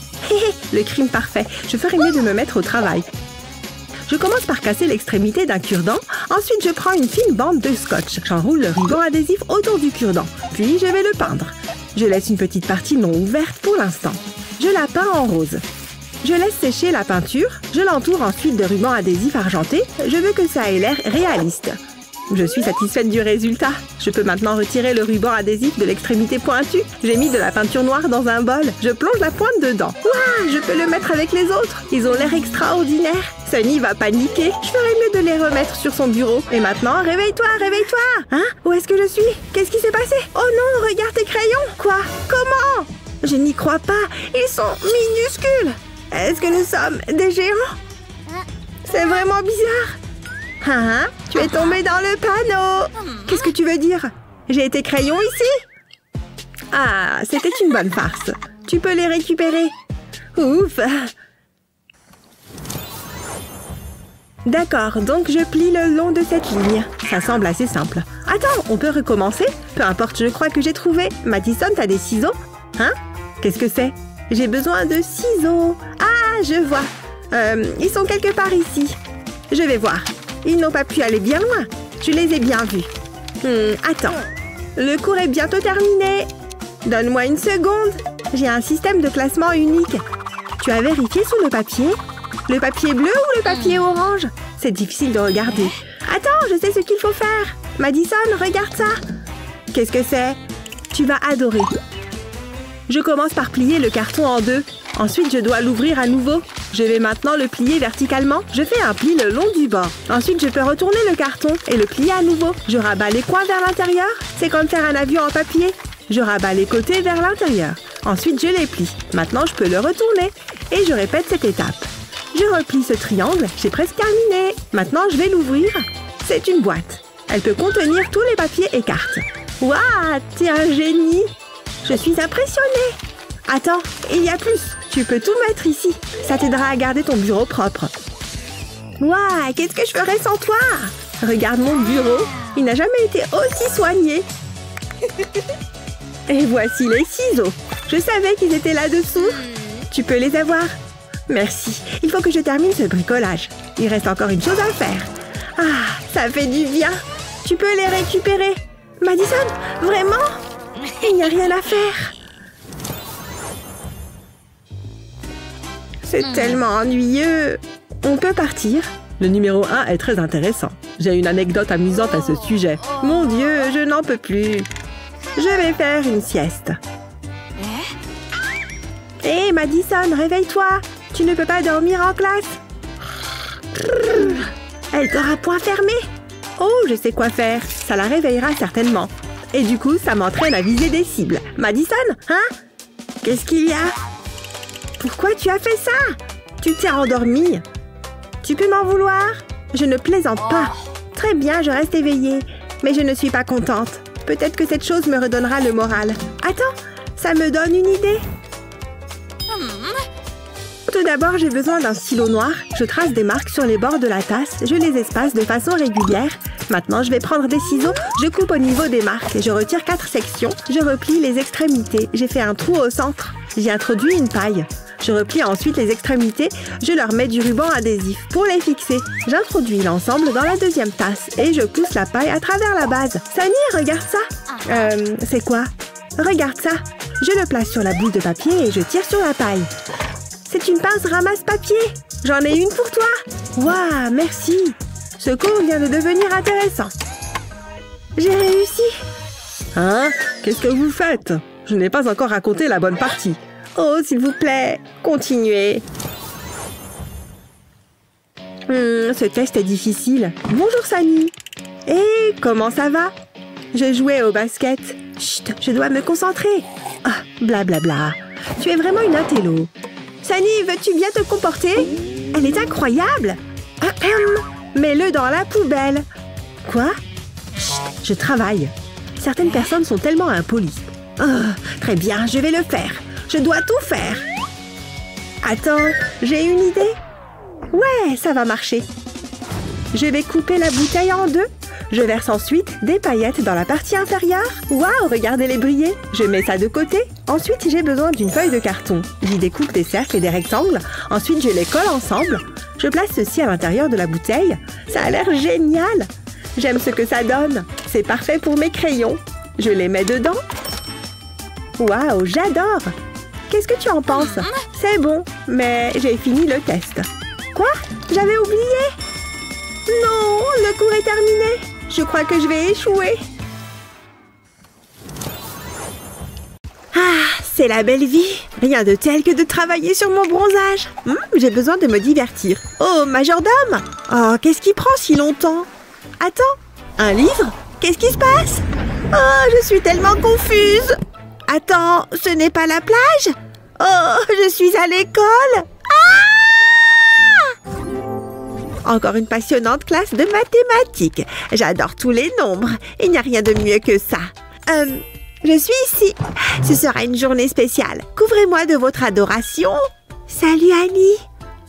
C: Le crime parfait. Je ferais mieux de me mettre au travail. Je commence par casser l'extrémité d'un cure-dent. Ensuite, je prends une fine bande de scotch. J'enroule le ruban adhésif autour du cure-dent. Puis, je vais le peindre. Je laisse une petite partie non ouverte pour l'instant. Je la peins en rose. Je laisse sécher la peinture. Je l'entoure ensuite de ruban adhésif argenté. Je veux que ça ait l'air réaliste. Je suis satisfaite du résultat. Je peux maintenant retirer le ruban adhésif de l'extrémité pointue. J'ai mis de la peinture noire dans un bol. Je plonge la pointe dedans. Ouah, je peux le mettre avec les autres. Ils ont l'air extraordinaires. Sunny va paniquer. Je ferais mieux de les remettre sur son bureau. Et maintenant, réveille-toi, réveille-toi. Hein? Où est-ce que je suis? Qu'est-ce qui s'est passé? Oh non, regarde tes crayons. Quoi? Comment? Je n'y crois pas. Ils sont minuscules. Est-ce que nous sommes des géants? C'est vraiment bizarre. Hein? Tu es tombé dans le panneau. Qu'est-ce que tu veux dire? J'ai été crayon ici? Ah, c'était une bonne farce. Tu peux les récupérer. Ouf. D'accord, donc je plie le long de cette ligne. Ça semble assez simple. Attends, on peut recommencer? Peu importe, je crois que j'ai trouvé. Madison, t'as des ciseaux? Hein? Qu'est-ce que c'est? J'ai besoin de ciseaux. Ah, je vois. Ils sont quelque part ici. Je vais voir. Ils n'ont pas pu aller bien loin. Je les ai bien vus. Attends. Le cours est bientôt terminé. Donne-moi une seconde. J'ai un système de classement unique. Tu as vérifié sur le papier? Le papier bleu ou le papier orange? C'est difficile de regarder. Attends, je sais ce qu'il faut faire. Madison, regarde ça. Qu'est-ce que c'est? Tu vas adorer. Je commence par plier le carton en deux. Ensuite, je dois l'ouvrir à nouveau. Je vais maintenant le plier verticalement. Je fais un pli le long du bord. Ensuite, je peux retourner le carton et le plier à nouveau. Je rabats les coins vers l'intérieur. C'est comme faire un avion en papier. Je rabats les côtés vers l'intérieur. Ensuite, je les plie. Maintenant, je peux le retourner. Et je répète cette étape. Je replie ce triangle. J'ai presque terminé. Maintenant, je vais l'ouvrir. C'est une boîte. Elle peut contenir tous les papiers et cartes. Waouh, t'es un génie! Je suis impressionnée. Attends, il y a plus. Tu peux tout mettre ici. Ça t'aidera à garder ton bureau propre. Waouh, qu'est-ce que je ferais sans toi? Regarde mon bureau. Il n'a jamais été aussi soigné. Et voici les ciseaux. Je savais qu'ils étaient là-dessous. Tu peux les avoir. Merci. Il faut que je termine ce bricolage. Il reste encore une chose à faire. Ah, ça fait du bien. Tu peux les récupérer. Madison, vraiment? Il n'y a rien à faire. C'est tellement ennuyeux. On peut partir. Le numéro 1 est très intéressant. J'ai une anecdote amusante à ce sujet. Mon Dieu, je n'en peux plus. Je vais faire une sieste. Hé, Madison, réveille-toi. Tu ne peux pas dormir en classe. Elle dort à point fermé. Oh, je sais quoi faire. Ça la réveillera certainement. Et du coup, ça m'entraîne à viser des cibles. Madison, hein? Qu'est-ce qu'il y a? Pourquoi tu as fait ça? Tu t'es endormie. Tu peux m'en vouloir? Je ne plaisante pas. Très bien, je reste éveillée. Mais je ne suis pas contente. Peut-être que cette chose me redonnera le moral. Attends, ça me donne une idée. Tout d'abord, j'ai besoin d'un stylo noir. Je trace des marques sur les bords de la tasse. Je les espace de façon régulière. Maintenant, je vais prendre des ciseaux. Je coupe au niveau des marques. Je retire 4 sections. Je replie les extrémités. J'ai fait un trou au centre. J'y introduis une paille. Je replie ensuite les extrémités. Je leur mets du ruban adhésif pour les fixer. J'introduis l'ensemble dans la deuxième tasse et je pousse la paille à travers la base. Sunny, regarde ça. C'est quoi? Regarde ça. Je le place sur la boule de papier et je tire sur la paille. C'est une pince ramasse-papier. J'en ai une pour toi. Waouh, merci. Ce cours vient de devenir intéressant. J'ai réussi. Hein? Qu'est-ce que vous faites? Je n'ai pas encore raconté la bonne partie. Oh, s'il vous plaît, continuez. Ce test est difficile. Bonjour, Sunny. Et comment ça va? Je jouais au basket. Chut, je dois me concentrer. Ah, blablabla. Tu es vraiment une intello. Sunny, veux-tu bien te comporter? Elle est incroyable. Mets-le dans la poubelle. Quoi? Chut, je travaille. Certaines personnes sont tellement impolies. Oh, très bien, je vais le faire. Je dois tout faire. Attends, j'ai une idée. Ouais, ça va marcher. Je vais couper la bouteille en deux. Je verse ensuite des paillettes dans la partie inférieure. Waouh, regardez-les briller. Je mets ça de côté. Ensuite, j'ai besoin d'une feuille de carton. J'y découpe des cercles et des rectangles. Ensuite, je les colle ensemble. Je place ceci à l'intérieur de la bouteille. Ça a l'air génial. J'aime ce que ça donne. C'est parfait pour mes crayons. Je les mets dedans. Waouh, j'adore. Qu'est-ce que tu en penses? C'est bon, mais j'ai fini le test. Quoi? J'avais oublié. Non, le cours est terminé. Je crois que je vais échouer. Ah, c'est la belle vie. Rien de tel que de travailler sur mon bronzage. J'ai besoin de me divertir. Oh, majordome. Oh, qu'est-ce qui prend si longtemps? Attends, un livre? Qu'est-ce qui se passe? Oh, je suis tellement confuse. Attends, ce n'est pas la plage? Oh, je suis à l'école. Ah! Encore une passionnante classe de mathématiques. J'adore tous les nombres. Il n'y a rien de mieux que ça. Je suis ici. Ce sera une journée spéciale. Couvrez-moi de votre adoration. Salut Annie.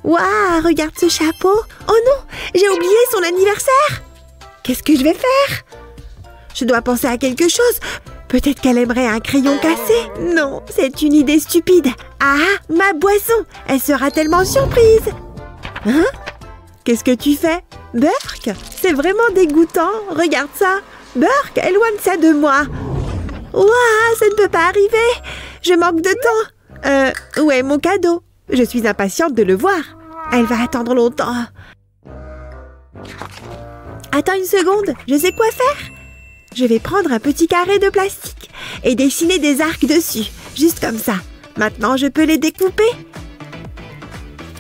C: Waouh, regarde ce chapeau. Oh non, j'ai oublié son anniversaire. Qu'est-ce que je vais faire? Je dois penser à quelque chose. Peut-être qu'elle aimerait un crayon cassé. Non, c'est une idée stupide. Ah, ma boisson. Elle sera tellement surprise. Hein? Qu'est-ce que tu fais? Burke? C'est vraiment dégoûtant. Regarde ça. Burke, éloigne ça de moi. Ouah, ça ne peut pas arriver. Je manque de temps. Où est mon cadeau? Je suis impatiente de le voir. Elle va attendre longtemps. Attends une seconde. Je sais quoi faire. Je vais prendre un petit carré de plastique et dessiner des arcs dessus, juste comme ça. Maintenant, je peux les découper.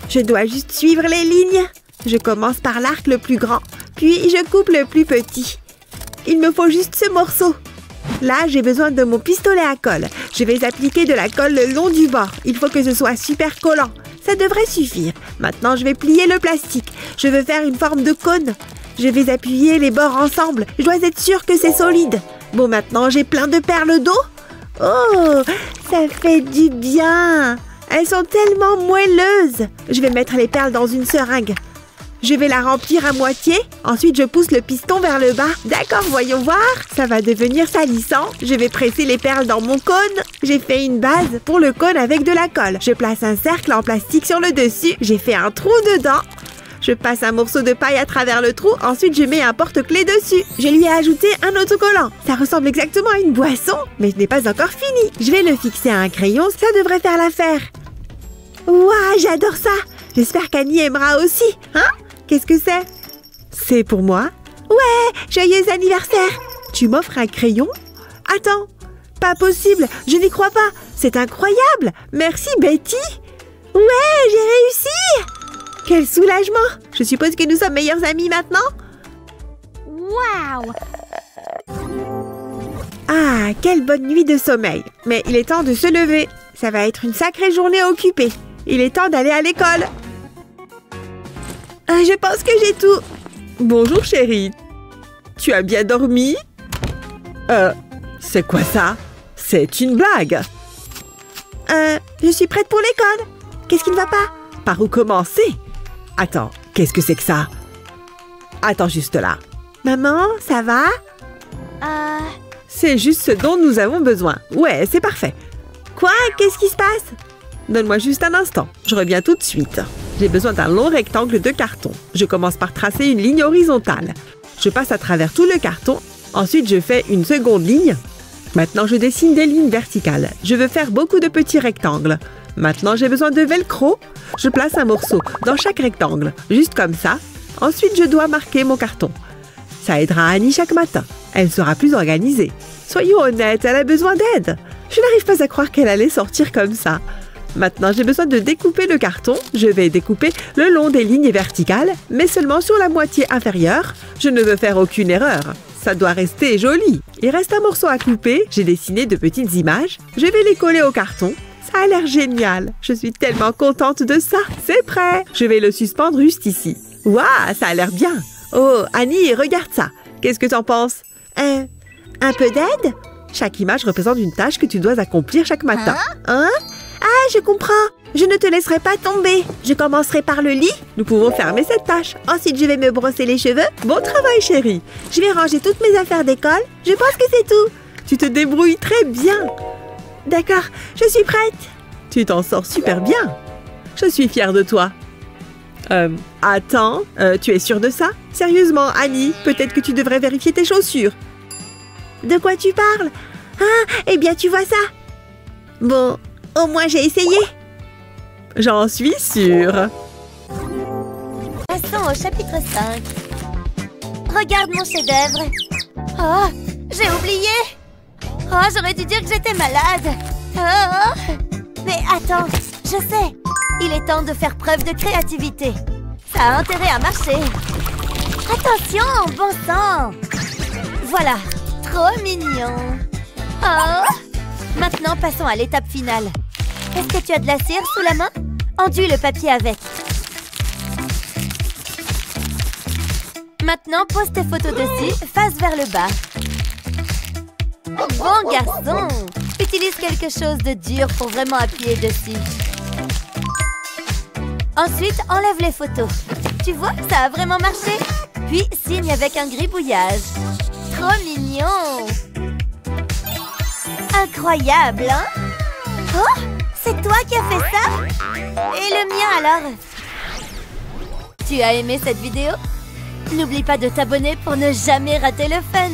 C: Je dois juste suivre les lignes. Je commence par l'arc le plus grand, puis je coupe le plus petit. Il me faut juste ce morceau. Là, j'ai besoin de mon pistolet à colle. Je vais appliquer de la colle le long du bord. Il faut que ce soit super collant. Ça devrait suffire. Maintenant, je vais plier le plastique. Je veux faire une forme de cône. Je vais appuyer les bords ensemble. Je dois être sûre que c'est solide. Bon, maintenant, j'ai plein de perles d'eau. Oh, ça fait du bien. Elles sont tellement moelleuses. Je vais mettre les perles dans une seringue. Je vais la remplir à moitié. Ensuite, je pousse le piston vers le bas. D'accord, voyons voir. Ça va devenir salissant. Je vais presser les perles dans mon cône. J'ai fait une base pour le cône avec de la colle. Je place un cercle en plastique sur le dessus. J'ai fait un trou dedans. Je passe un morceau de paille à travers le trou. Ensuite, je mets un porte-clés dessus. Je lui ai ajouté un autocollant. Ça ressemble exactement à une boisson, mais ce n'est pas encore fini. Je vais le fixer à un crayon. Ça devrait faire l'affaire. Waouh, j'adore ça. J'espère qu'Annie aimera aussi. Hein? Qu'est-ce que c'est? C'est pour moi? Ouais, joyeux anniversaire! Tu m'offres un crayon? Attends, pas possible, je n'y crois pas. C'est incroyable! Merci Betty! Ouais, j'ai réussi! Quel soulagement! Je suppose que nous sommes meilleurs amis maintenant?
A: Waouh!
C: Ah, quelle bonne nuit de sommeil! Mais il est temps de se lever. Ça va être une sacrée journée occupée. Il est temps d'aller à l'école. Je pense que j'ai tout. Bonjour chérie. Tu as bien dormi? C'est quoi ça? C'est une blague. Je suis prête pour l'école. Qu'est-ce qui ne va pas? Par où commencer? Attends, qu'est-ce que c'est que ça? Attends juste là. Maman, ça va? C'est juste ce dont nous avons besoin. Ouais, c'est parfait. Quoi? Qu'est-ce qui se passe? Donne-moi juste un instant. Je reviens tout de suite. J'ai besoin d'un long rectangle de carton. Je commence par tracer une ligne horizontale. Je passe à travers tout le carton. Ensuite, je fais une seconde ligne. Maintenant, je dessine des lignes verticales. Je veux faire beaucoup de petits rectangles. Maintenant, j'ai besoin de velcro. Je place un morceau dans chaque rectangle, juste comme ça. Ensuite, je dois marquer mon carton. Ça aidera Annie chaque matin. Elle sera plus organisée. Soyons honnêtes, elle a besoin d'aide. Je n'arrive pas à croire qu'elle allait sortir comme ça. Maintenant, j'ai besoin de découper le carton. Je vais découper le long des lignes verticales, mais seulement sur la moitié inférieure. Je ne veux faire aucune erreur. Ça doit rester joli. Il reste un morceau à couper. J'ai dessiné de petites images. Je vais les coller au carton. Ça a l'air génial. Je suis tellement contente de ça. C'est prêt. Je vais le suspendre juste ici. Waouh, ça a l'air bien. Oh, Annie, regarde ça. Qu'est-ce que t'en penses? Un peu d'aide? Chaque image représente une tâche que tu dois accomplir chaque matin. Hein? Ah, je comprends. Je ne te laisserai pas tomber. Je commencerai par le lit. Nous pouvons fermer cette tâche. Ensuite, je vais me brosser les cheveux. Bon travail, chérie. Je vais ranger toutes mes affaires d'école. Je pense que c'est tout. Tu te débrouilles très bien. D'accord, je suis prête. Tu t'en sors super bien. Je suis fière de toi. Attends, tu es sûre de ça? Sérieusement, Annie, peut-être que tu devrais vérifier tes chaussures. De quoi tu parles? Ah, eh bien, tu vois ça. Bon, au moins j'ai essayé. J'en suis sûre.
A: Passons au chapitre 5. Regarde mon chef-d'œuvre. Oh, j'ai oublié. Oh, j'aurais dû dire que j'étais malade. Oh, mais attends, je sais. Il est temps de faire preuve de créativité. Ça a intérêt à marcher. Attention, bon sang. Voilà, trop mignon. Oh, maintenant, passons à l'étape finale. Est-ce que tu as de la cire sous la main? Enduis le papier avec. Maintenant, pose tes photos dessus, face vers le bas. Bon garçon! Utilise quelque chose de dur pour vraiment appuyer dessus. Ensuite, enlève les photos. Tu vois, ça a vraiment marché. Puis, signe avec un gribouillage. Trop mignon! Incroyable, hein? Oh! C'est toi qui as fait ça? Et le mien alors? Tu as aimé cette vidéo? N'oublie pas de t'abonner pour ne jamais rater le fun!